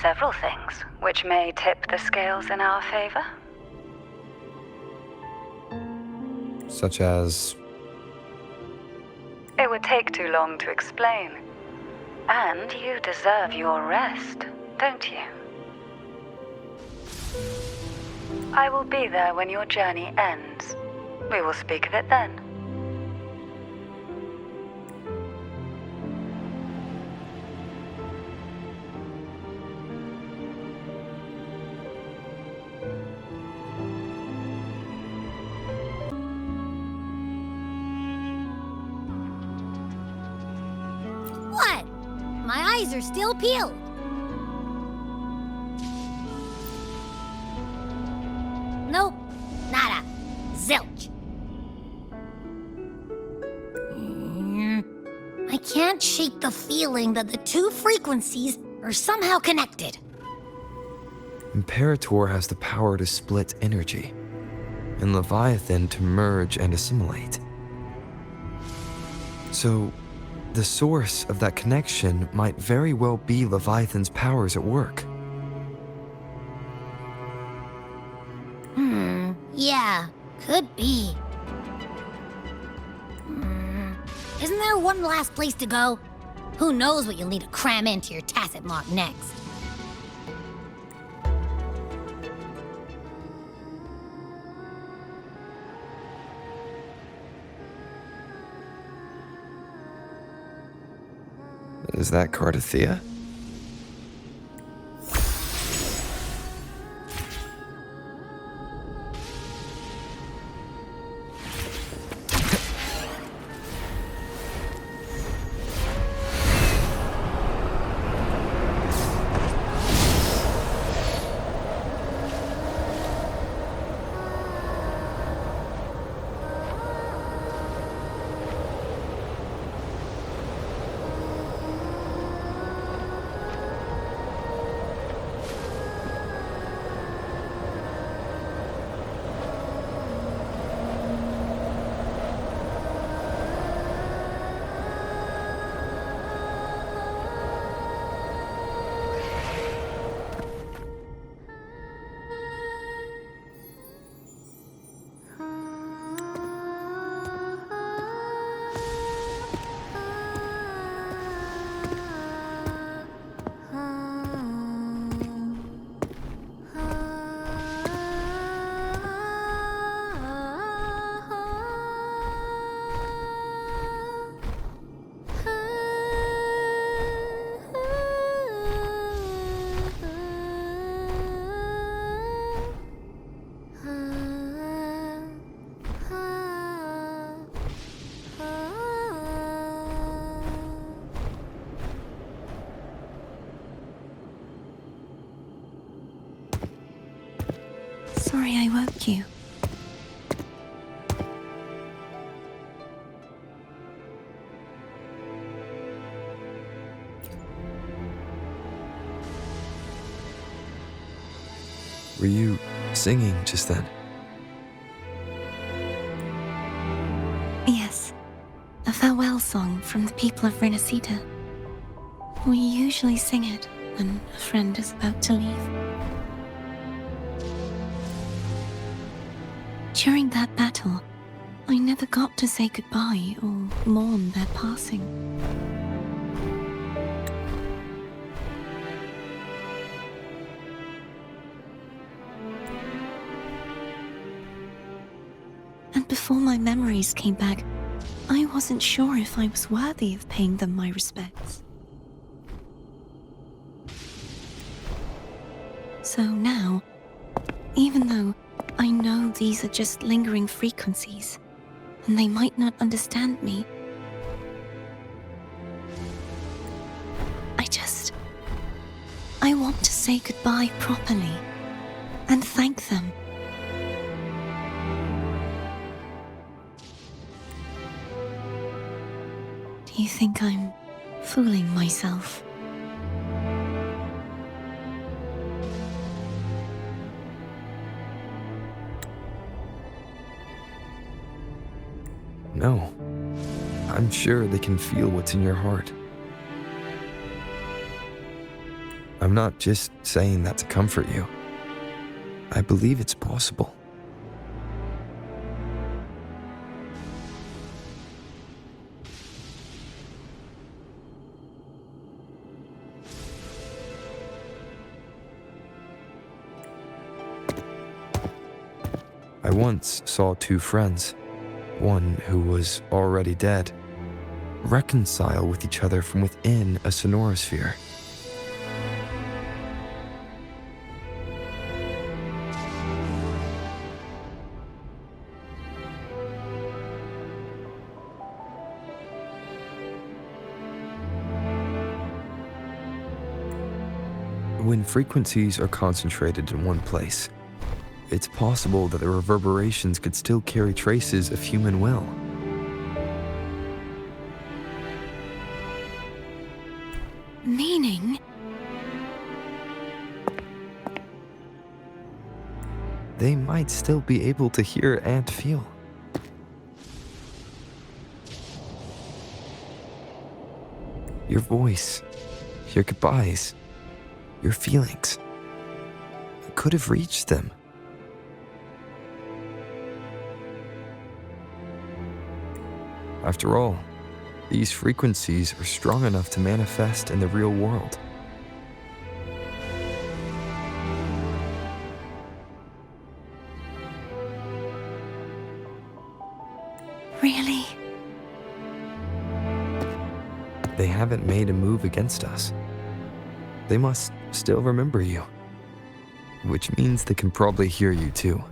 several things which may tip the scales in our favor. Such as... It would take too long to explain. And you deserve your rest, don't you? I will be there when your journey ends. We will speak of it then. What? My eyes are still peeled. Nope. Nada. Zilch. I can't shake the feeling that the two frequencies are somehow connected. Imperator has the power to split energy, and Leviathan to merge and assimilate. So, the source of that connection might very well be Leviathan's powers at work. Yeah, could be. Isn't there one last place to go? Who knows what you'll need to cram into your tacit mark next? Is that Cartethyia? Sorry I woke you. Were you singing just then? Yes, a farewell song from the people of Rinascita. We usually sing it when a friend is about to leave. During that battle, I never got to say goodbye or mourn their passing. And before my memories came back, I wasn't sure if I was worthy of paying them my respects. So now, even though I know these are just lingering frequencies, and they might not understand me, I want to say goodbye properly, and thank them. Do you think I'm fooling myself? No. I'm sure they can feel what's in your heart. I'm not just saying that to comfort you. I believe it's possible. I once saw two friends, one who was already dead, reconcile with each other from within a sonorosphere. When frequencies are concentrated in one place, it's possible that the reverberations could still carry traces of human will. Meaning? They might still be able to hear and feel. Your voice, your goodbyes, your feelings. It could have reached them. After all, these frequencies are strong enough to manifest in the real world. Really? They haven't made a move against us. They must still remember you, which means they can probably hear you too.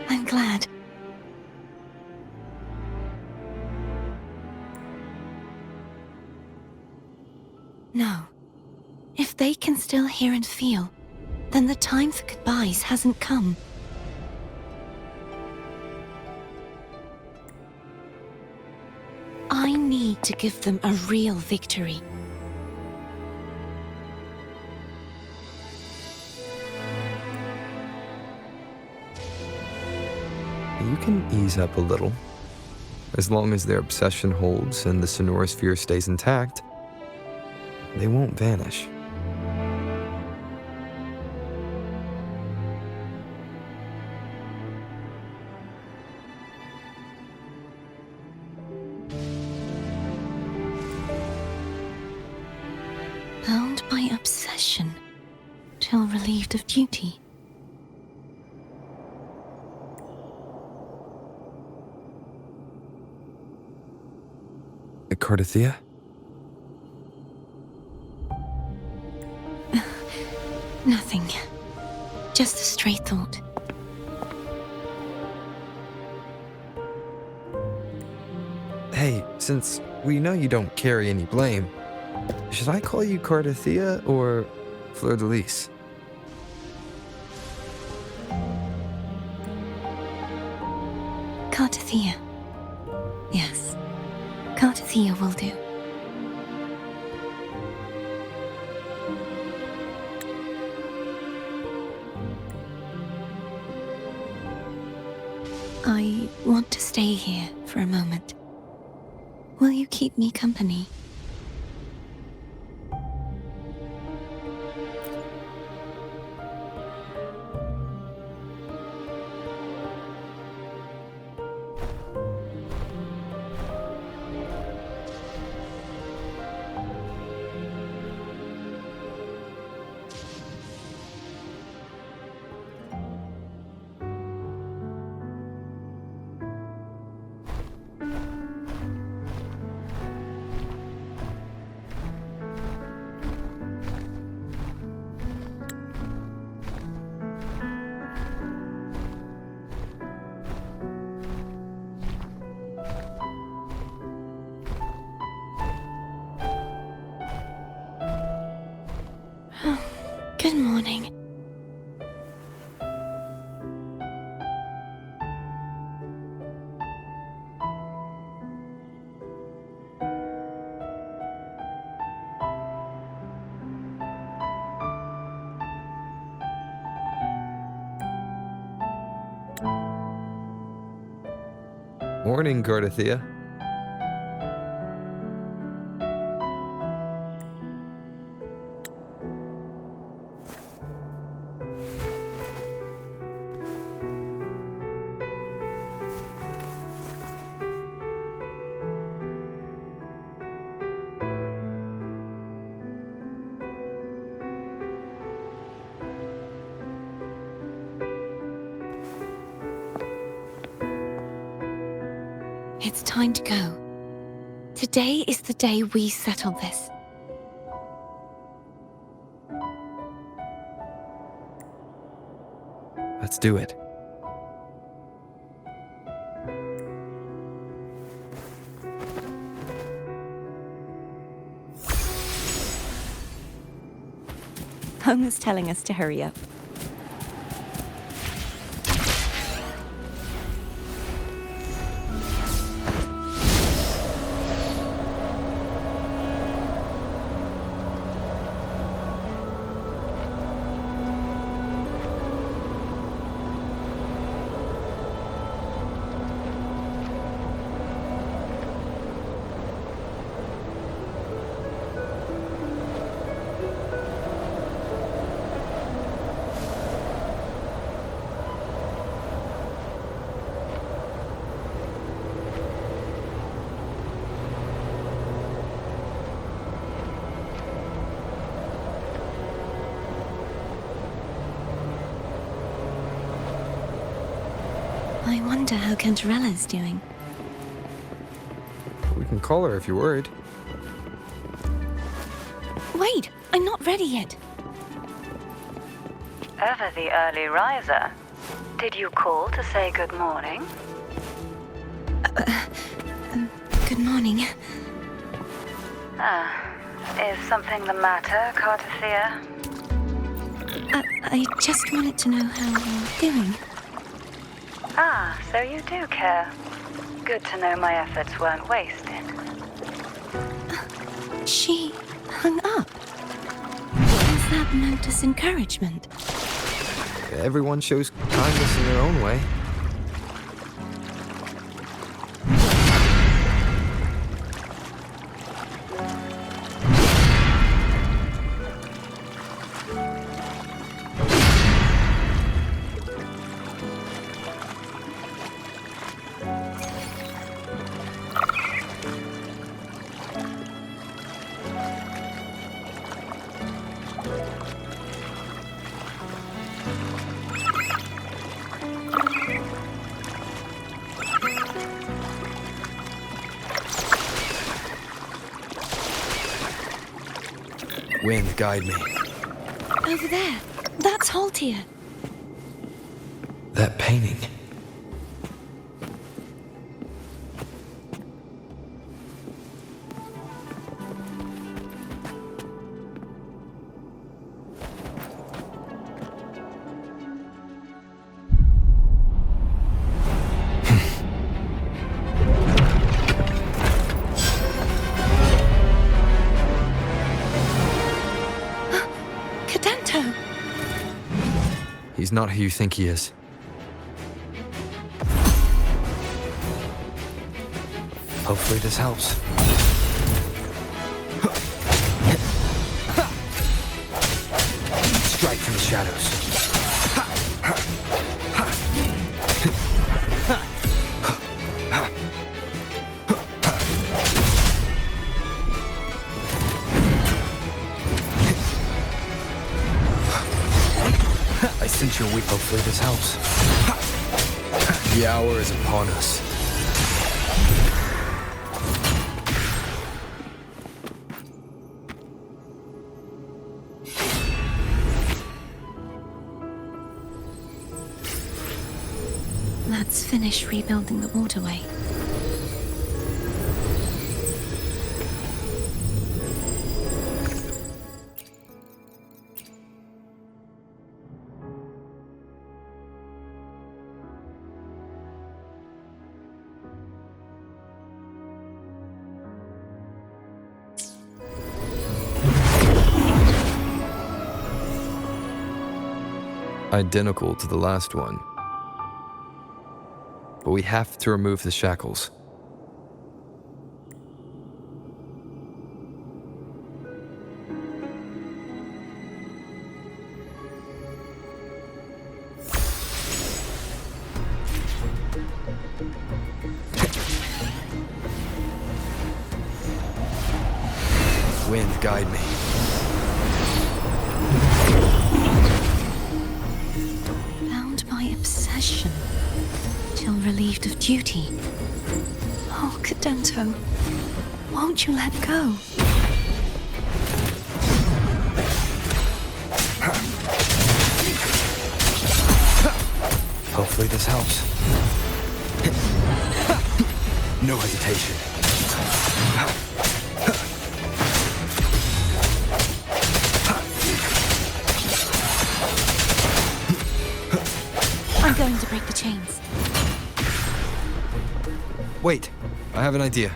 I'm glad. No. If they can still hear and feel, then the time for goodbyes hasn't come. I need to give them a real victory. You can ease up a little. As long as their obsession holds and the sonorosphere stays intact, they won't vanish. Bound by obsession, till relieved of duty. Cartethyia? Nothing. Just a stray thought. Hey, since we know you don't carry any blame, should I call you Cartethyia or Fleur de Lis? Cartethyia. Yes. Cartethyia. Cartethyia will do. I want to stay here for a moment. Will you keep me company? Good morning. Morning, Cartethyia. It's time to go. Today is the day we settle this. Let's do it. Homer's telling us to hurry up. I wonder how Cantarella's doing. We can call her if you're worried. Wait, I'm not ready yet. Ever the early riser. Did you call to say good morning? Good morning. Is something the matter, Cartethyia? I just wanted to know how you're doing. Ah, so you do care. Good to know my efforts weren't wasted. She hung up. Was that meant as encouragement? Everyone shows kindness in their own way. Wind, guide me. Over there. That's Haltia. That painting. go. He's not who you think he is. Hopefully this helps. Strike from the shadows. I sense you're weak. Hopefully this helps. The hour is upon us. Let's finish rebuilding the waterway. Identical to the last one. But we have to remove the shackles. Wind, guide me. Bound by obsession, till relieved of duty. Oh, Cadento, won't you let go? Hopefully this helps. No hesitation. I'm going to break the chains. Wait, I have an idea.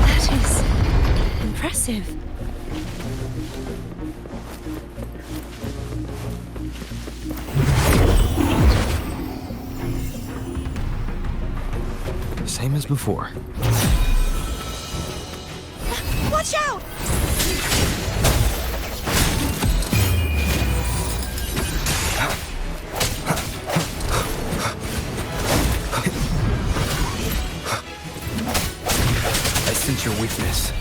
That is impressive. Same as before. Watch out! I sense your weakness.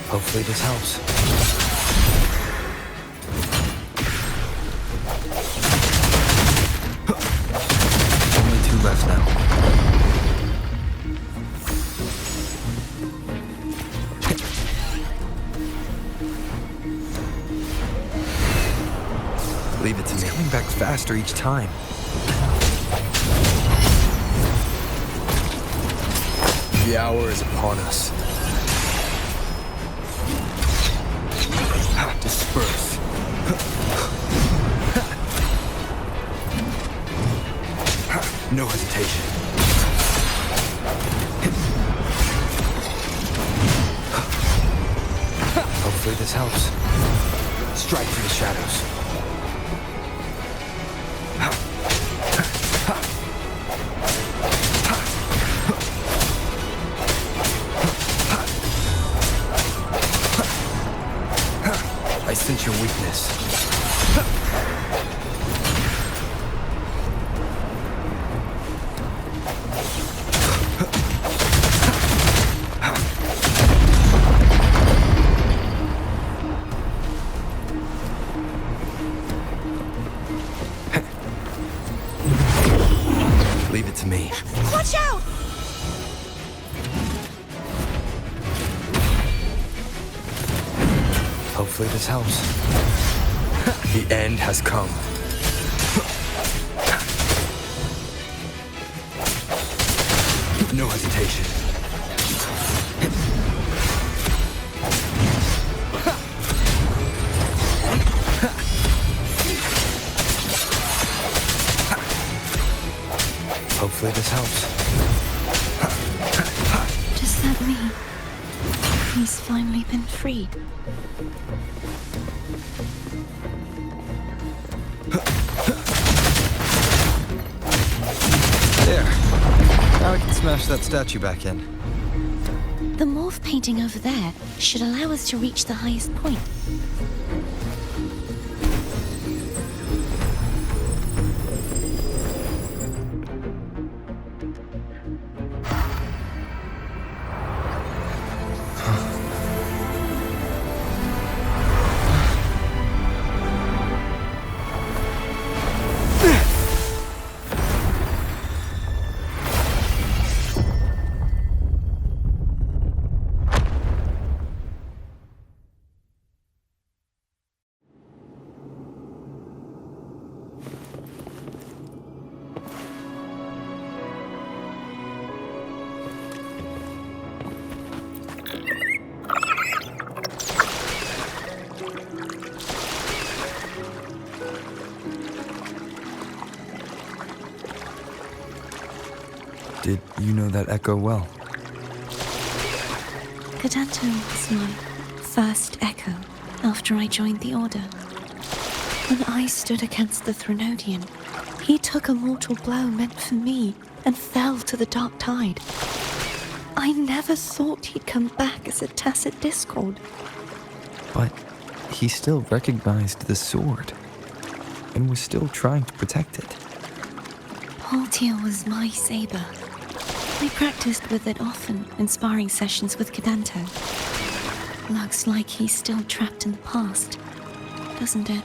Hopefully this helps. Only 2 left now. Leave it to me. It's coming back faster each time. The hour is upon us. Disperse. No hesitation. Hopefully this helps. Strike through the shadows. I sense your weakness. Leave it to me. Watch out! Hopefully this helps. The end has come. No hesitation. Hopefully this helps. Does that mean he's finally been freed? There. Now I can smash that statue back in. The morph painting over there should allow us to reach the highest point. Did you know that echo well? Cartethyia was my first echo after I joined the Order. When I stood against the Threnodian, he took a mortal blow meant for me and fell to the dark tide. I never thought he'd come back as a tacit discord. But he still recognized the sword and was still trying to protect it. Haltier was my saber. I practiced with it often in sparring sessions with Cadento. Looks like he's still trapped in the past, doesn't it?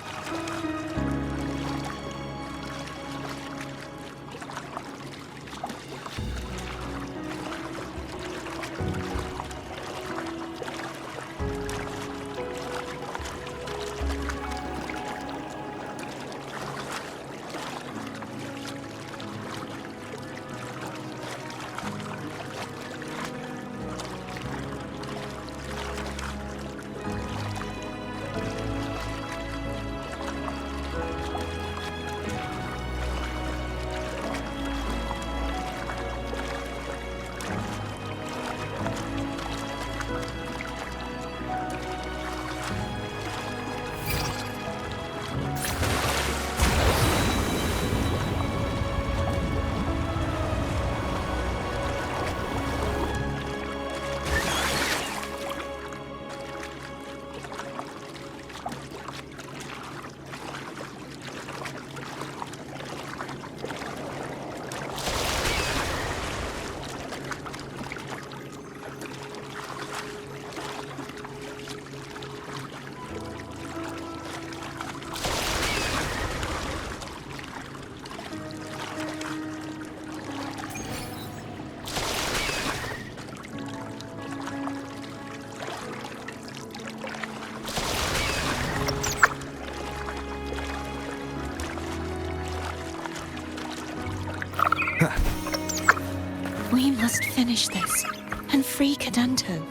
We must finish this and free Cadento.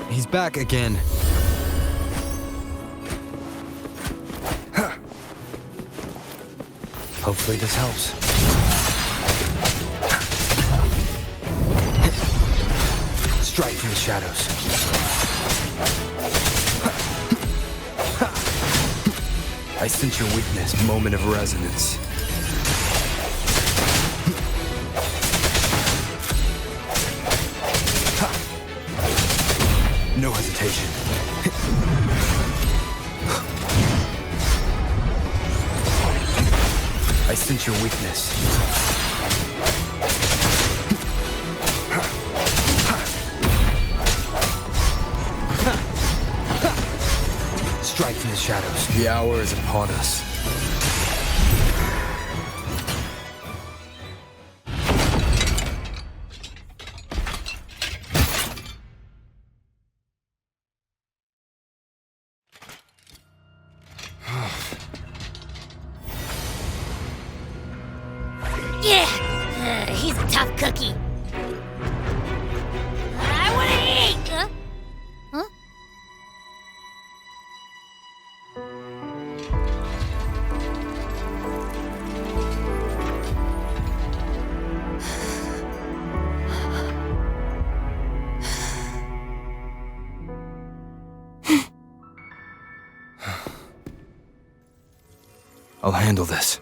He's back again. Hopefully this helps. Strike from the shadows. I sense your weakness, moment of resonance. No hesitation. I sense your weakness. Strike from the shadows. The hour is upon us. Yeah, he's a tough cookie. I want to eat! Huh? I'll handle this.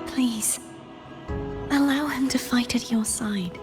Please, allow him to fight at your side.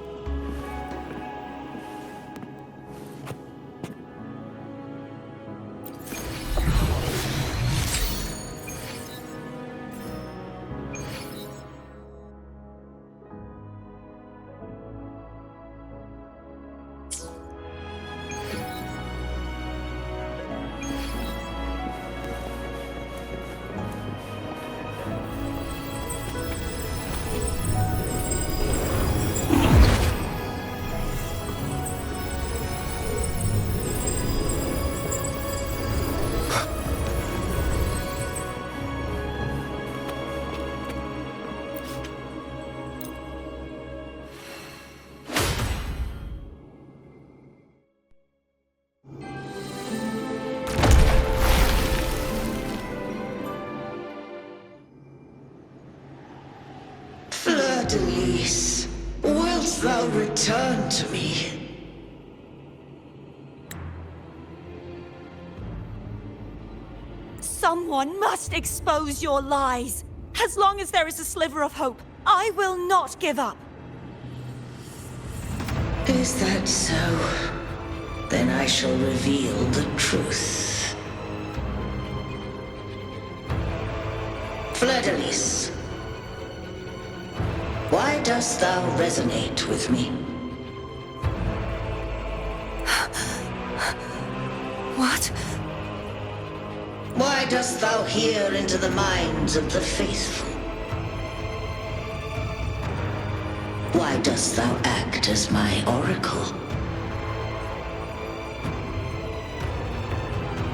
Denise, wilt thou return to me? Someone must expose your lies. As long as there is a sliver of hope, I will not give up. Is that so? Then I shall reveal the truth. Fleur-de-Lis, why dost thou resonate with me? What? Why dost thou hear into the minds of the faithful? Why dost thou act as my oracle?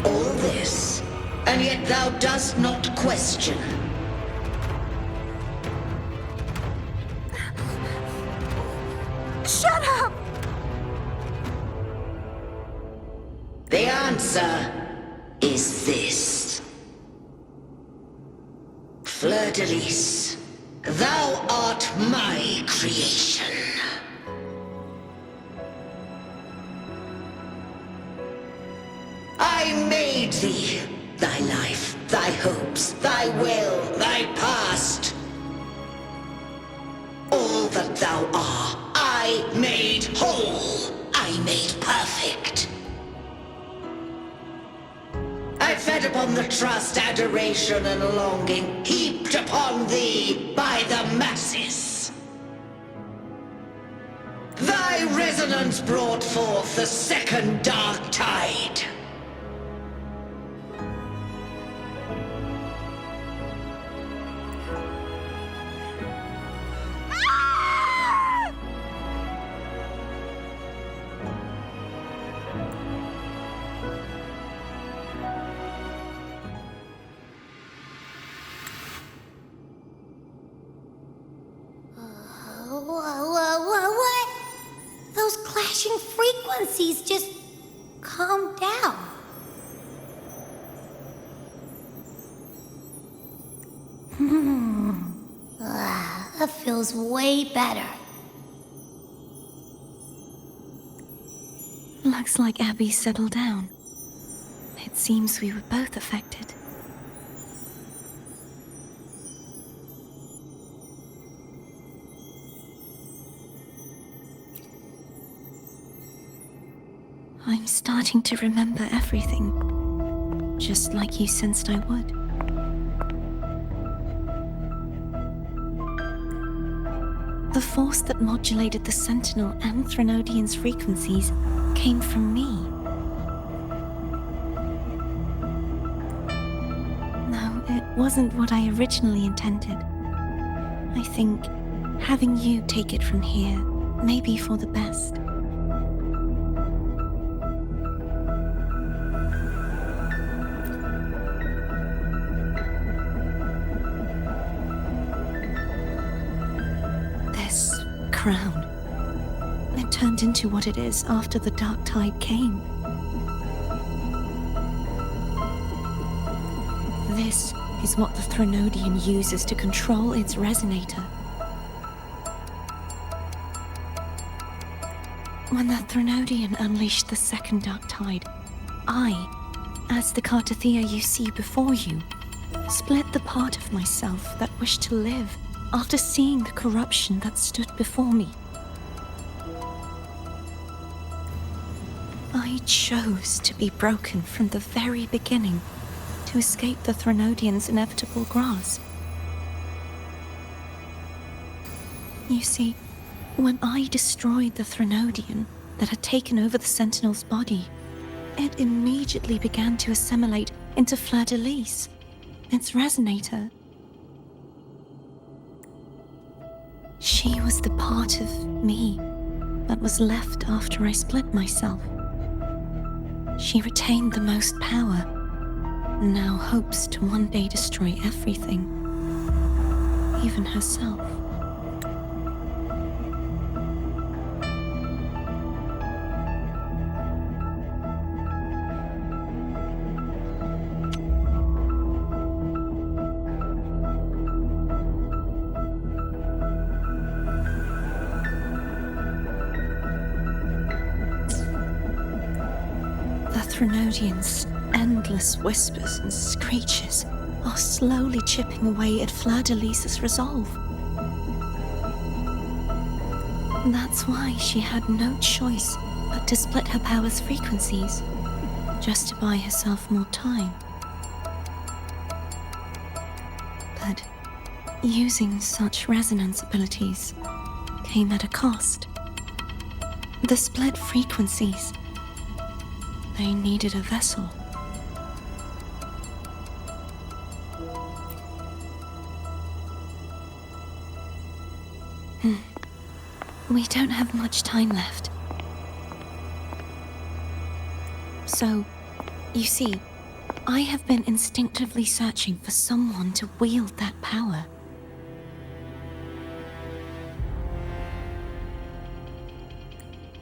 All this, and yet thou dost not question. Shut up! The answer is this. Fleur-de-Lis, thou art my creation. I made thee, thy life, thy hopes, thy will, thy past. All that thou art, I made whole. I made perfect. I fed upon the trust, adoration, and longing heaped upon thee by the masses. Thy resonance brought forth the second dark tide. What? Those clashing frequencies just calm down. That feels way better. Looks like Abby settled down. It seems we were both affected. I'm starting to remember everything, just like you sensed I would. The force that modulated the Sentinel and Threnodian's frequencies came from me. No, it wasn't what I originally intended. I think having you take it from here may be for the best. This crown, it turned into what it is after the dark tide came. This is what the Threnodian uses to control its resonator. When the Threnodian unleashed the second dark tide, I, as the Cartethyia you see before you, split the part of myself that wished to live after seeing the corruption that stood before me. I chose to be broken from the very beginning to escape the Threnodian's inevitable grasp. You see, when I destroyed the Threnodian that had taken over the Sentinel's body, it immediately began to assimilate into Fleur-de-Lis, its resonator. She was the part of me that was left after I split myself. She retained the most power, and now hopes to one day destroy everything, even herself. The Threnodian's endless whispers and screeches are slowly chipping away at Fleur-de-Lis's resolve. That's why she had no choice but to split her power's frequencies, just to buy herself more time. But using such resonance abilities came at a cost. The split frequencies, they needed a vessel. We don't have much time left. So, you see, I have been instinctively searching for someone to wield that power.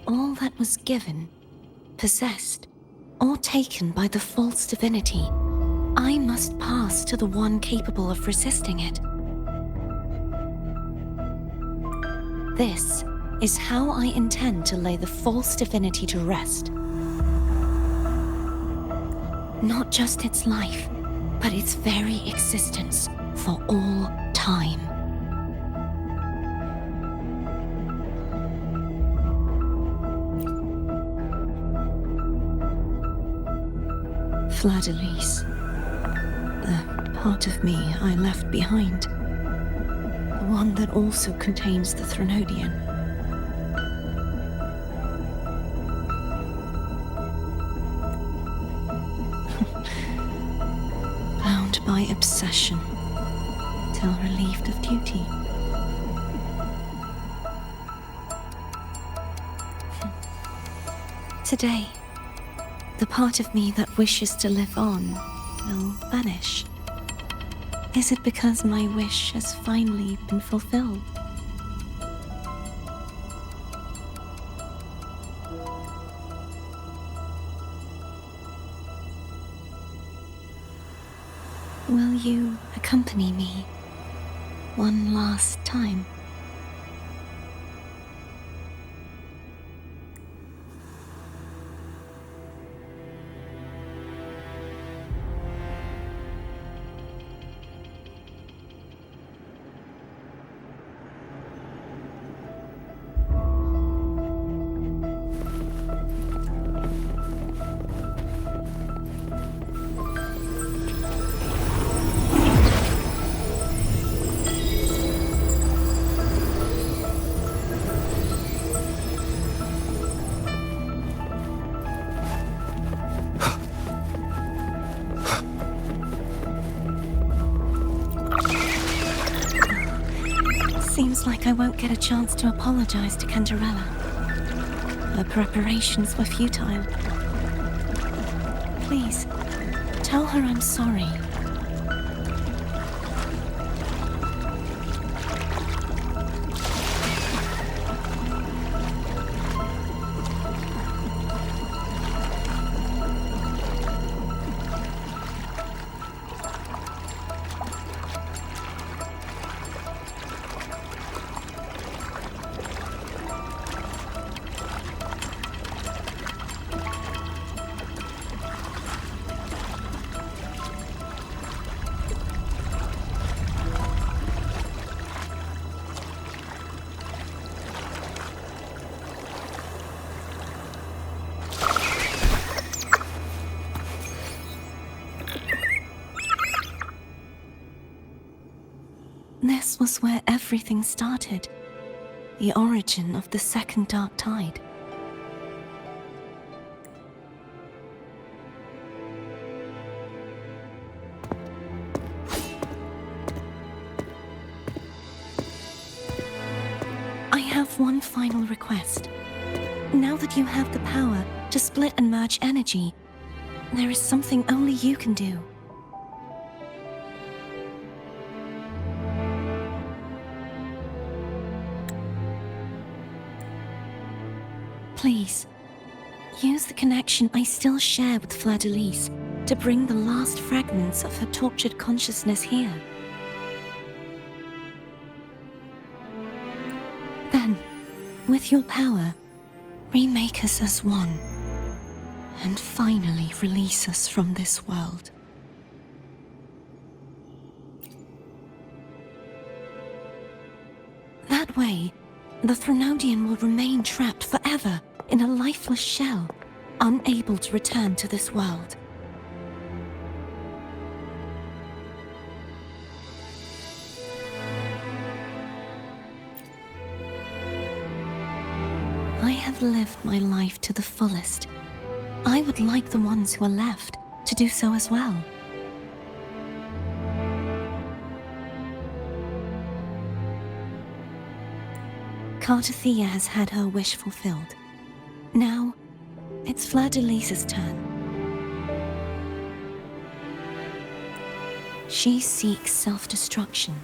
All that was given, possessed, or taken by the false divinity, I must pass to the one capable of resisting it. This is how I intend to lay the false divinity to rest. Not just its life, but its very existence for all time. Fleur-de-Lis, the part of me I left behind, the one that also contains the Threnodian. Bound by obsession, till relieved of duty. Today, the part of me that wishes to live on will vanish. Is it because my wish has finally been fulfilled? Will you accompany me one last time? like I won't get a chance to apologize to Cantarella. Her preparations were futile. Please, tell her I'm sorry. This was where everything started. The origin of the second dark tide. I have one final request. Now that you have the power to split and merge energy, there is something only you can do. Please, use the connection I still share with Fleur-de-Lis to bring the last fragments of her tortured consciousness here. Then, with your power, remake us as one, and finally release us from this world. That way, the Threnodian will remain trapped forever in a lifeless shell, unable to return to this world. I have lived my life to the fullest. I would like the ones who are left to do so as well. Cartethyia has had her wish fulfilled. Now, it's Fleur-de-Lis's turn. She seeks self-destruction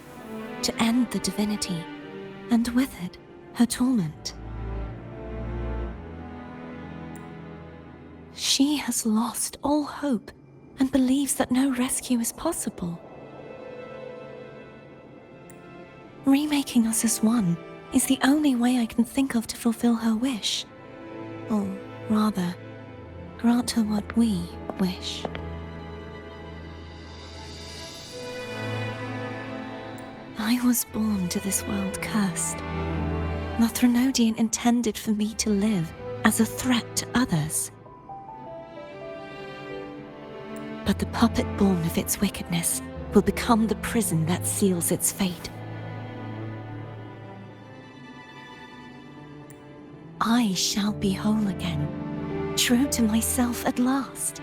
to end the divinity, and with it, her torment. She has lost all hope and believes that no rescue is possible. Remaking us as one is the only way I can think of to fulfill her wish. Or rather, grant her what we wish. I was born to this world cursed. The Threnodian intended for me to live as a threat to others. But the puppet born of its wickedness will become the prison that seals its fate. I shall be whole again, true to myself at last.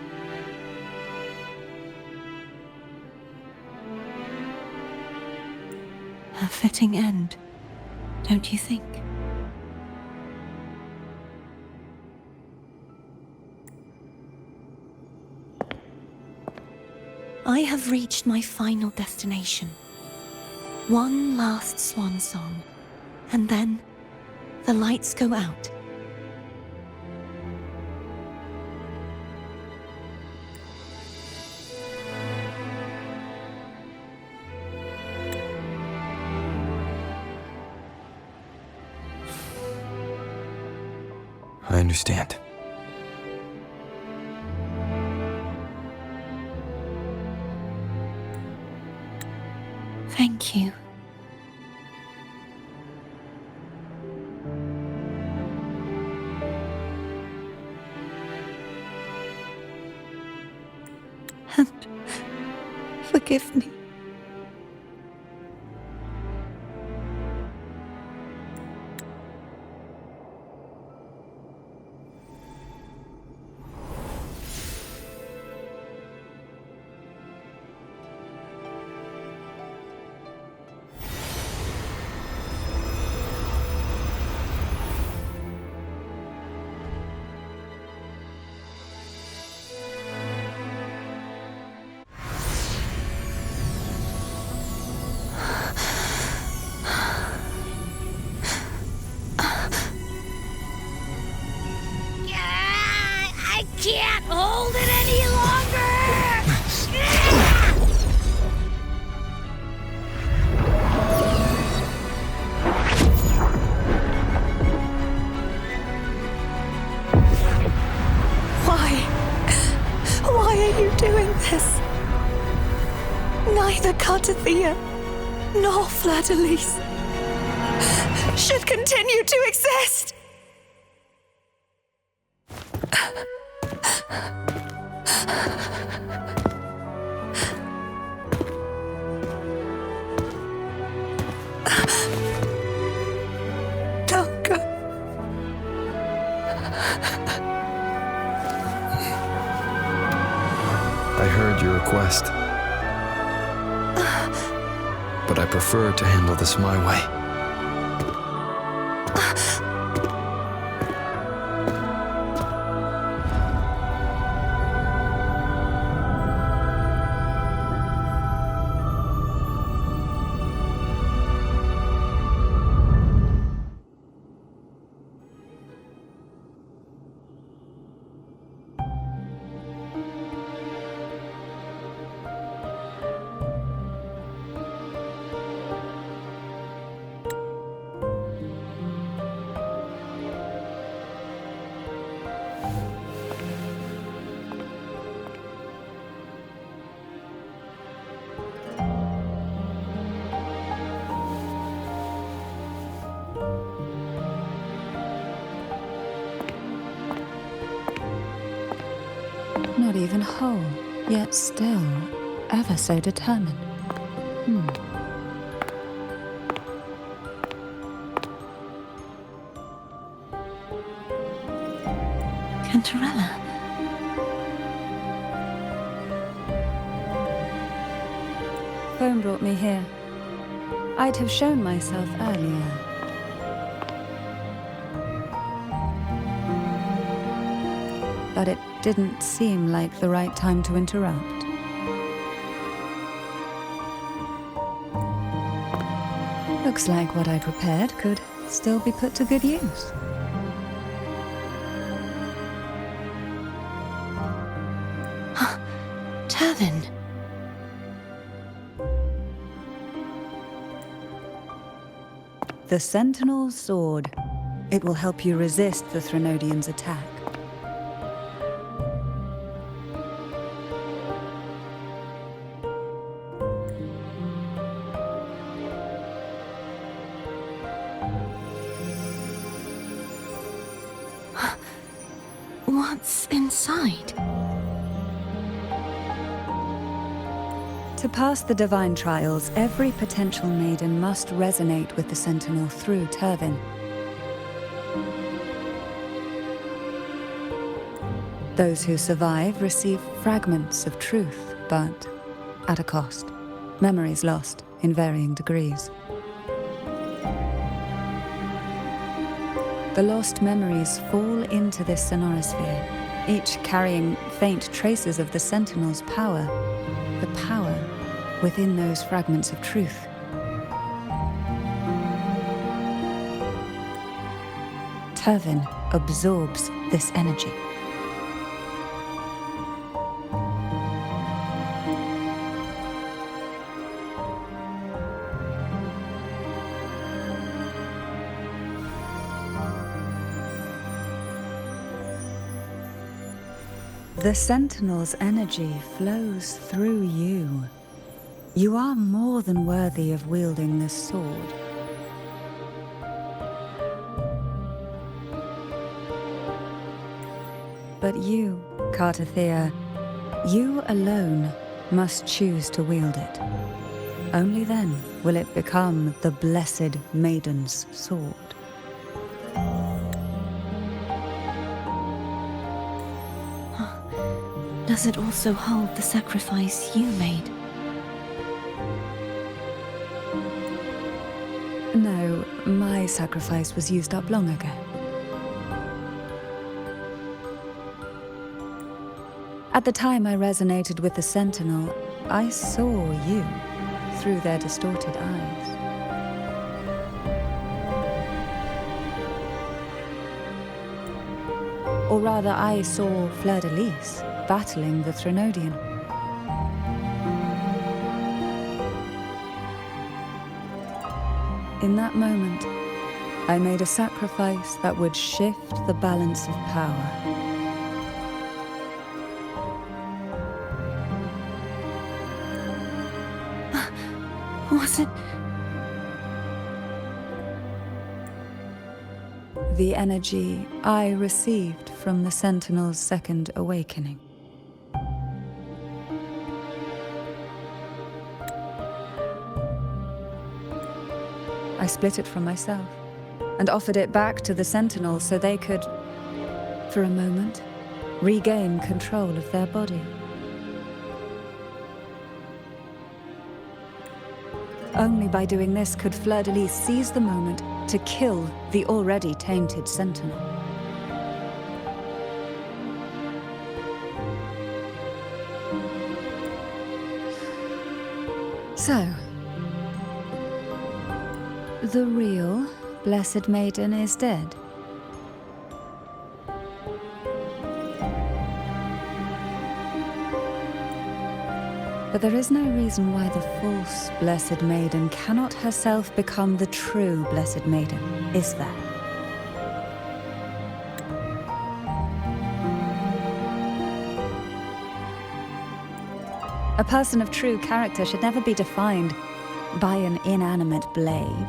A fitting end, don't you think? I have reached my final destination. One last swan song, and then the lights go out. I understand. Thank you. And forgive me. Neither Cartethyia nor Fleur-de-Lis should continue to exist! Don't go. I heard your request. But I prefer to handle this my way. Not even whole, yet still ever so determined. Cantarella. Phone brought me here. I'd have shown myself earlier. But it didn't seem like the right time to interrupt. Looks like what I prepared could still be put to good use. Turvin. The Sentinel's Sword. It will help you resist the Threnodian's attack. What's inside? To pass the divine trials, every potential maiden must resonate with the Sentinel through Turvin. Those who survive receive fragments of truth, but at a cost. Memories lost in varying degrees. The lost memories fall into this sonorosphere, each carrying faint traces of the Sentinel's power, the power within those fragments of truth. Turvin absorbs this energy. The Sentinel's energy flows through you. You are more than worthy of wielding this sword. But you, Cartethyia, you alone must choose to wield it. Only then will it become the Blessed Maiden's sword. Does it also hold the sacrifice you made? No, my sacrifice was used up long ago. At the time I resonated with the Sentinel, I saw you through their distorted eyes. Or rather, I saw Fleur-de-Lis battling the Threnodian. In that moment, I made a sacrifice that would shift the balance of power. Was it... The energy I received from the Sentinel's second awakening. I split it from myself and offered it back to the Sentinels so they could, for a moment, regain control of their body. Only by doing this could Fleur-de-Lis seize the moment to kill the already tainted Sentinel. So, the real Blessed Maiden is dead. But there is no reason why the false Blessed Maiden cannot herself become the true Blessed Maiden, is there? A person of true character should never be defined by an inanimate blade.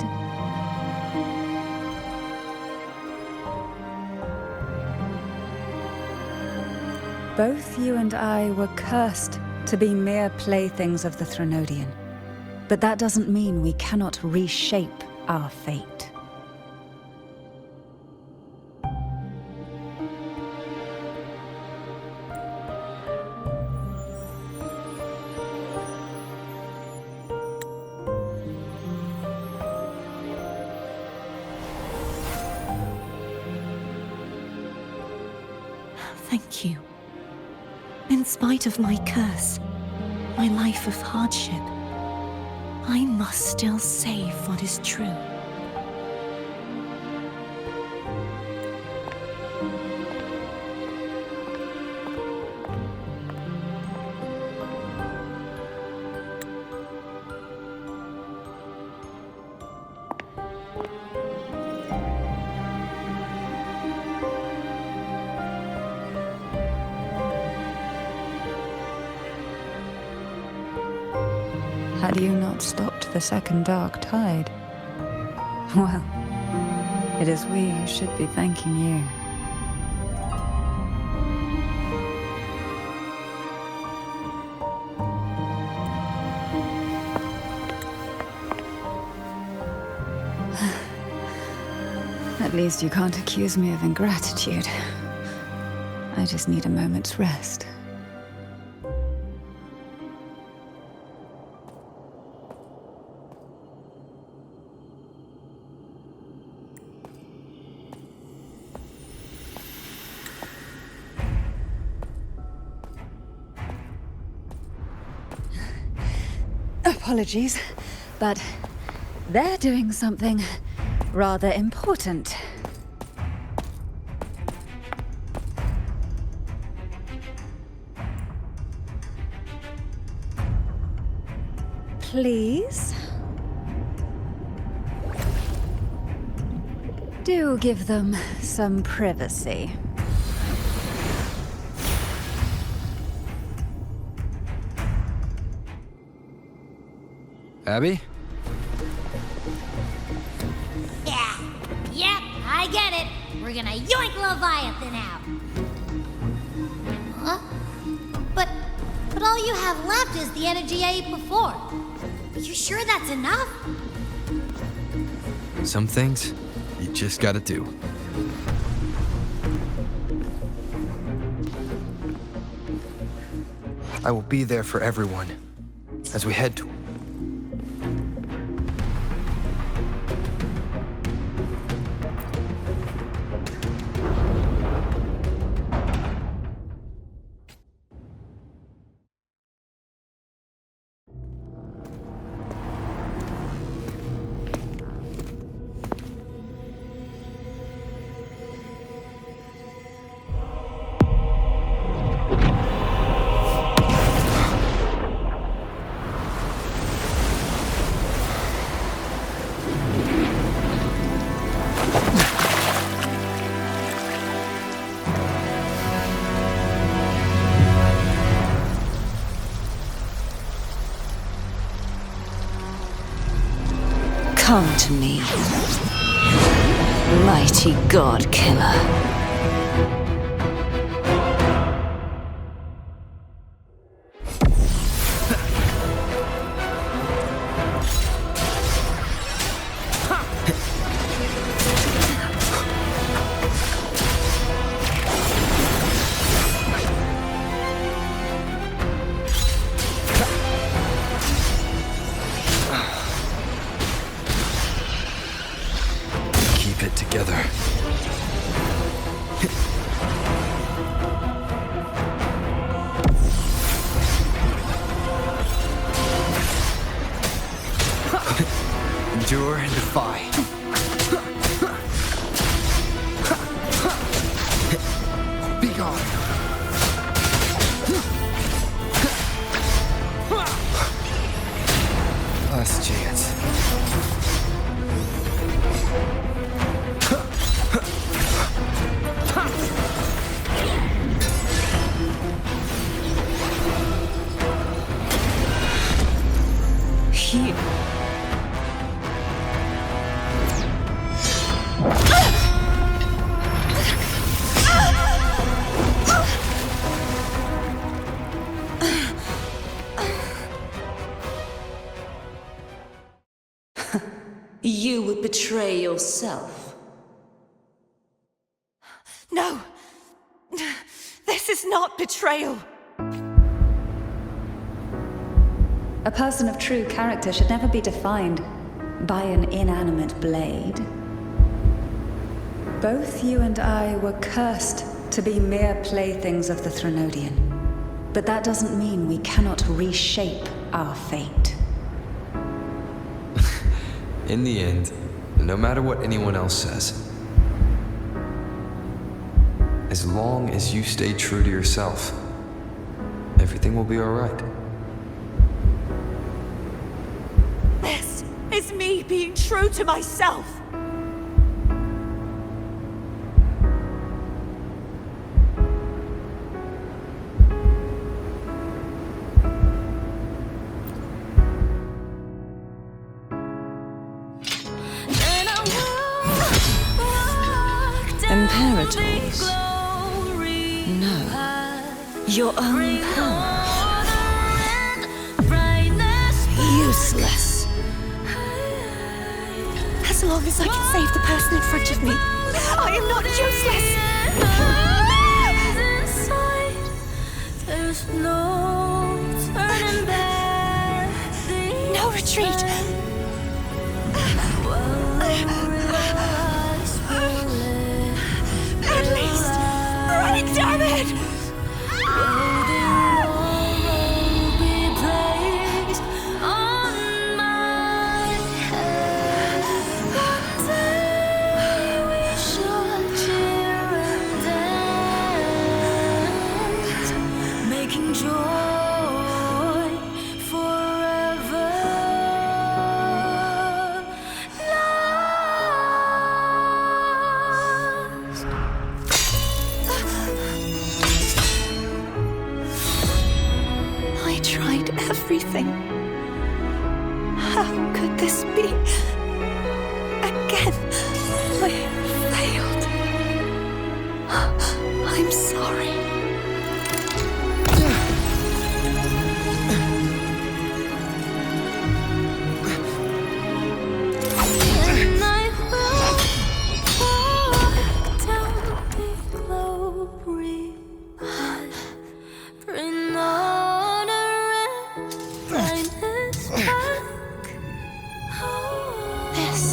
Both you and I were cursed to be mere playthings of the Threnodian. But that doesn't mean we cannot reshape our fate. Thank you. In spite of my curse, my life of hardship, I must still save what is true. Had you not stopped the second dark tide? Well, it is we who should be thanking you. At least you can't accuse me of ingratitude. I just need a moment's rest. Apologies, but they're doing something rather important. Please? Do give them some privacy. Abby? Yeah, yep, I get it. We're gonna yoink Leviathan out. Huh? But all you have left is the energy I ate before. Are you sure that's enough? Some things, you just gotta do. I will be there for everyone as we head to... Come to me, mighty god killer. Keep it together. Endure and defy. Be gone. Last chance. Here. You would betray yourself. No! This is not betrayal! A person of true character should never be defined by an inanimate blade. Both you and I were cursed to be mere playthings of the Threnodian. But that doesn't mean we cannot reshape our fate. In the end, no matter what anyone else says, as long as you stay true to yourself, everything will be alright. This is me being true to myself! Imperators? No. Your own power. Useless. As long as I can save the person in front of me, I am not useless! There's no turning back. No retreat! At least break, damn it! Everything. How could this be? Again, I failed. I'm sorry. And I will walk down the glory path, bring honor and brightness back. This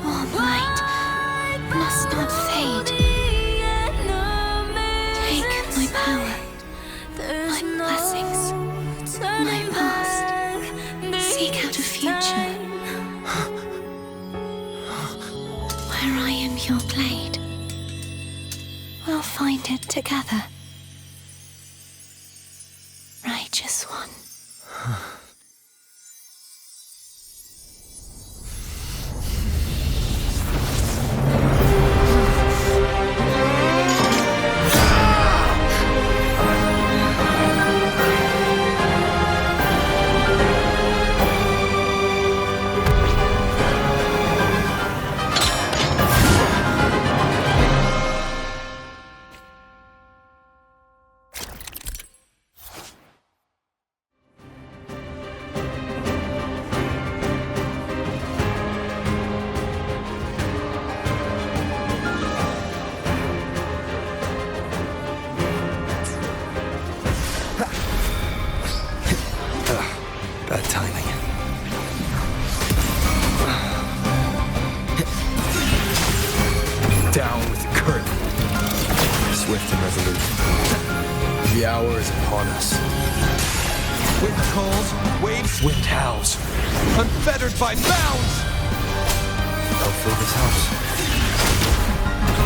all-might must not fade. Take my power, my blessings, my past. Seek out a future where I am your blade. We'll find it together. Righteous one. Bad timing. Down with the curtain. Swift and resolute. The hour is upon us. Wind calls, waves, Wind howls. unfettered by bounds! I'll fill this house.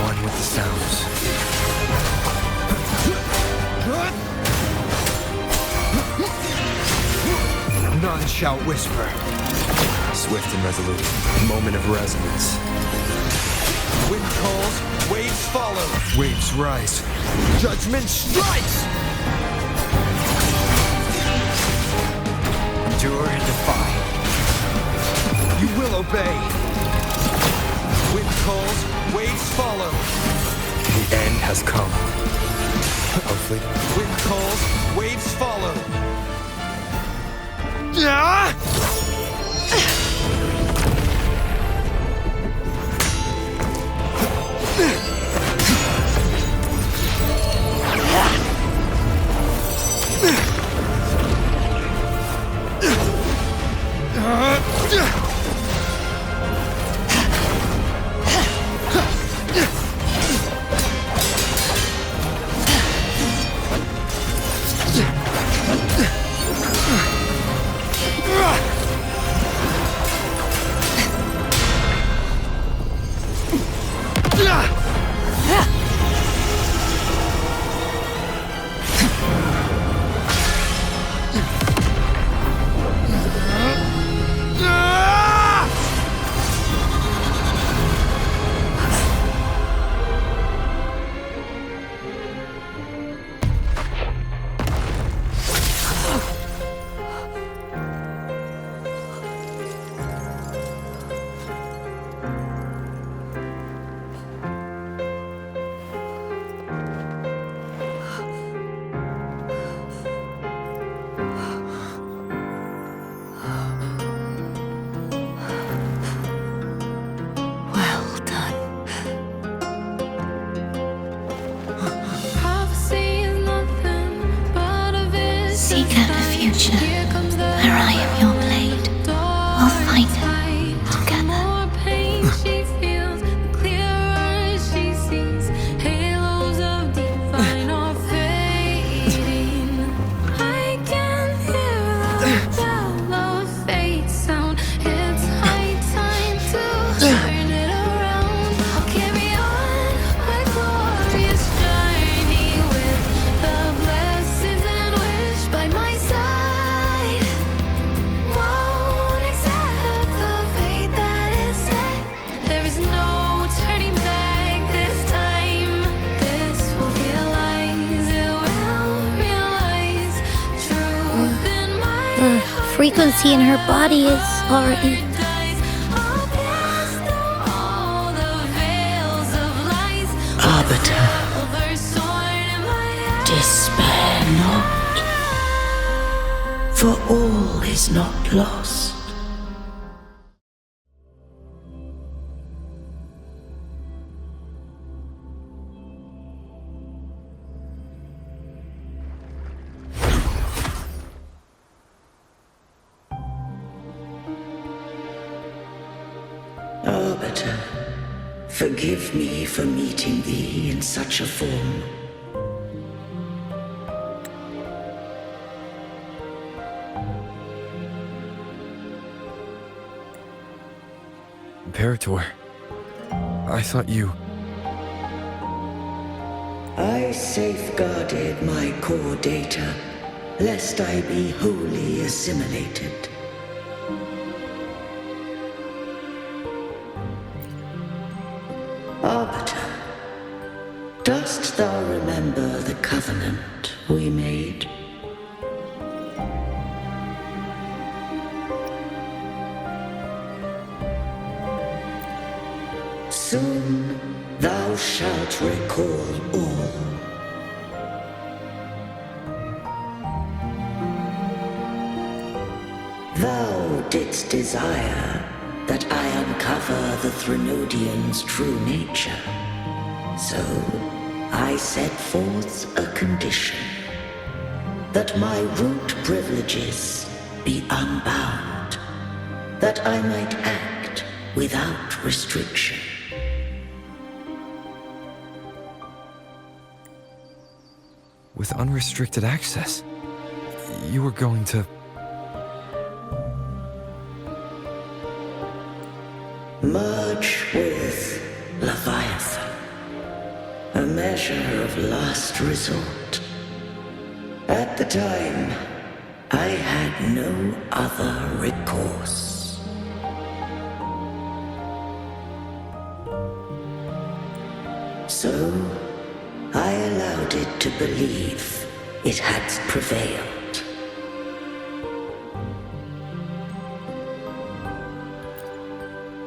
One with the sounds. None shall whisper. Swift and resolute. Moment of resonance. Wind calls, waves follow. Waves rise. Judgment strikes! Endure and defy. You will obey. Wind calls, waves follow. The end has come. Hopefully. Wind calls, waves follow. Seek out the future, where I am your blade. We'll find it together. Frequency in her body is already... Arbiter, despair not, for all is not lost. Arbiter, forgive me for meeting thee in such a form. Imperator, I thought you... I safeguarded my core data, lest I be wholly assimilated. Arbiter, dost thou remember the covenant we made? Soon thou shalt recall all. Thou didst desire that I uncover the Threnodian's true nature. So, I set forth a condition. That my root privileges be unbound, that I might act without restriction. With unrestricted access, you were going to... Merge with Leviathan, a measure of last resort. At the time, I had no other recourse. So, I allowed it to believe it had prevailed.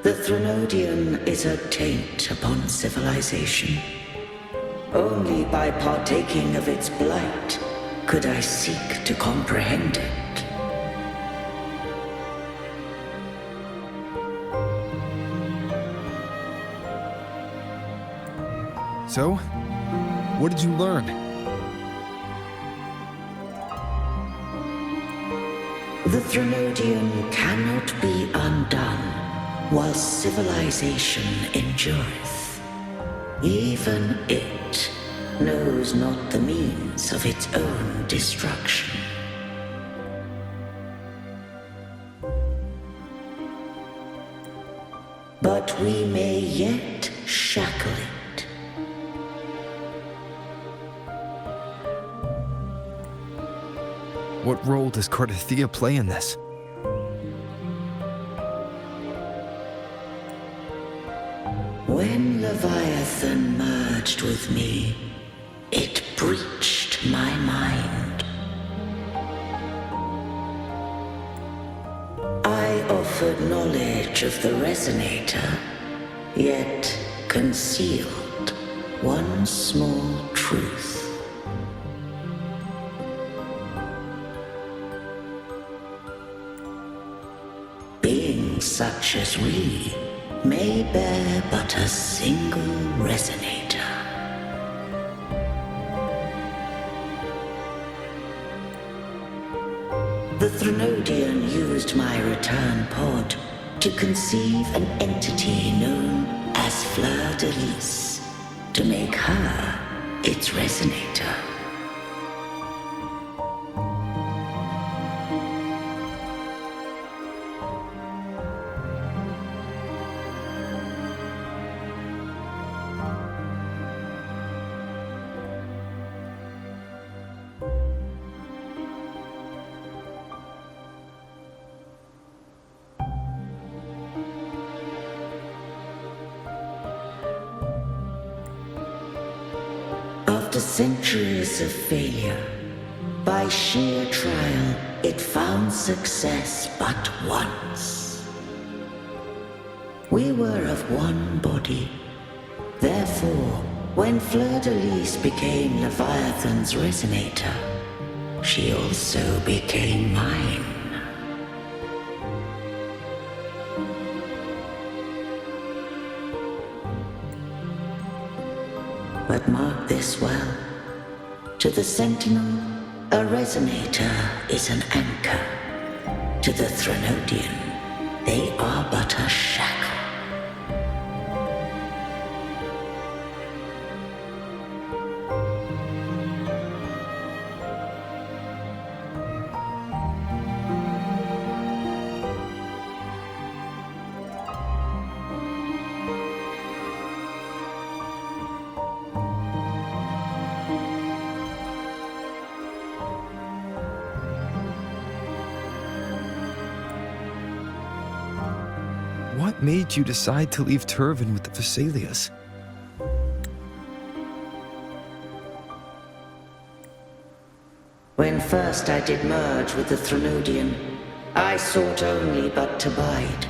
The Threnodian is a taint upon civilization. Only by partaking of its blight could I seek to comprehend it. So, what did you learn? The Threnodian cannot be undone while civilization endureth. Even it knows not the means of its own destruction. But we may yet shackle it. What role does Cartethyia play in this? When Leviathan merged with me, it breached my mind. I offered knowledge of the Resonator, yet concealed one small truth. Beings such as we may bear but a single resonator. The Threnodian used my return pod to conceive an entity known as Fleur de Lis, to make her its resonator. After centuries of failure, by sheer trial, it found success but once. We were of one body. Therefore, when Fleur de Lis became Leviathan's resonator, she also became mine. But mark this well. To the Sentinel, a resonator is an anchor. To the Threnodian, they are but a shackle. What made you decide to leave Turvan with the Fisalias? When first I did merge with the Threnodian, I sought only but to bide,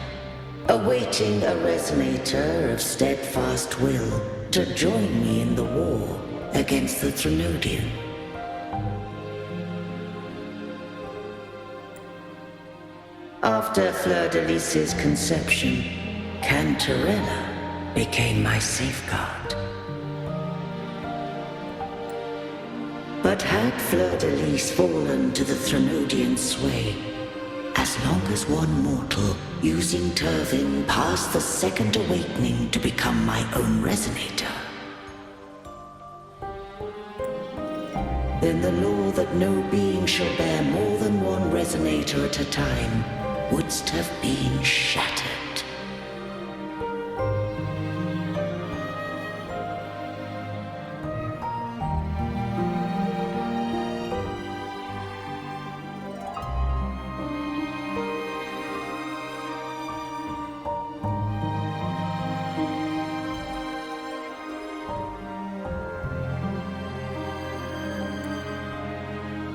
awaiting a resonator of steadfast will to join me in the war against the Threnodian. After Fleur de Lis's conception, Cantarella became my safeguard. But had Fleur de Lis fallen to the Threnodian sway, as long as one mortal using Turvin passed the second awakening to become my own resonator. Then the law that no being shall bear more than one resonator at a time wouldst have been shattered.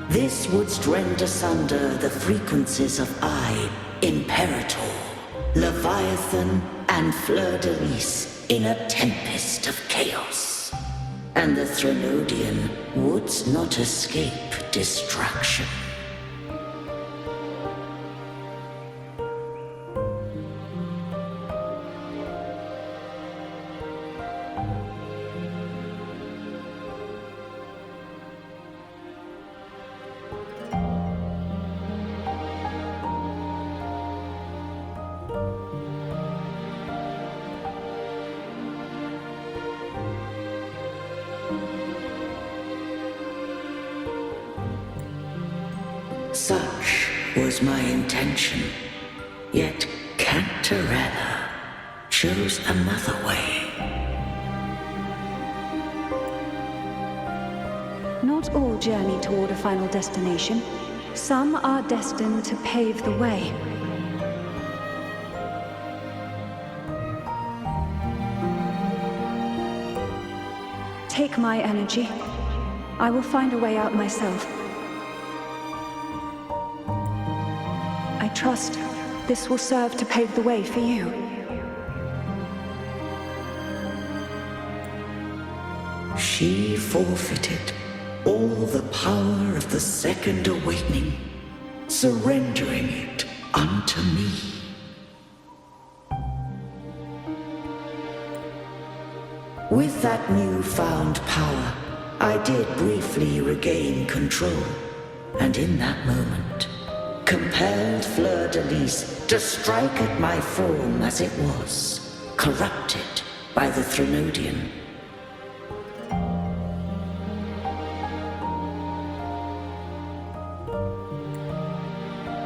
This wouldst rend asunder the frequencies of I, Imperator, Leviathan, and Fleur de Lis in a tempest of chaos. And the Threnodian wouldst not escape destruction. Such was my intention, yet Cartethyia chose another way. Not all journey toward a final destination. Some are destined to pave the way. Take my energy. I will find a way out myself. I trust this will serve to pave the way for you. She forfeited all the power of the second awakening, surrendering it unto me. With that newfound power, I did briefly regain control, and in that moment, compelled Fleur de Lis to strike at my form as it was, corrupted by the Threnodian.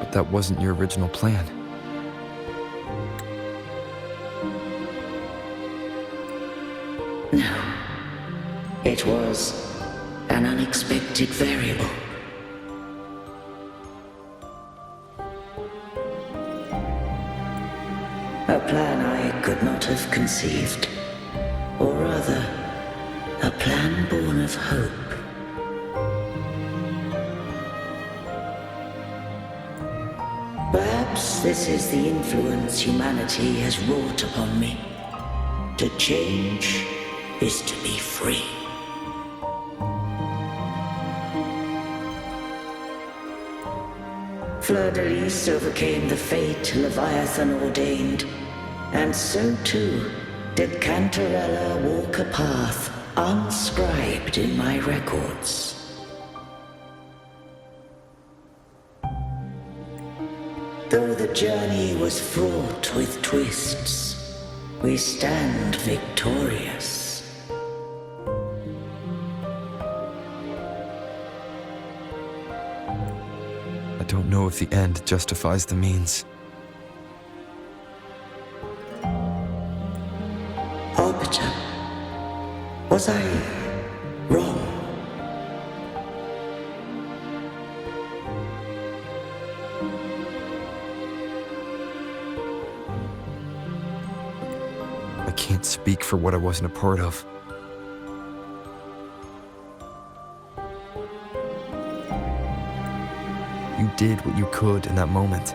But that wasn't your original plan. No. It was an unexpected variable. A plan I could not have conceived. Or rather, a plan born of hope. Perhaps this is the influence humanity has wrought upon me. To change is to be free. Fleur de Lis overcame the fate Leviathan ordained, and so too did Carnevale walk a path unscribed in my records. Though the journey was fraught with twists, we stand victorious. I don't know if the end justifies the means. Arbiter, was I wrong? I can't speak for what I wasn't a part of. You did what you could in that moment.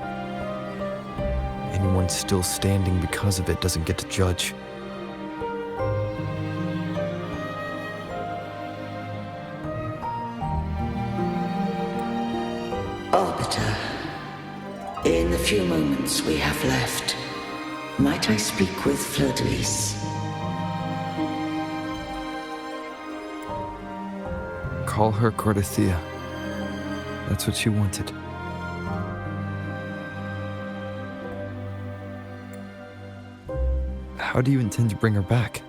Anyone still standing because of it doesn't get to judge. Arbiter, in the few moments we have left, might I speak with Fleur de Lis? Call her Cartethyia. That's what she wanted. How do you intend to bring her back?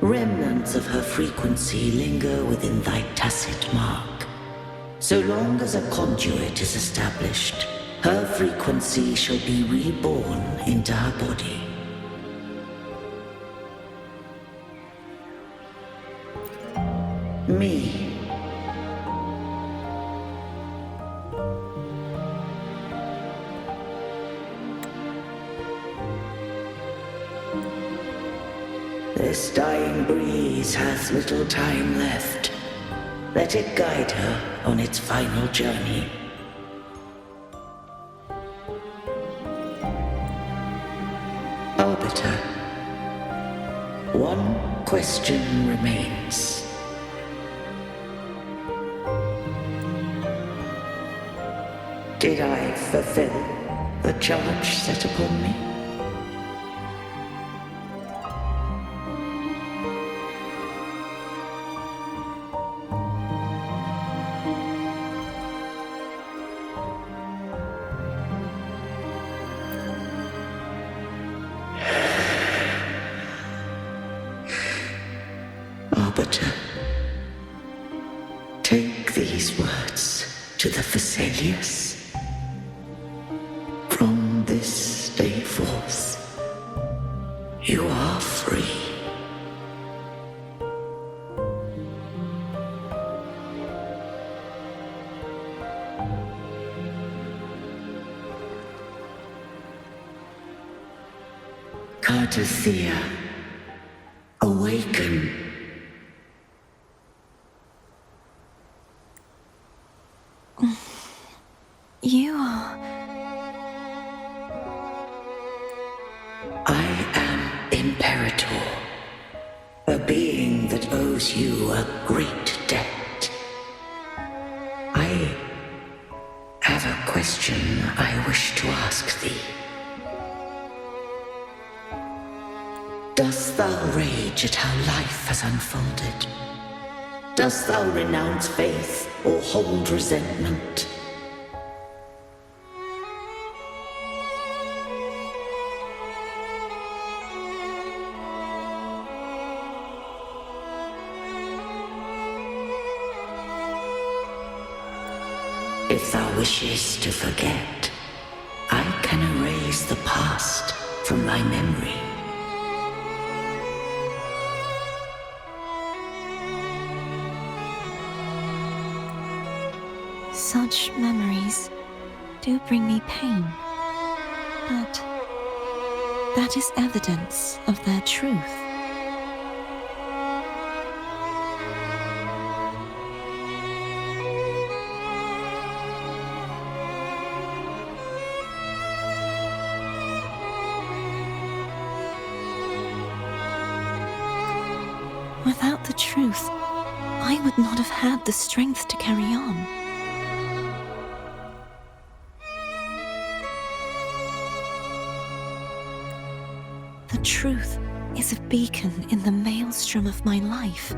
Remnants of her frequency linger within thy tacit mark. So long as a conduit is established, her frequency shall be reborn into her body. Me. This dying breeze hath little time left. Let it guide her on its final journey. Arbiter, one question remains. Did I fulfill the charge set upon me? Arbiter, take these words to the Fisalias. From this day forth, you are free. Cartethyia, awaken. You are... I am Imperator, a being that owes you a great debt. I have a question I wish to ask thee. Dost thou rage at how life has unfolded? Dost thou renounce faith or hold resentment? If thou wishes to forget, I can erase the past from thy memory. Such memories do bring me pain, but that is evidence of their truth. Without the truth, I would not have had the strength to carry on. The truth is a beacon in the maelstrom of my life.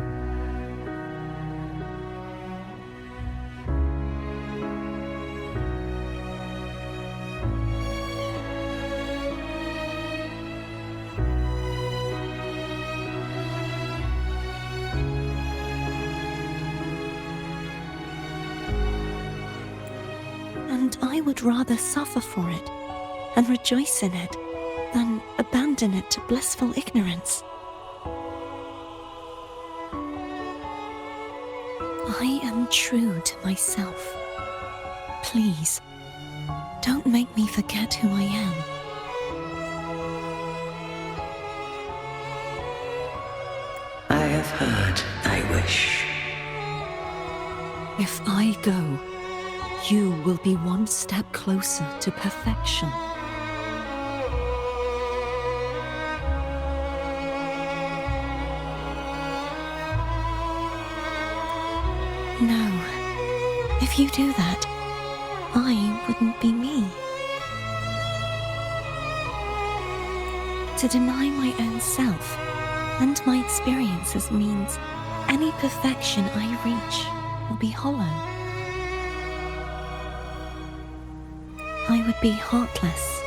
And I would rather suffer for it and rejoice in it than abandon it to blissful ignorance. I am true to myself. Please, don't make me forget who I am. I have heard thy wish. If I go, you will be one step closer to perfection. No. If you do that, I wouldn't be me. To deny my own self and my experiences means any perfection I reach will be hollow. I would be heartless.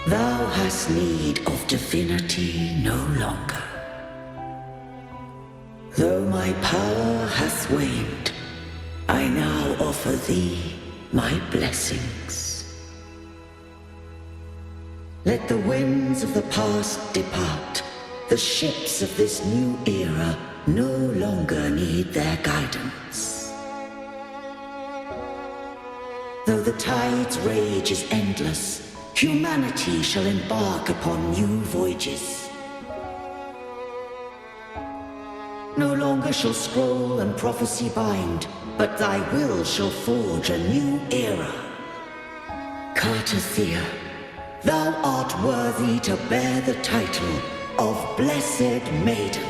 Thou hast need of divinity no longer. Though my power hath waned, I now offer thee my blessings. Let the winds of the past depart. The ships of this new era no longer need their guidance. Though the tide's rage is endless, humanity shall embark upon new voyages. No longer shall scroll and prophecy bind, but thy will shall forge a new era. Cartethyia, thou art worthy to bear the title of Blessed Maiden.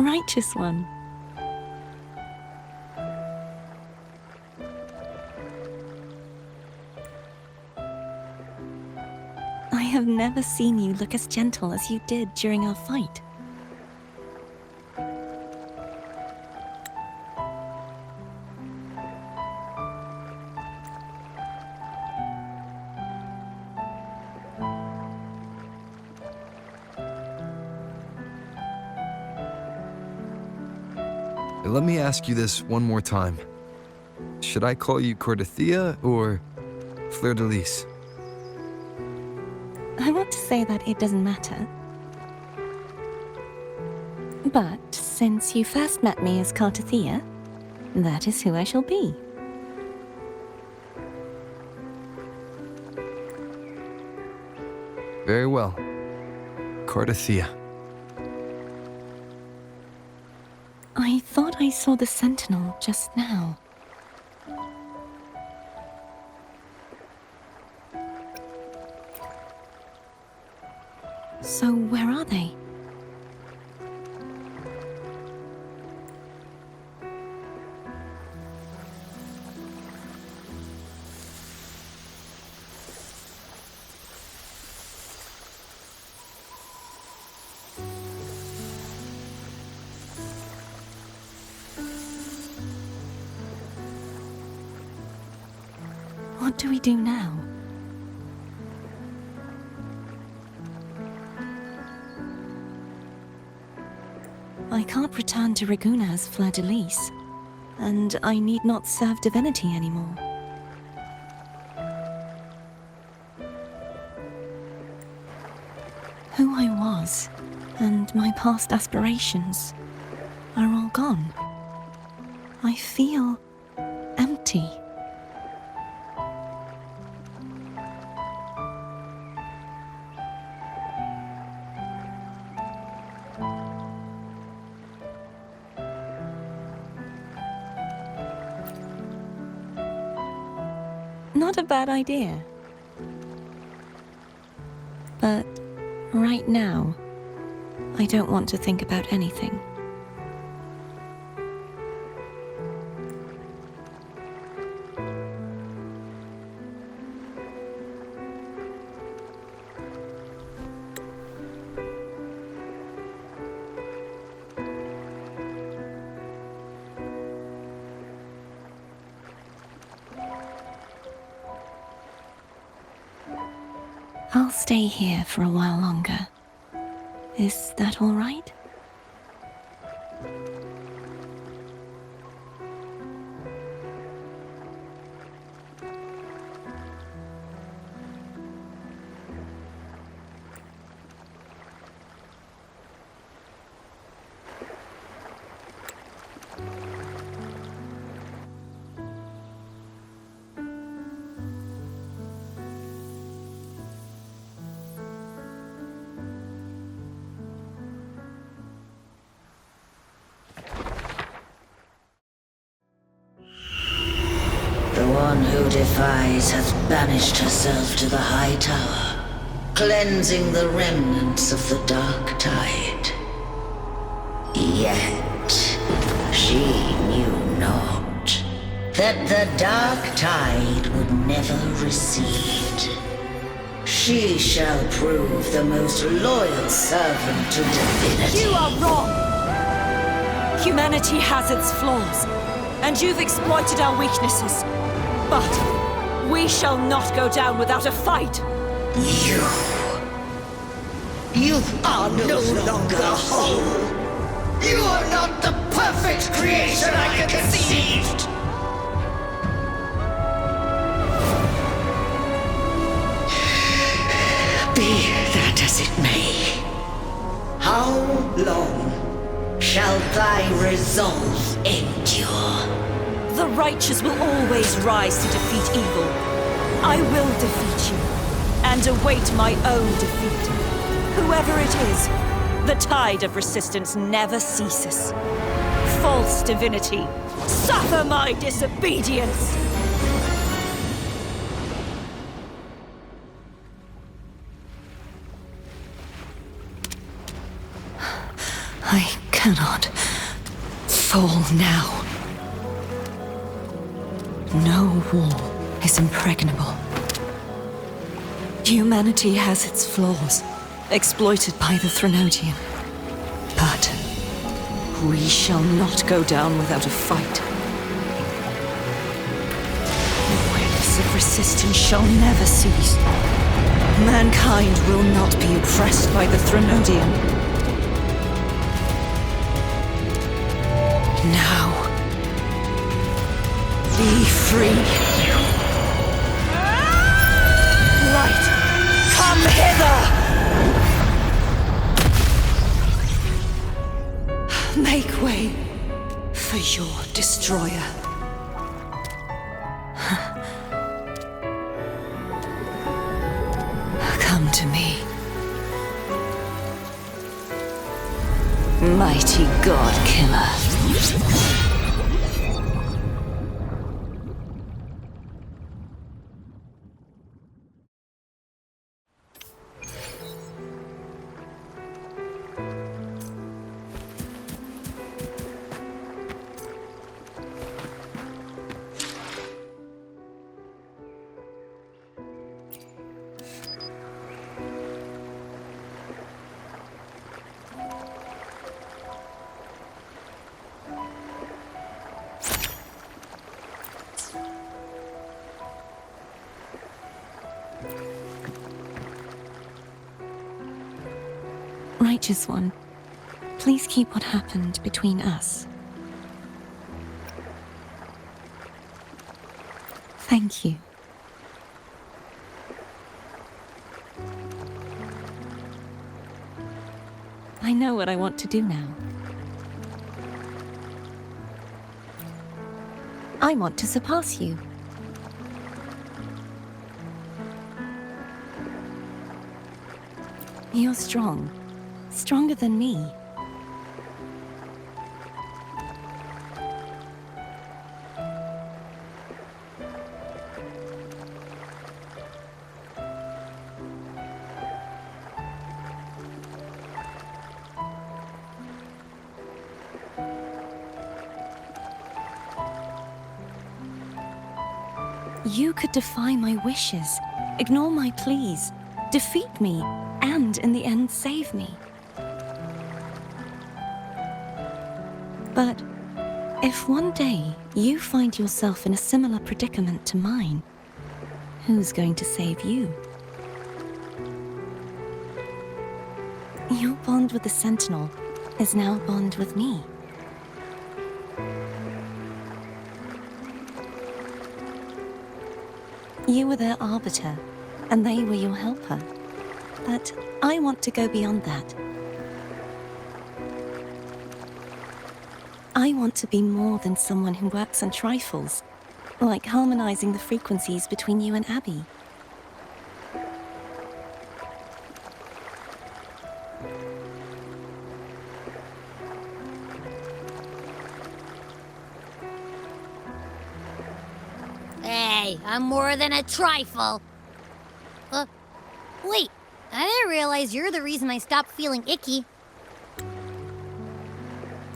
Righteous one. I have never seen you look as gentle as you did during our fight. Let me ask you this one more time. Should I call you Cartethyia or Fleur-de-Lis? I want to say that it doesn't matter. But since you first met me as Cartethyia, that is who I shall be. Very well. Cartethyia. I thought I saw the sentinel just now. So where are they? What do we do now? I can't return to Reguna as Fleur-de-Lis, and I need not serve divinity anymore. Who I was, and my past aspirations, are all gone. I feel empty. Not a bad idea. But right now, I don't want to think about anything. I'll stay here for a while longer. Is that all right? one who defies has banished herself to the High Tower, cleansing the remnants of the Dark Tide. Yet, she knew not that the Dark Tide would never recede. She shall prove the most loyal servant to divinity. You are wrong! Humanity has its flaws, and you've exploited our weaknesses. But we shall not go down without a fight! You are no longer whole! You are not the perfect creation I conceived! Be that as it may, how long shall thy resolve endure? The righteous will always rise to defeat evil. I will defeat you, and await my own defeat. Whoever it is, the tide of resistance never ceases. False divinity, suffer my disobedience! I cannot fall now. No wall is impregnable. Humanity has its flaws, exploited by the Threnodian. But we shall not go down without a fight. The waves of resistance shall never cease. Mankind will not be oppressed by the Threnodian. Now, be free. Light, come hither! Make way for your destroyer. Come to me. Mighty God Killer. Righteous One, please keep what happened between us. Thank you. I know what I want to do now. I want to surpass you. You're strong. Stronger than me. You could defy my wishes, ignore my pleas, defeat me, and in the end save me. But if one day you find yourself in a similar predicament to mine, who's going to save you? Your bond with the Sentinel is now a bond with me. You were their arbiter, and they were your helper. But I want to go beyond that. I want to be more than someone who works on trifles, like harmonizing the frequencies between you and Abby. Hey, I'm more than a trifle. Wait, I didn't realize you're the reason I stopped feeling icky.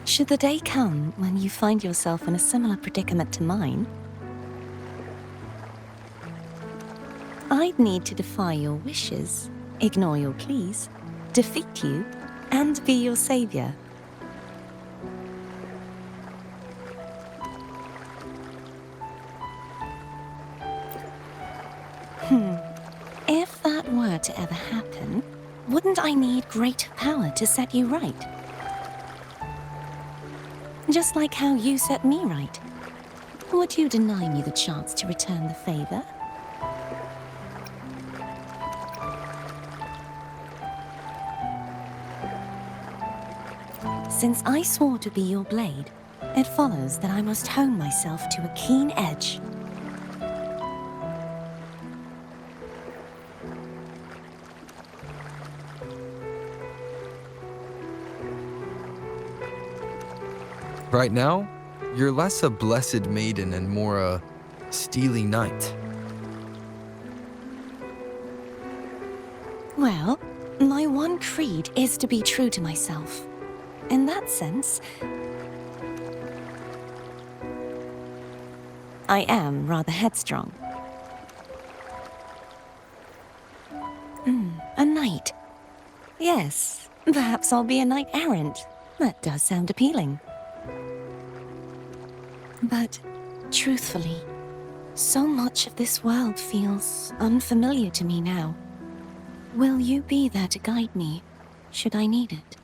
Should the day come when you find yourself in a similar predicament to mine, I'd need to defy your wishes, ignore your pleas, defeat you, and be your savior. If that were to ever happen, wouldn't I need great power to set you right? Just like how you set me right. Would you deny me the chance to return the favor? Since I swore to be your blade, it follows that I must hone myself to a keen edge. Right now, you're less a blessed maiden and more a steely knight. Well, my one creed is to be true to myself. In that sense, I am rather headstrong. A knight. Yes, perhaps I'll be a knight errant. That does sound appealing. But, truthfully, so much of this world feels unfamiliar to me now. Will you be there to guide me, should I need it?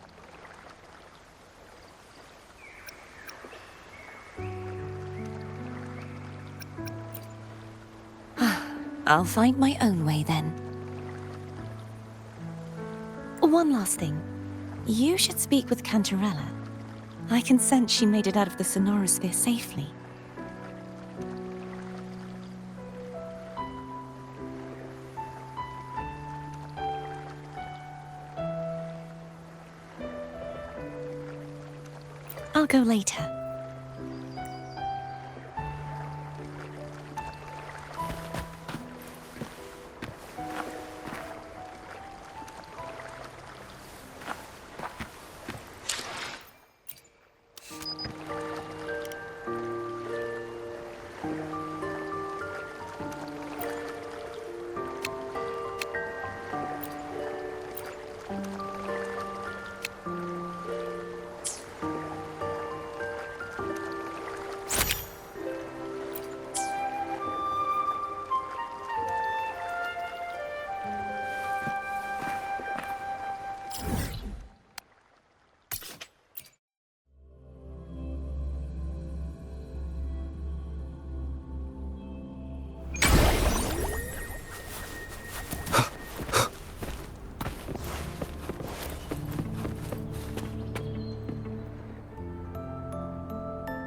I'll find my own way then. One last thing. You should speak with Cantarella. I can sense she made it out of the Sonorosphere safely. I'll go later.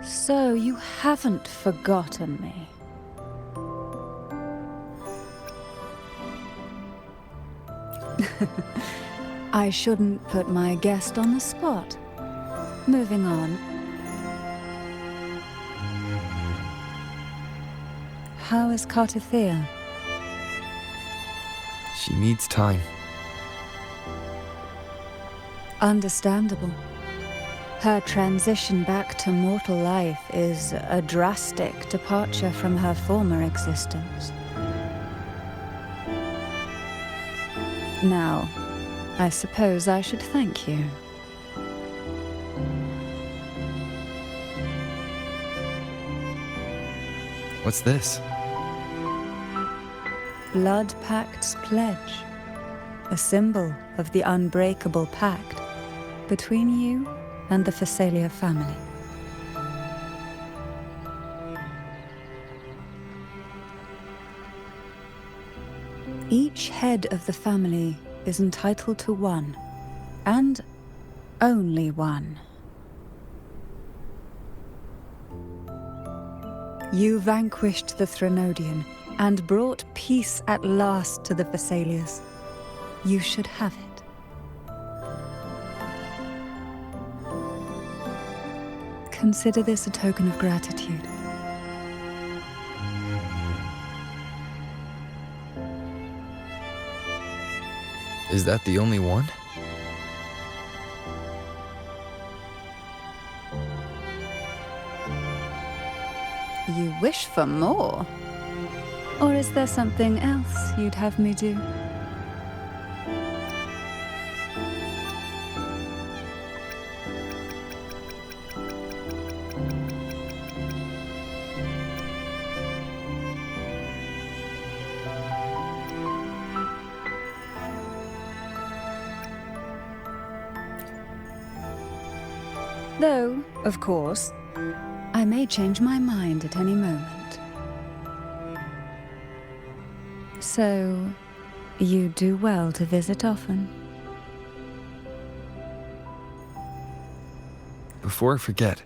So you haven't forgotten me. I shouldn't put my guest on the spot. Moving on. How is Cartethyia? She needs time. Understandable. Her transition back to mortal life is a drastic departure from her former existence. Now, I suppose I should thank you. What's this? Blood Pact's pledge. A symbol of the unbreakable pact between you and the Fisalia family. Each head of the family is entitled to one, and only one. You vanquished the Threnodian and brought peace at last to the Fisalias. You should have it. Consider this a token of gratitude. Is that the only one? You wish for more? Or is there something else you'd have me do? Though, of course, I may change my mind at any moment. So, you do well to visit often. Before I forget,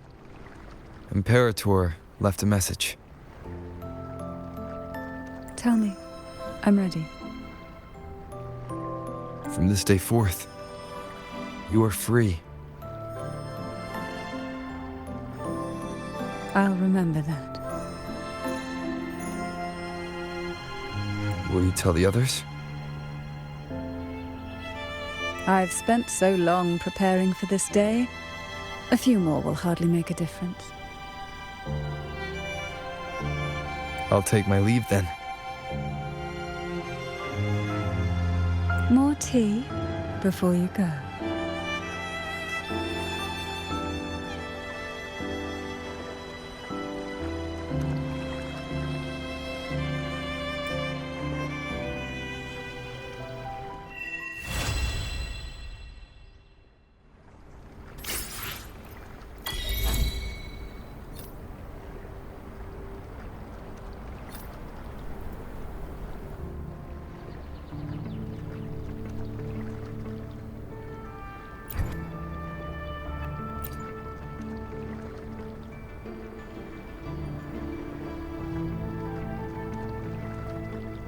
Imperator left a message. Tell me. I'm ready. From this day forth, you are free. I'll remember that. Will you tell the others? I've spent so long preparing for this day. A few more will hardly make a difference. I'll take my leave then. More tea before you go.